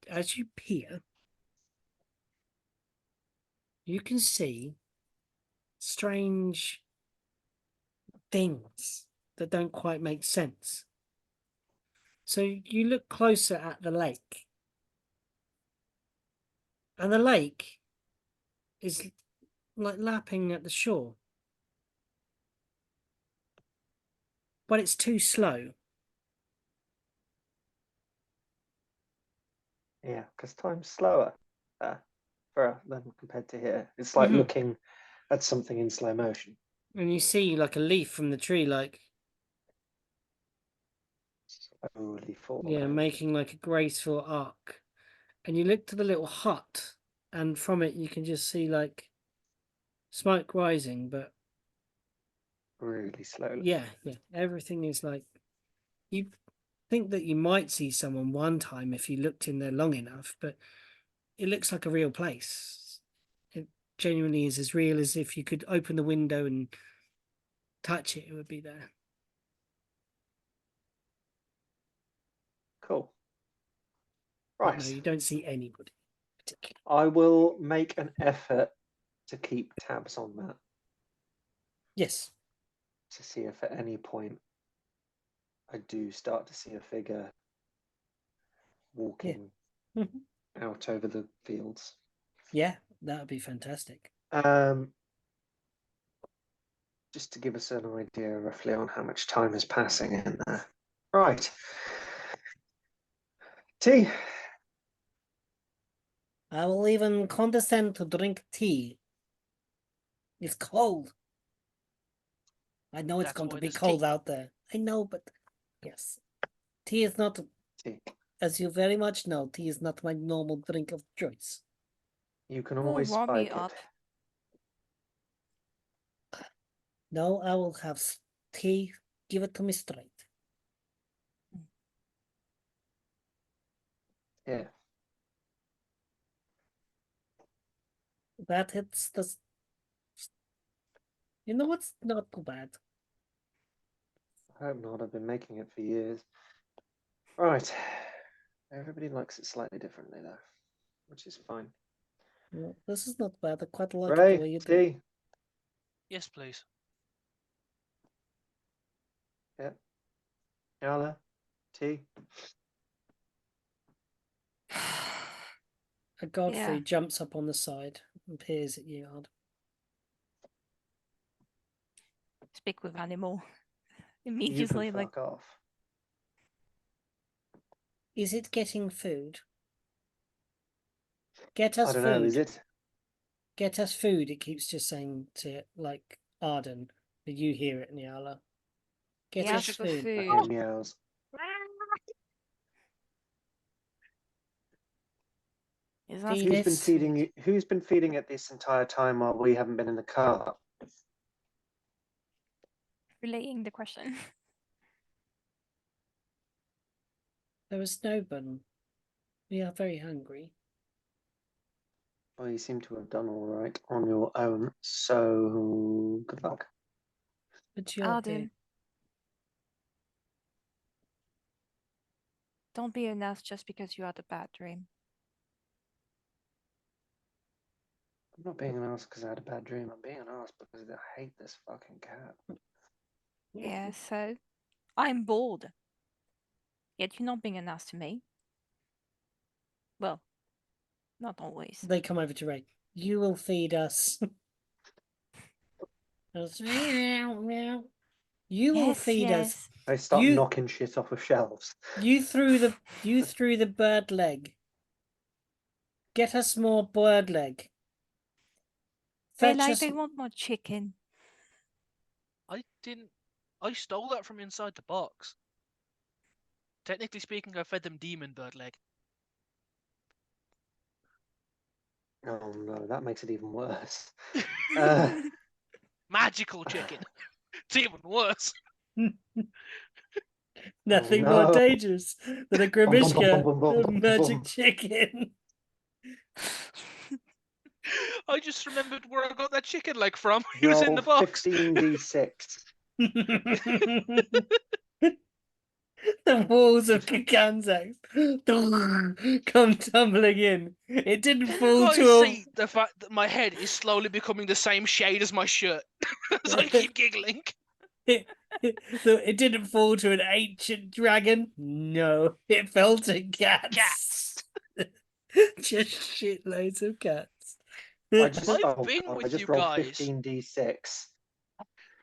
as you peer, you can see strange things that don't quite make sense. So you look closer at the lake, and the lake is like lapping at the shore, but it's too slow. Yeah, because time's slower than compared to here. It's like Mhm. looking at something in slow motion. And you see like a leaf from the tree, like Slowly falling. yeah, making like a graceful arc. And you look to the little hut, and from it you can just see like smoke rising, but Really slowly. yeah, everything is like you think that you might see someone one time if you looked in there long enough, but it looks like a real place. It genuinely is as real as if you could open the window and touch it, it would be there. Cool. But Right. no, you don't see anybody particularly. I will make an effort to keep tabs on that Yes. to see if at any point I do start to see a figure walking Mhm. out over the fields. Yeah, that would be fantastic. Just to give us an idea roughly on how much time is passing in there. Right. Tea. I will even condescend to drink tea. It's cold. I know it's That's going to why be there's cold tea. out there. I know, but yes. Tea is not, Tea. as you very much know, tea is not my normal drink of choice. You can We'll always warm you spike up. it. No, I will have tea. Give it to me straight. Yeah. That it's the. You know what's not too bad? I hope not. I've been making it for years. Right. Everybody likes it slightly differently though, which is fine. No, this is not bad. I quite like it Ray, the way you do it. tea. Yes, please. Yep. Yala, tea. A Godfrey Yeah. jumps up on the side and peers at you hard. Speak with animal. You Immediately, can like, fuck off. Is it getting food? Get I us don't know, is food. it? Get us food. It keeps just saying to like Arden, but you hear it, Niala. Get he us asks for food. I food. hear meows. He's Feed Who's asking been us. for food. feeding you? Who's been feeding it this entire time while we haven't been in the car? Relaying the question. There was no one. We are very hungry. Well, you seem to have done all right on your own, so good luck. But you're Arden, here. don't be an ass just because you had a bad dream. I'm not being an ass because I had a bad dream. I'm being an ass because I hate this fucking cat. Yeah, so I'm bored. Yet you're not being an ass to me. Well, not always. They come over to Ray. You will feed us. You will feed us. I start You- knocking shit off of shelves. You threw the bird leg. Get us more bird leg. They Fetch like us. they want more chicken. I didn't. I stole that from inside the box. Technically speaking, I fed them demon bird leg. Oh no, that makes it even worse. Magical chicken. It's even worse. Nothing Oh, more no. dangerous than a Bum, bum, bum, Grimishka bum, bum, of bum, magic bum. chicken. I just remembered where I got that chicken leg from. It was in Roll the box. 15d6. The walls of Kakanzak come tumbling in. It didn't Can you fall guys to a see the fact that my head is slowly becoming the same shade as my shirt as I keep giggling? it didn't fall to an ancient dragon. No, it fell to cats. Just shitloads of cats. I've been I with just you rolled guys. 15d6.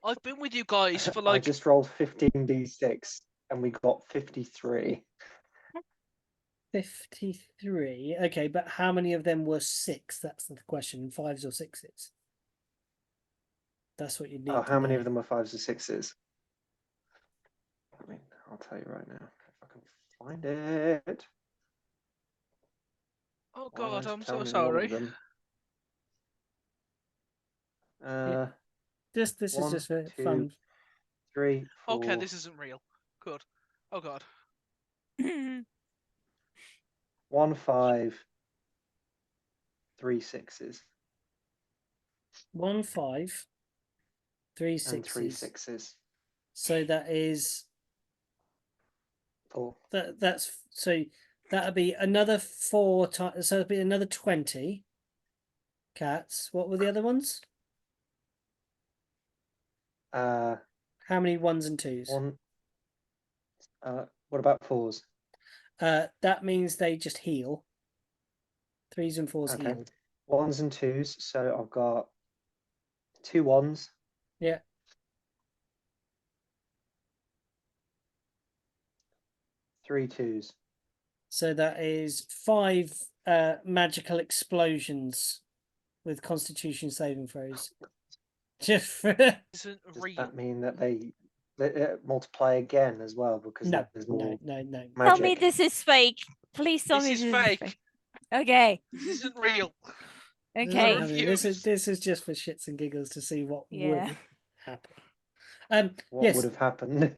I've been with you guys for I like just rolled 15d6 and we got 53. 53. Okay, but how many of them were 6? That's the question. 5s or 6s? That's what you need. Oh, to how many know. of them were 5s or 6s? I mean, I'll tell you right now if I can find it. oh Why god, won't it I'm tell so me one of sorry. them? This is 1, just for 2, fun. 3, 4. Okay, this isn't real. Good. Oh god. 1 5, 3 6s, 1 5, 3 and 3 6s. 6s. So that is 4. that's so that'll be another 4 times. So it'll be another 20 cats. What were the other ones? Uh, How many 1s and 2s? 1. What about 4s? That means they just heal. 3s and 4s Okay. heal. 1s and 2s. So I've got 2 1s. Yeah. 3 2s. So that is 5 magical explosions with Constitution saving throws. Just for Isn't Does real. that mean that they multiply again as well because no, there's no, more no, no. magic? Tell me this is fake. Please tell This me is this fake. is fake. Okay. This isn't real. Okay. I'm confused. This is just for shits and giggles to see what Yeah. would happen. What Yes. would have happened?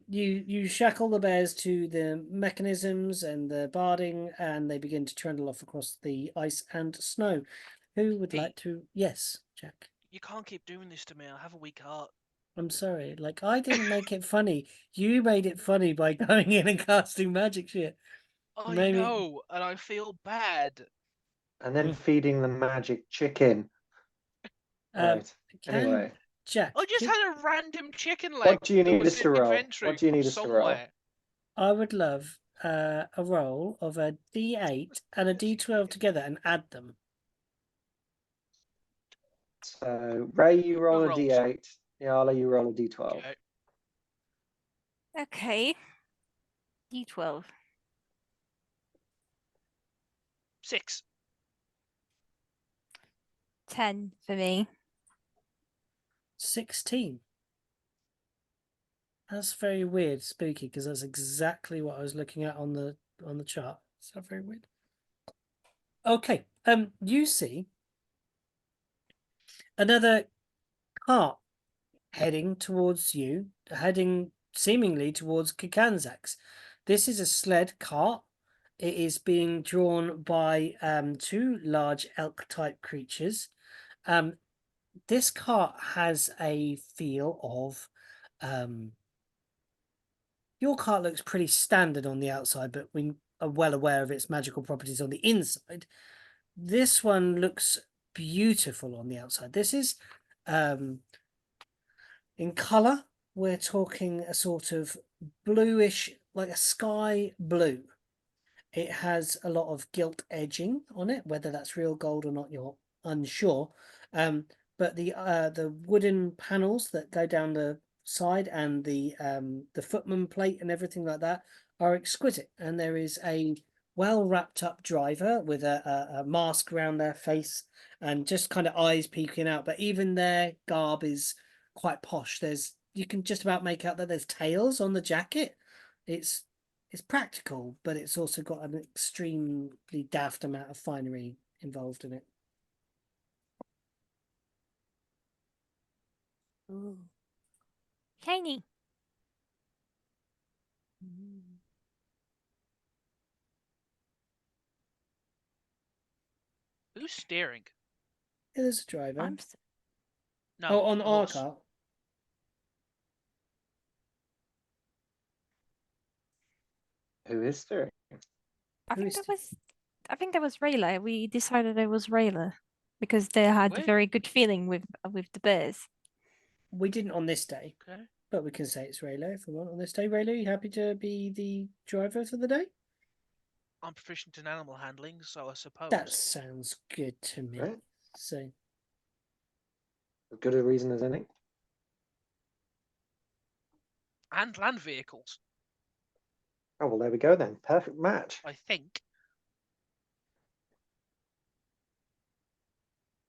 You shackle the bears to the mechanisms and the barding, and they begin to trundle off across the ice and snow. Who would Pete. like to? Yes, Jack. You can't keep doing this to me. I have a weak heart. I'm sorry. Like, I didn't make it funny. You made it funny by going in and casting magic shit. I Maybe- know, and I feel bad. And then feeding the magic chicken. Right. Can Anyway, Jack? I just had a random chicken leg. what do you that need was us to in roll? inventory What do you from need us to roll? somewhere. I would love a roll of a D8 and a D12 together and add them. So Ray, you roll a rolls. d8. Yala, you roll a d12. Okay. Okay. D12. 6. 10 for me. 16. That's very weird, spooky, because that's exactly what I was looking at on the chart. Is that very weird? Okay. You see another cart heading towards you, heading seemingly towards Kakanzak's. This is a sled cart. It is being drawn by 2 large elk-type creatures. This cart has a feel of your cart looks pretty standard on the outside, but we are well aware of its magical properties on the inside. This one looks beautiful on the outside. This is in color, we're talking a sort of bluish, like a sky blue. It has a lot of gilt edging on it, whether that's real gold or not, you're unsure. But the wooden panels that go down the side and the footman plate and everything like that are exquisite. And there is a well wrapped up driver with a mask around their face and just kind of eyes peeking out. But even their garb is quite posh. You can just about make out that there's tails on the jacket. It's practical, but it's also got an extremely daft amount of finery involved in it. Ooh. Tiny. Who's steering? There's a driver. I'm No. Oh, on the our horse. car. Who is steering? I Who think is that the- was Rayla. We decided it was Rayla because they had a Wait. very good feeling with the bears. We didn't on this day, Okay. but we can say it's Raylo if we want on this day. Raylo, you happy to be the driver for the day? I'm proficient in animal handling, so I suppose. That sounds good to me. Right. So, As good a reason as any. And land vehicles, Oh, well, there we go then. Perfect match. I think.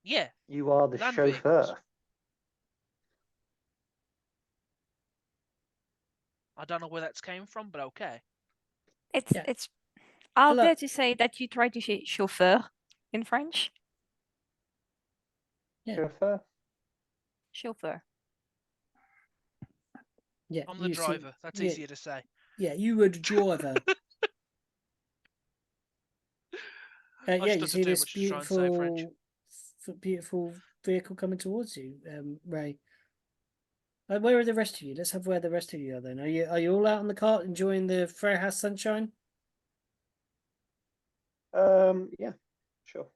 Yeah. You are the Land chauffeur. vehicles. I don't know where that's came from, but okay. Yeah. I'll Hello. dare to say that you try to say chauffeur in French. Yeah. Chauffeur. Chauffeur. yeah, I'm the you see- driver. That's yeah, easier to say. Yeah, you were the driver. I Yeah, you stuttered see too this much to try and say French. beautiful vehicle coming towards you, Ray. Where are the rest of you? Let's have where the rest of you are then. Are you all out on the cart enjoying the Fairhouse sunshine? Yeah, sure.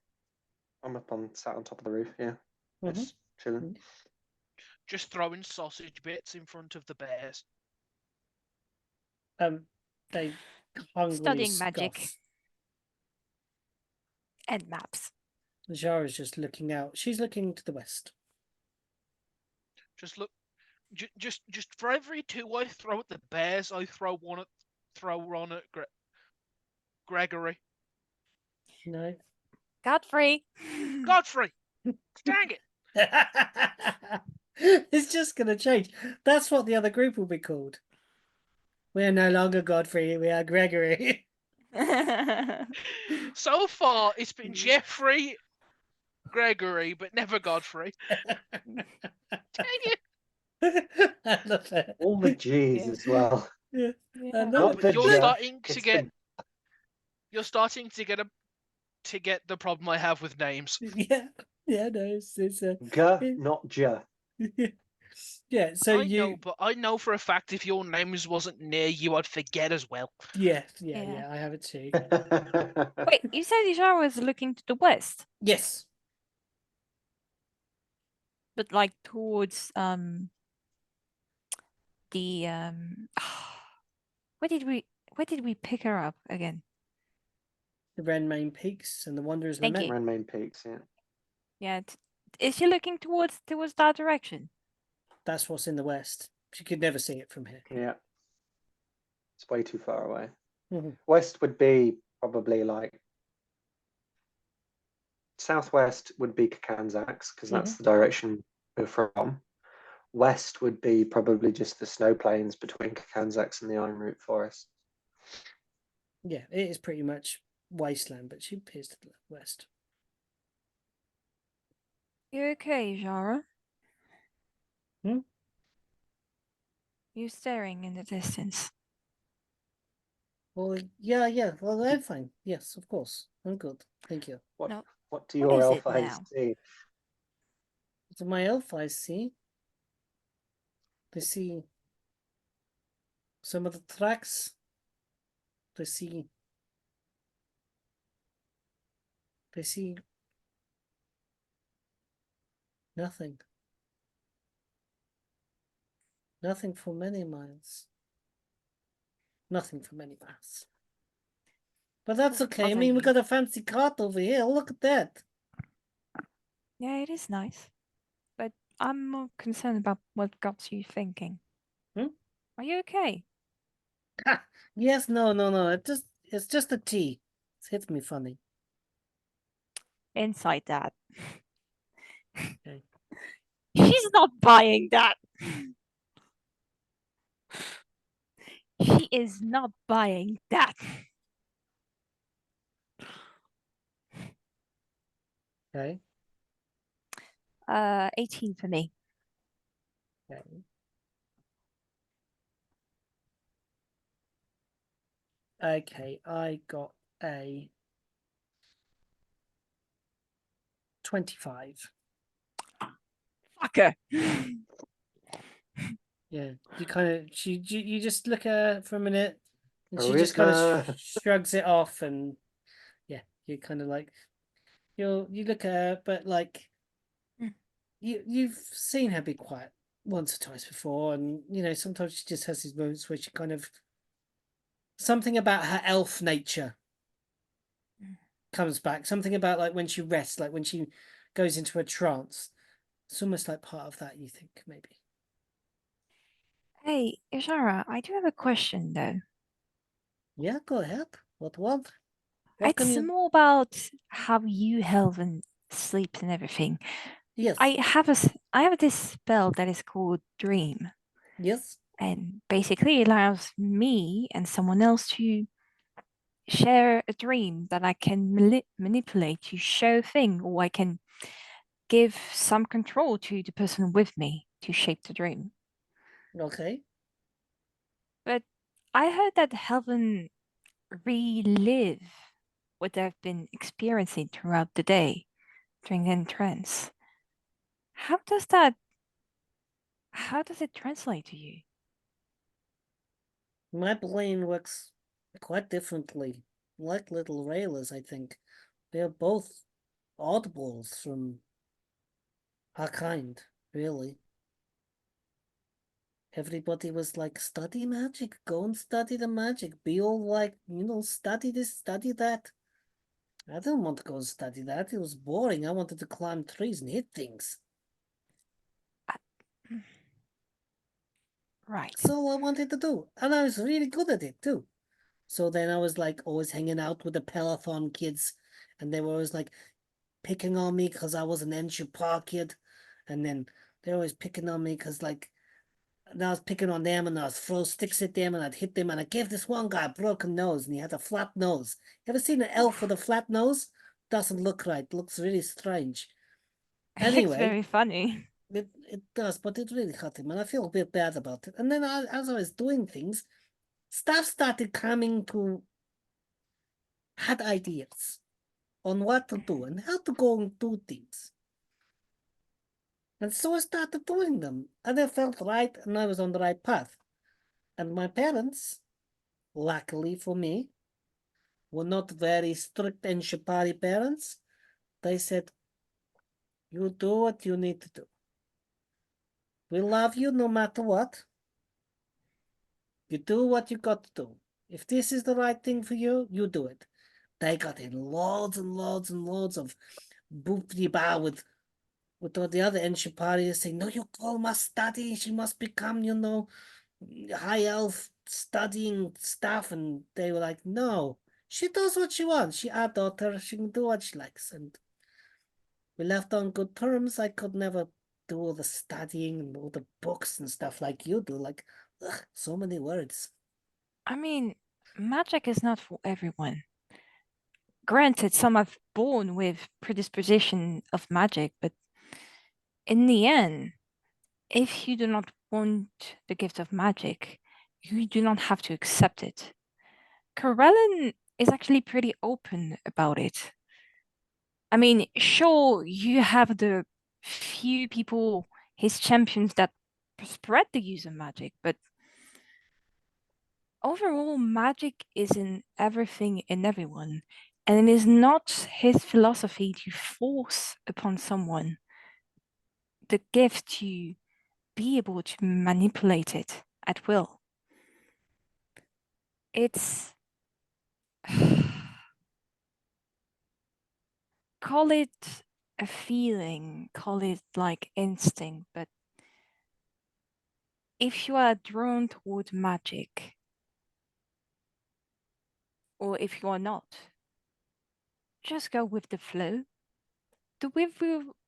I'm sat on top of the roof. Yeah, Mhm. just chilling. Just throwing sausage bits in front of the bears. They hungrily Studying magic. scoff. And maps. Zara's just looking out. She's looking to the west. Just look. Just for every two I throw at the bears, I throw one at Gregory. No. Godfrey. Godfrey. Dang it. It's just going to change. That's what the other group will be called. We are no longer Godfrey. We are Gregory. So far, it's been Jeffrey, Gregory, but never Godfrey. Dang it. I love it. All the G's Yeah. as well. Yeah. Yeah. I Not love the it. You're Jeff, starting to it's get. the- You're starting to get the problem I have with names. Yeah. Yeah, no, it's G, it- not J. yeah, so I you know, but I know for a fact if your names wasn't near you, I'd forget as well. yeah, Yeah. I have it too. Wait, you said Ishara was looking to the west, Yes. but like towards the where did we pick her up again? The Renmain Peaks and the Wonders Thank Lament. you. Ren Main Peaks, yeah. Yeah. Is she looking towards that direction? That's what's in the west. She could never see it from here. Yeah. It's way too far away. Mhm. West would be probably like southwest would be Kakanzax because that's the direction we're from. West would be probably just the snow plains between Kakanzax and the Iron Root Forest. Yeah, it is pretty much wasteland, but she appears to the west. You okay, Jara? Hmm? You staring in the distance. Well, yeah. Well, I'm fine. Yes, of course. I'm good. Thank you. What No. what do What your is elf it eyes now? see? So my elf eyes see. They see some of the tracks. They see nothing. Nothing for many miles. Nothing for many miles. But that's okay. I Bother mean, we you. got a fancy cart over here. Look at that. Yeah, it is nice. But I'm more concerned about what got you thinking. Hmm? Are you okay? Yes, no. It's just a tea. It hits me funny. Inside that. Okay. She's not buying that. She is not buying that. Okay. 18 for me. Okay. Okay, I got a 25. Fucker. Yeah, you kind of you just look at her for a minute, and she just kind of Charisma. shrugs it off, and yeah, you kind of like you look at her, but like Mm. you've seen her be quiet once or twice before, and you know sometimes she just has these moments where she kind of something about her elf nature Mm. comes back. Something about like when she rests, like when she goes into a trance. It's almost like part of that. You think maybe? Hey, Ishara, I do have a question though. Yeah, go ahead. What? What can It's you? more about how you Helven sleep and everything. Yes, I have this spell that is called Dream, yes. and basically it allows me and someone else to share a dream that I can manipulate to show a thing, or I can give some control to the person with me to shape the dream. Okay. But I heard that Helven relive what they've been experiencing throughout the day during the trance. How does that how does it translate to you? My brain works quite differently. Like little railers, I think. They're both oddballs from our kind, really. Everybody was like, study magic, go and study the magic. Be all like, study this, study that. I didn't want to go and study that. It was boring. I wanted to climb trees and hit things. Right. That's all I wanted to do. And I was really good at it too. So then I was like always hanging out with the Peloton kids, and they were always like picking on me because I was an Enchipar kid, and then they're always picking on me because like and I was picking on them and I was throw sticks at them and I'd hit them and I gave this one guy a broken nose and he had a flat nose. You ever seen an elf with a flat nose? Doesn't look right. Looks really strange. It looks Anyway, very funny. it does, but it really hurt him and I feel a bit bad about it. And then as I was doing things, stuff started coming to had ideas on what to do and how to go and do things. And so I started doing them. And I felt right and I was on the right path. And my parents, luckily for me, were not very strict and Shapari parents. They said, you do what you need to do. We love you no matter what. You do what you got to do. If this is the right thing for you, you do it. They got in loads and loads and loads of boopty ba with all the other Enshipari saying, no, your girl must study. She must become, high elf studying stuff. And they were like, no, she does what she wants. She our daughter. She can do what she likes. And we left on good terms. I could never do all the studying and all the books and stuff like you do. Like, ugh, so many words. I mean, magic is not for everyone. Granted, some are born with predisposition of magic, but in the end, if you do not want the gift of magic, you do not have to accept it. Corellin is actually pretty open about it. I mean, sure, you have the few people, his champions, that spread the use of magic, but overall, magic is in everything and everyone, and it is not his philosophy to force upon someone the gift to be able to manipulate it at will. It's call it a feeling, call it like instinct, but if you are drawn toward magic, or if you are not, just go with the flow. The wind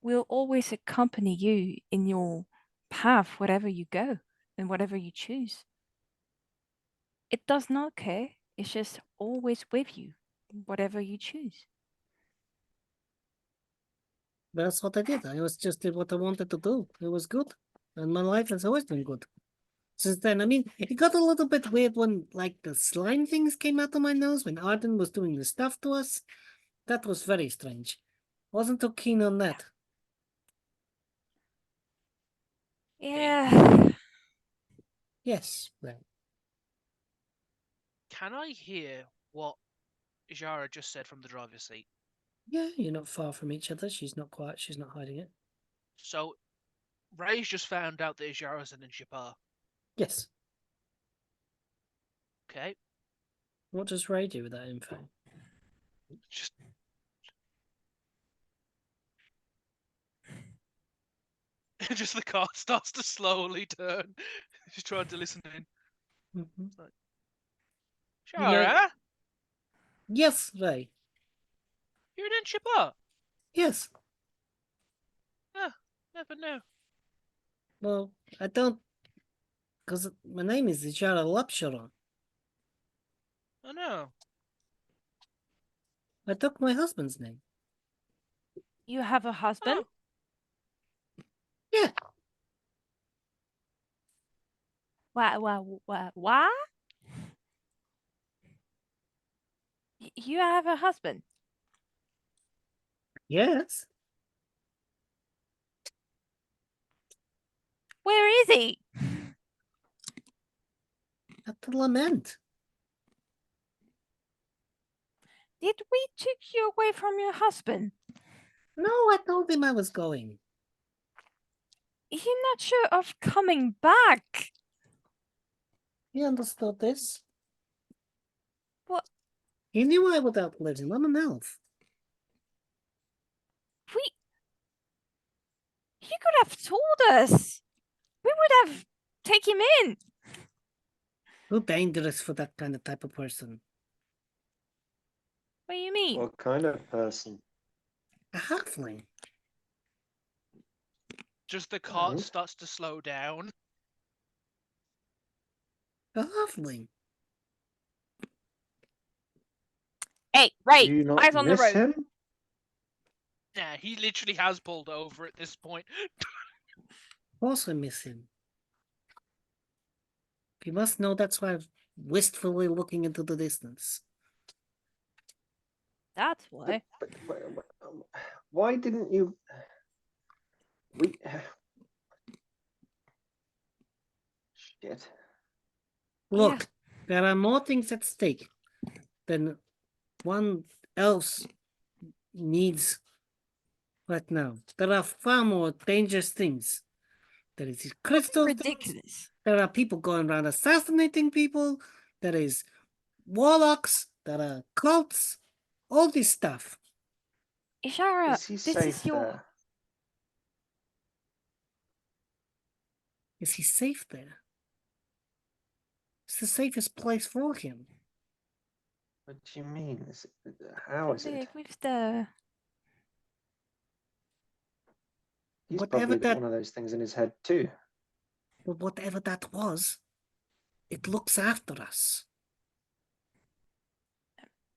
will always accompany you in your path, wherever you go and whatever you choose. It does not care, it's just always with you, whatever you choose. That's what I did. I was just did what I wanted to do. It was good. And my life has always been good. Since then, I mean, it got a little bit weird when, like, the slime things came out of my nose when Arden was doing the stuff to us. That was very strange. Wasn't too keen on that. Yeah. Yes, right. Can I hear what Jara just said from the driver's seat? Yeah, you're not far from each other. She's not quiet. She's not hiding it. So, Ray's just found out that Jara's in Shapar. Yes. Okay. What does Ray do with that info? Just just the car starts to slowly turn. She's trying to listen in. Mhm. You know- Jara, Yes, Ray. you're in Shapar. Yes. Never knew. Well, I don't. Because my name is Ijara Lapsharon. I know. I took my husband's name. You have a husband? Oh. Yeah. What? You have a husband? Yes. Where is he? At the lament. Did we take you away from your husband? No, I told him I was going. You're not sure of coming back. He understood this. What? He knew I would outlive him. I'm an elf. You could have told us. We would have taken him in. Too dangerous for that kind of type of person. What do you mean? What kind of person? A halfling. Just the car Oh. starts to slow down. A halfling. Hey, Do Ray, you not eyes on the miss road. him? Yeah, he literally has pulled over at this point. Of course I miss him. You must know that's why I'm wistfully looking into the distance. That's why. Why didn't you? We. Shit. Look, there are more things at stake than one elf's needs right now. There are far more dangerous things. There is these crystals. Ridiculous. There are people going around assassinating people. There is warlocks. There are cults. All this stuff. Ishara, Is he this safe is your. there? Is he safe there? It's the safest place for him. What do you mean? How is it? With the. He's Whatever probably got that- one of those things in his head too. But whatever that was, it looks after us.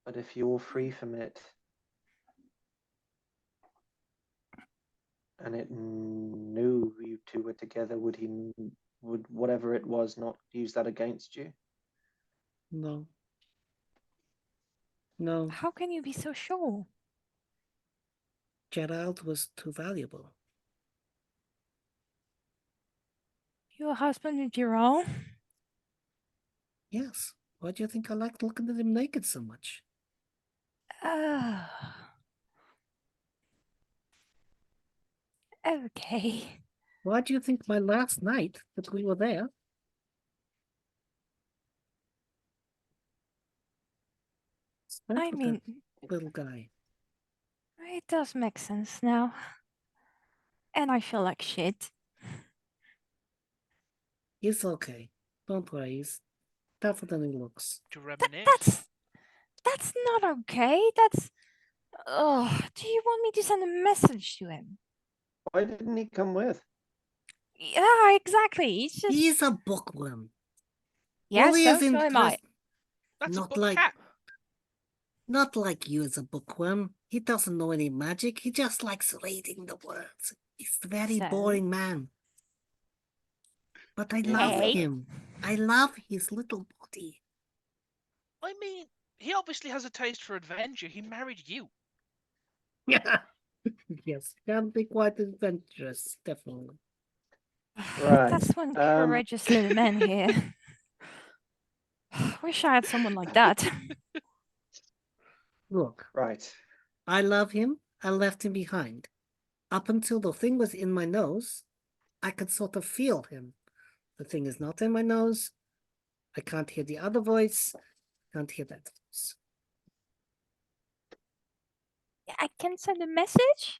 But if you're free from it, and it knew you two were together, would whatever it was not use that against you? No. No, How can you be so sure? Gerald was too valuable. Your husband with your own? Yes. Why do you think I liked looking at him naked so much? Okay. Why do you think my last night that we were there? Spent I with mean, that little guy. it does make sense now. And I feel like shit. He's okay. Don't worry, he's tougher than he looks. To reminisce. That's not okay. That's. Oh, do you want me to send a message to him? Why didn't he come with? Yeah, exactly. He's just. He's a bookworm. Yeah, All he has so am I. interest- That's not a book like- cat. Not like you as a bookworm. He doesn't know any magic. He just likes reading the words. He's a very So? boring man. But I Yeah, love Hey. him. I love his little body. I mean, he obviously has a taste for adventure. He married you. Yeah. Yes, can be quite adventurous, definitely. Right, That's one courageous little man here. Wish I had someone like that. Look, right. I love him. I left him behind. Up until the thing was in my nose, I could sort of feel him. The thing is not in my nose. I can't hear the other voice. Can't hear that voice. I can send a message?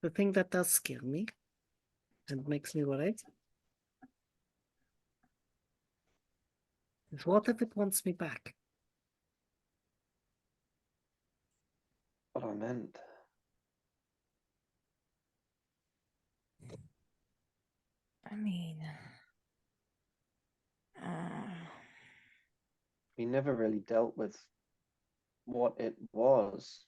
The thing that does scare me and makes me worried is what if it wants me back? What I meant. I mean... We never really dealt with what it was.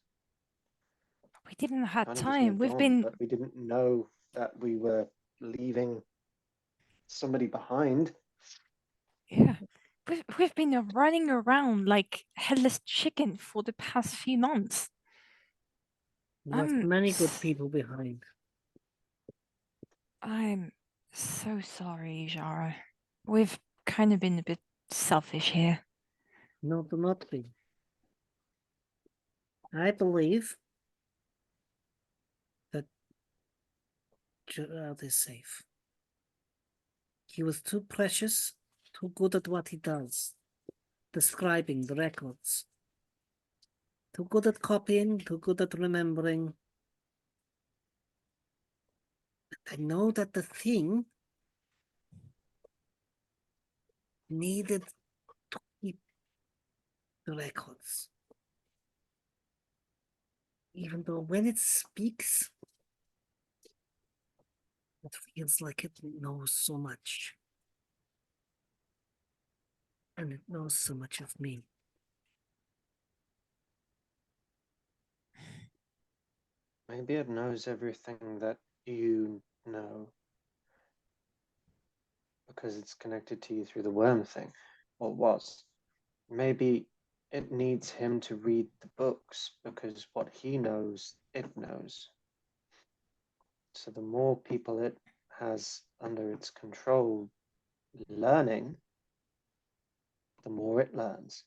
we didn't have Kind of just time. moved We've on, been... but we didn't know that we were leaving somebody behind. Yeah. We've been running around like headless chicken for the past few months. Left many good people behind. I'm so sorry, Jara. We've kind of been a bit selfish here. No, do not be. I believe that Gerard is safe. He was too precious, too good at what he does, describing the records. Too good at copying, too good at remembering. But I know that the thing needed to keep the records. Even though when it speaks, it feels like it knows so much. And it knows so much of me. Maybe it knows everything that you know because it's connected to you through the worm thing, or was. Maybe it needs him to read the books because what he knows, it knows. So the more people it has under its control learning, the more it learns.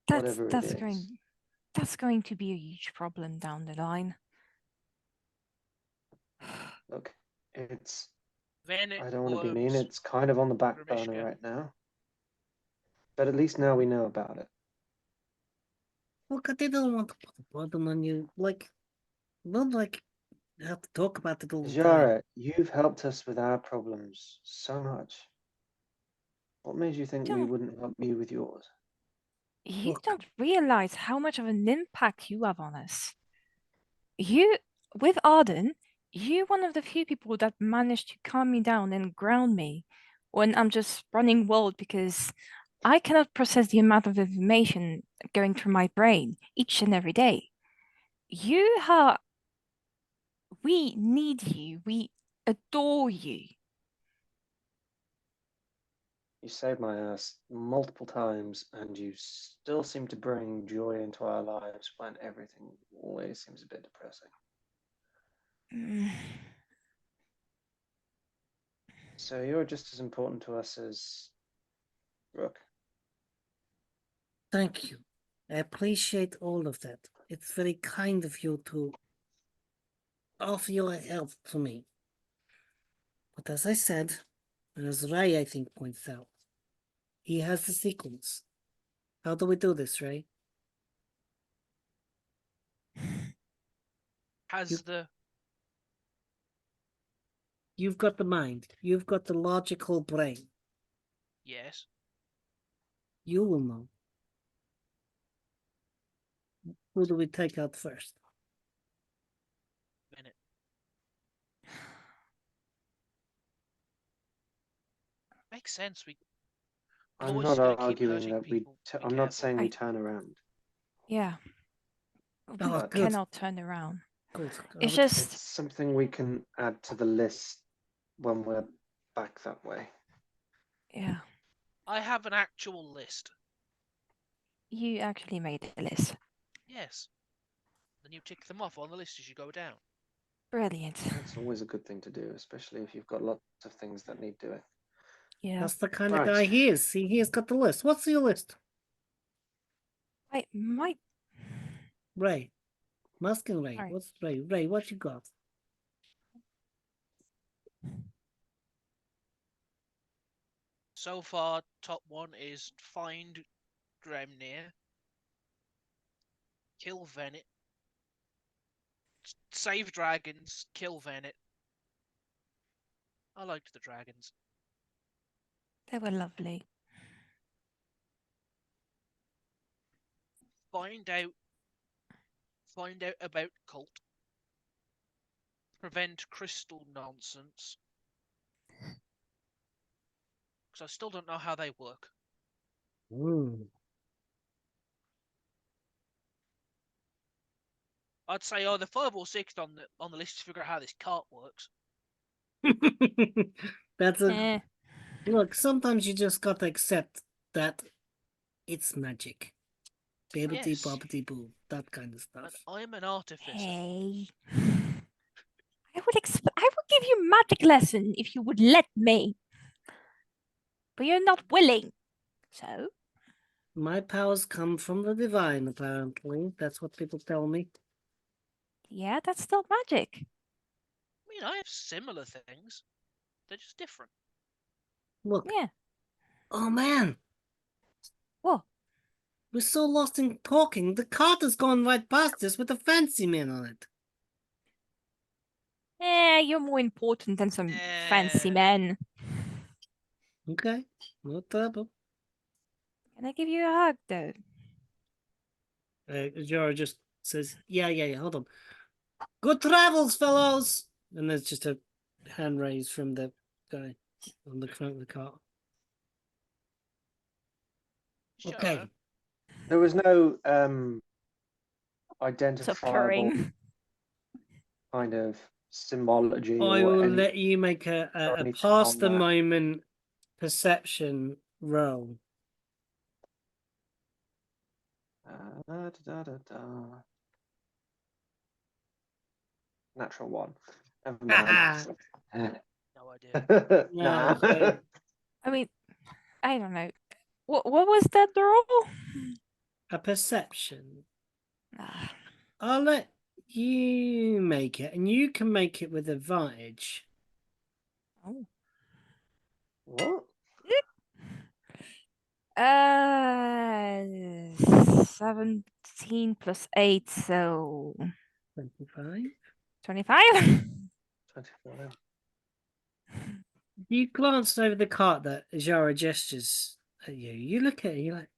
Whatever it is. That's going to be a huge problem down the line. Look, it's, Then it I don't want to be mean, blows. it's kind of on the back burner Gromishka. right now. But at least now we know about it. Look, I didn't want to put a burden on you. Not like you have to talk about it all the time. Jara, you've helped us with our problems so much. What made you think we Don't- wouldn't help you with yours? You Look. don't realize how much of an impact you have on us. You, with Arden, you're one of the few people that managed to calm me down and ground me when I'm just running wild because I cannot process the amount of information going through my brain each and every day. We need you. We adore you. You saved my ass multiple times, and you still seem to bring joy into our lives when everything always seems a bit depressing. So you're just as important to us as Rook. Thank you. I appreciate all of that. It's very kind of you to offer your help to me. But as I said, and as Ray I think points out, he has the sequence. How do we do this, Ray? Has the You've got the mind. You've got the logical brain. yes. You will know. Who do we take out first? Minute. Makes sense. We'll I'm always not gonna keep arguing hurting that we. people. Be I'm not careful. saying we turn around. Yeah. We Oh, good. cannot turn around. Good. It's would- It's just something we can add to the list when we're back that way. yeah. I have an actual list. You actually made a list. Yes. Then you tick them off on the list as you go down. Brilliant. That's always a good thing to do, especially if you've got lots of things that need doing. Yeah. That's the kind of Right. guy he is. See, he has got the list. What's your list? I might. Ray. Muskin Ray. Sorry. What's Ray? Ray, what you got? So far, top one is find Dremnia, kill Venet, save dragons, kill Venet. I liked the dragons. They were lovely. Find out about cult. Prevent crystal nonsense. Because I still don't know how they work. I'd say either 5 or 6 on the list to figure out how this cart works. That's a Eh. look. Sometimes you just got to accept that it's magic. Bibbidi Yes. bobbidi boo, that kind of And stuff. I'm an artificer. Hey. I would give you magic lesson if you would let me. But you're not willing. So My powers come from the divine, apparently. That's what people tell me. yeah, that's still magic. I mean, I have similar things. They're just different. Look. Yeah. Oh man, What? we're so lost in talking. The cart has gone right past us with a fancy man on it. You're more important than some fancy men. Okay, no trouble. Can I give you a hug though? Jora just says, yeah, hold on. Good travels, fellows! And there's just a hand raised from the guy on the front of the cart. Sure. Okay. There was no Stop identifiable purring. kind of symbology I or will any let you make or a anything past on the that. moment perception roll. Natural one. Never mind. No idea. Nah. okay. I mean, I don't know. What was that roll? A perception. Ah, I'll let you make it, and you can make it with advantage. oh. What? 17 plus 8, so 25. 25. 25. You glance over the cart that Jara gestures at you. You look at it,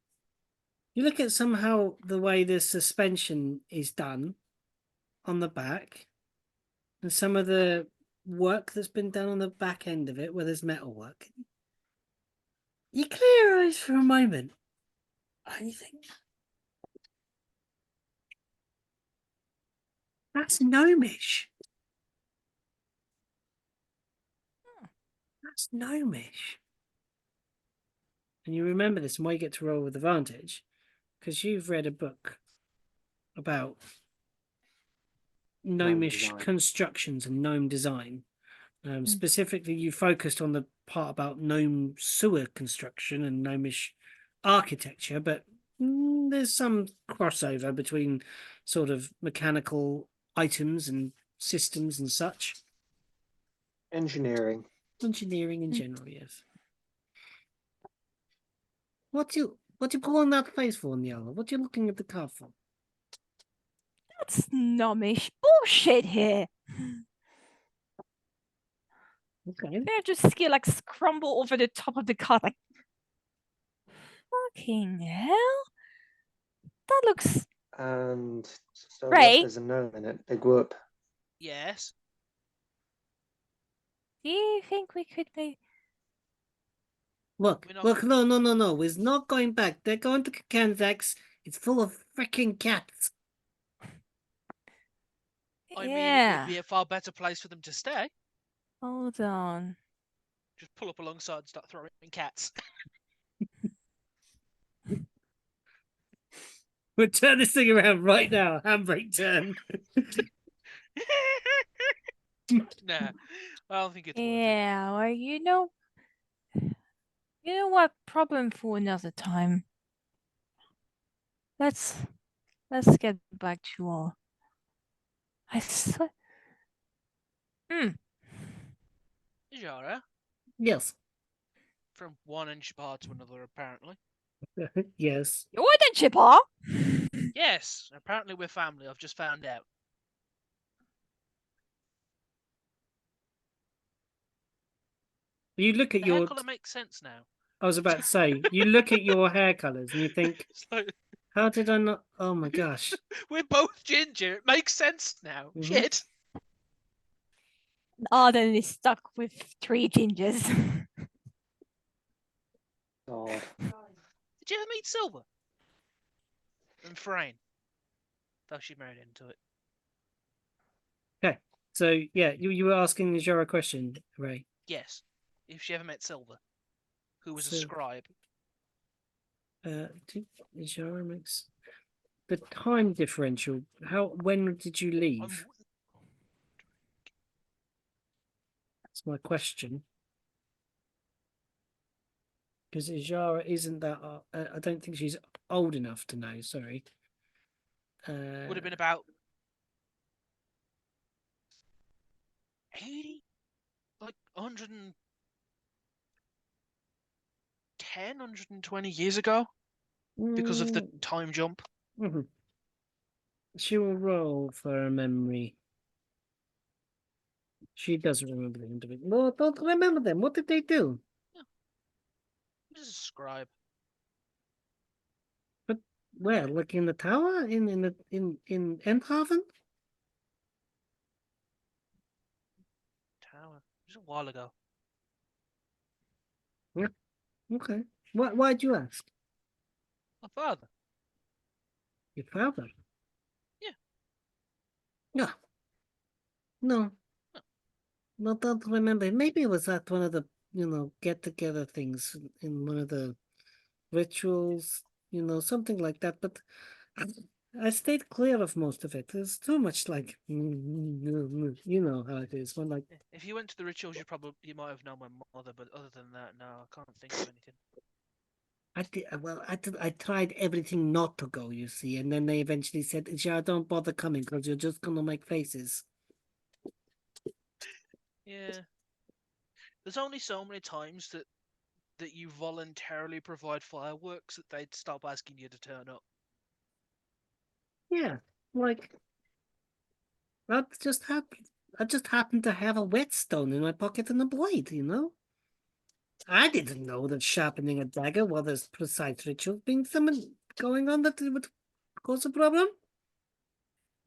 you look at somehow the way the suspension is done on the back, and some of the work that's been done on the back end of it, where there's metal work. You clear your eyes for a moment, and you think, that's gnomish. That's gnomish. And you remember this, and why you get to roll with advantage, because you've read a book about gnomish design. constructions and gnome design. Specifically, you focused on the part about gnome sewer construction and gnomish architecture, but there's some crossover between sort of mechanical items and systems and such. Engineering. Engineering in general, yes. What you pulling that face for, Niala? What you looking at the card for? That's gnomish bullshit here. Okay. They just like scramble over the top of the cart like fucking hell. That looks And so Ray? what, there's a gnome in it. Big whoop. Yes. do you think we could be Look, We're not- look, no. We're not going back. They're going to Kanzax. It's full of freaking cats. I mean, it Yeah. would be a far better place for them to stay. Hold on. Just pull up alongside and start throwing cats. We'll turn this thing around right now. Handbrake turn. Nah, I don't think it's worth it. Yeah, well, you know what? Problem for another time. Let's get back to our. I swear. Jara, Yes. from one inch bar to another, apparently. Yes. You wouldn't, Chipper. Yes, apparently we're family. I've just found out. You look at The hair your. colour makes sense now. I was about to say, you look at your hair colours and you think, It's like, how did I not? Oh my gosh. we're both ginger. It makes sense now. Mhm. Shit. Arden is stuck with 3 gingers. God. Did you ever meet Silver? And Frayne? Though she married into it. So yeah, you were asking Jara a question, Ray. Yes. If she ever met Silver, who was a Sil- scribe. Jara makes the time differential. When did you leave? I'm- That's my question. Because Ijara isn't that. I don't think she's old enough to know. Sorry. would have been about 80, like 110, 120 years ago because of the time jump. Mhm. She will roll for a memory. She doesn't remember the individual. No, don't remember them. What did they do? This is a scribe. Where? Like in the tower? In Endhaven? Tower. It was a while ago. Okay. Why'd you ask? My father. Your father? Yeah. No. No. No, don't remember. Maybe it was at one of the, get together things in one of the rituals, something like that. But I stayed clear of most of it. There's too much like, you know how it is. When like, If you went to the rituals, you might have known my mother, but other than that, no, I can't think of anything. I tried everything not to go, you see, and then they eventually said, "Yeah, don't bother coming because you're just gonna make faces." Yeah. There's only so many times that you voluntarily provide fireworks that they'd stop asking you to turn up. Yeah, like that just happened. I just happened to have a whetstone in my pocket and a blade, I didn't know that sharpening a dagger while there's precise ritual being summoned going on that it would cause a problem.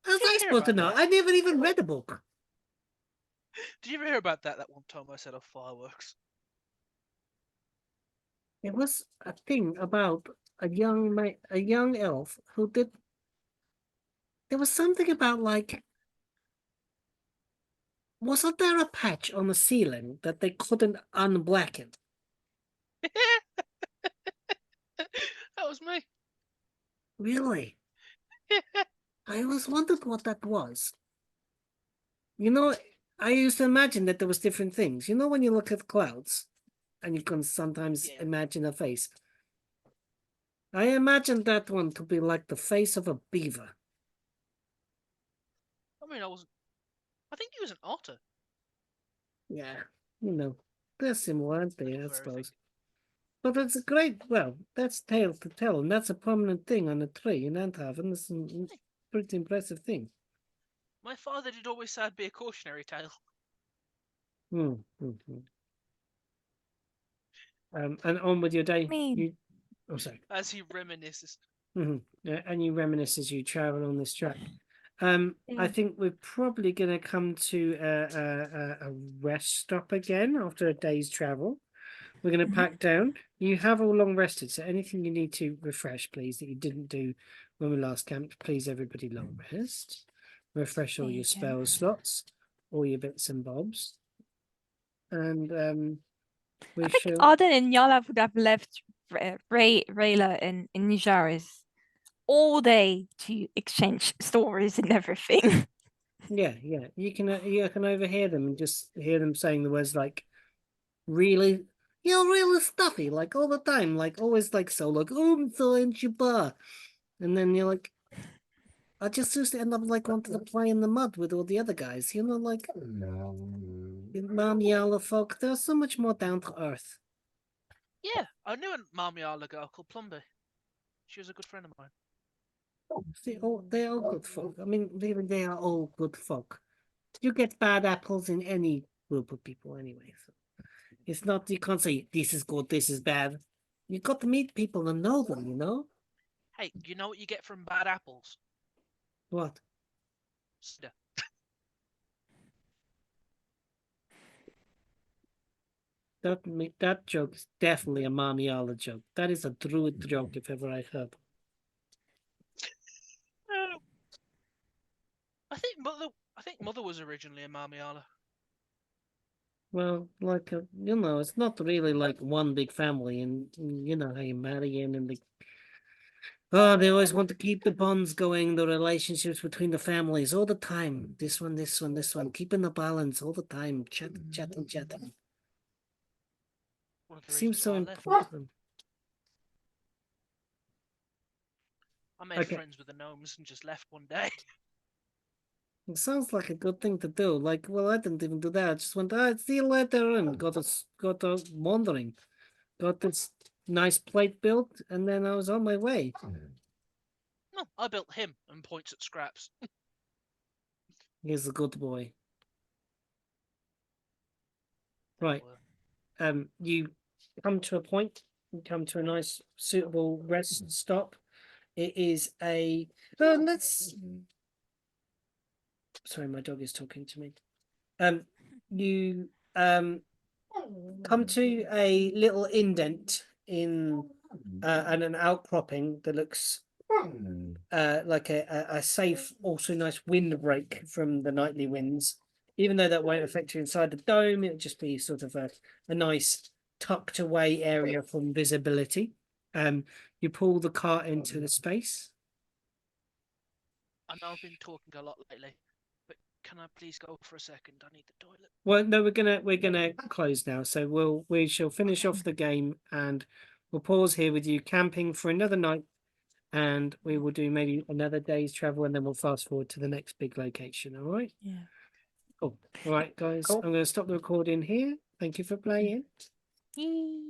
How was Did you I hear supposed to about know? that? I never even read a book. Did you ever hear about that one time I set off fireworks? There was a thing about a young elf who did. There was something about like. Wasn't there a patch on the ceiling that they couldn't unblacken? That was me. Really? I always wondered what that was. I used to imagine that there was different things. When you look at clouds and you can sometimes Yeah. imagine a face. I imagined that one to be like the face of a beaver. I mean, I think he was an otter. Yeah, they're similar, aren't they, I That's where I suppose. think. But it's a great, that's tale to tell, and that's a prominent thing on a tree in Anthaven. It's a pretty impressive thing. My father did always say it'd be a cautionary tale. And on with your day. Me. I'm sorry. As he reminisces. And you reminisce as you travel on this track. I think we're probably going to come to a rest stop again after a day's travel. we're going to Mhm. pack down. You have all long rested, so anything you need to refresh, please, that you didn't do when we last camped, please, everybody long rest. Refresh all There your you go. spell slots, all your bits and bobs. And we I think shall... Arden and Yala would have left Rayla and Nijaris all day to exchange stories and everything. Yeah, you can overhear them and just hear them saying the words like, really, you're really stuffy, like all the time, like always like so, like, oh, I'm so in bar. And then you're like, I just used to end up like wanting to play in the mud with all the other guys, you know, like Mom Yalla folk, they're so much more down to earth. Yeah, I knew a Marmiala girl called Plumby. She was a good friend of mine. They're all good folk. I mean, really, they are all good folk. You get bad apples in any group of people anyway. So it's not, you can't say this is good, this is bad. You got to meet people and know them, you know? Hey, you know what you get from bad apples? What? Cider. That joke is definitely a Marmiala joke. That is a druid joke if ever I heard. I think mother was originally a Marmiala. Well, like, you know, it's not really like one big family, and you know how you marry in, and they always want to keep the bonds going, the relationships between the families all the time. This one, keeping the balance all the time, chatting. One of the Seems reasons so why I left. important to them. I made Okay. friends with the gnomes and just left one day. It sounds like a good thing to do. Like, well, I didn't even do that. I just went, see you later, and got us wandering. Got this nice plate built, and then I was on my way. No, I built him and points at scraps. He's a good boy. Right. Well, You come to a point, you come to a nice, suitable rest stop. It is a. Sorry, my dog is talking to me. You come to a little indent in and an outcropping that looks like a safe, also nice windbreak from the nightly winds. Even though that won't affect you inside the dome, it'll just be sort of a nice tucked away area from visibility. You pull the cart into the space. I know I've been talking a lot lately, but can I please go for a second? I need the toilet. Well, no, we're gonna close now, so we shall finish off the game and we'll pause here with you camping for another night, and we will do maybe another day's travel, and then we'll fast forward to the next big location. All right. Yeah. Cool. All right, guys. I'm going to stop the recording here. Thank you for playing. Yay.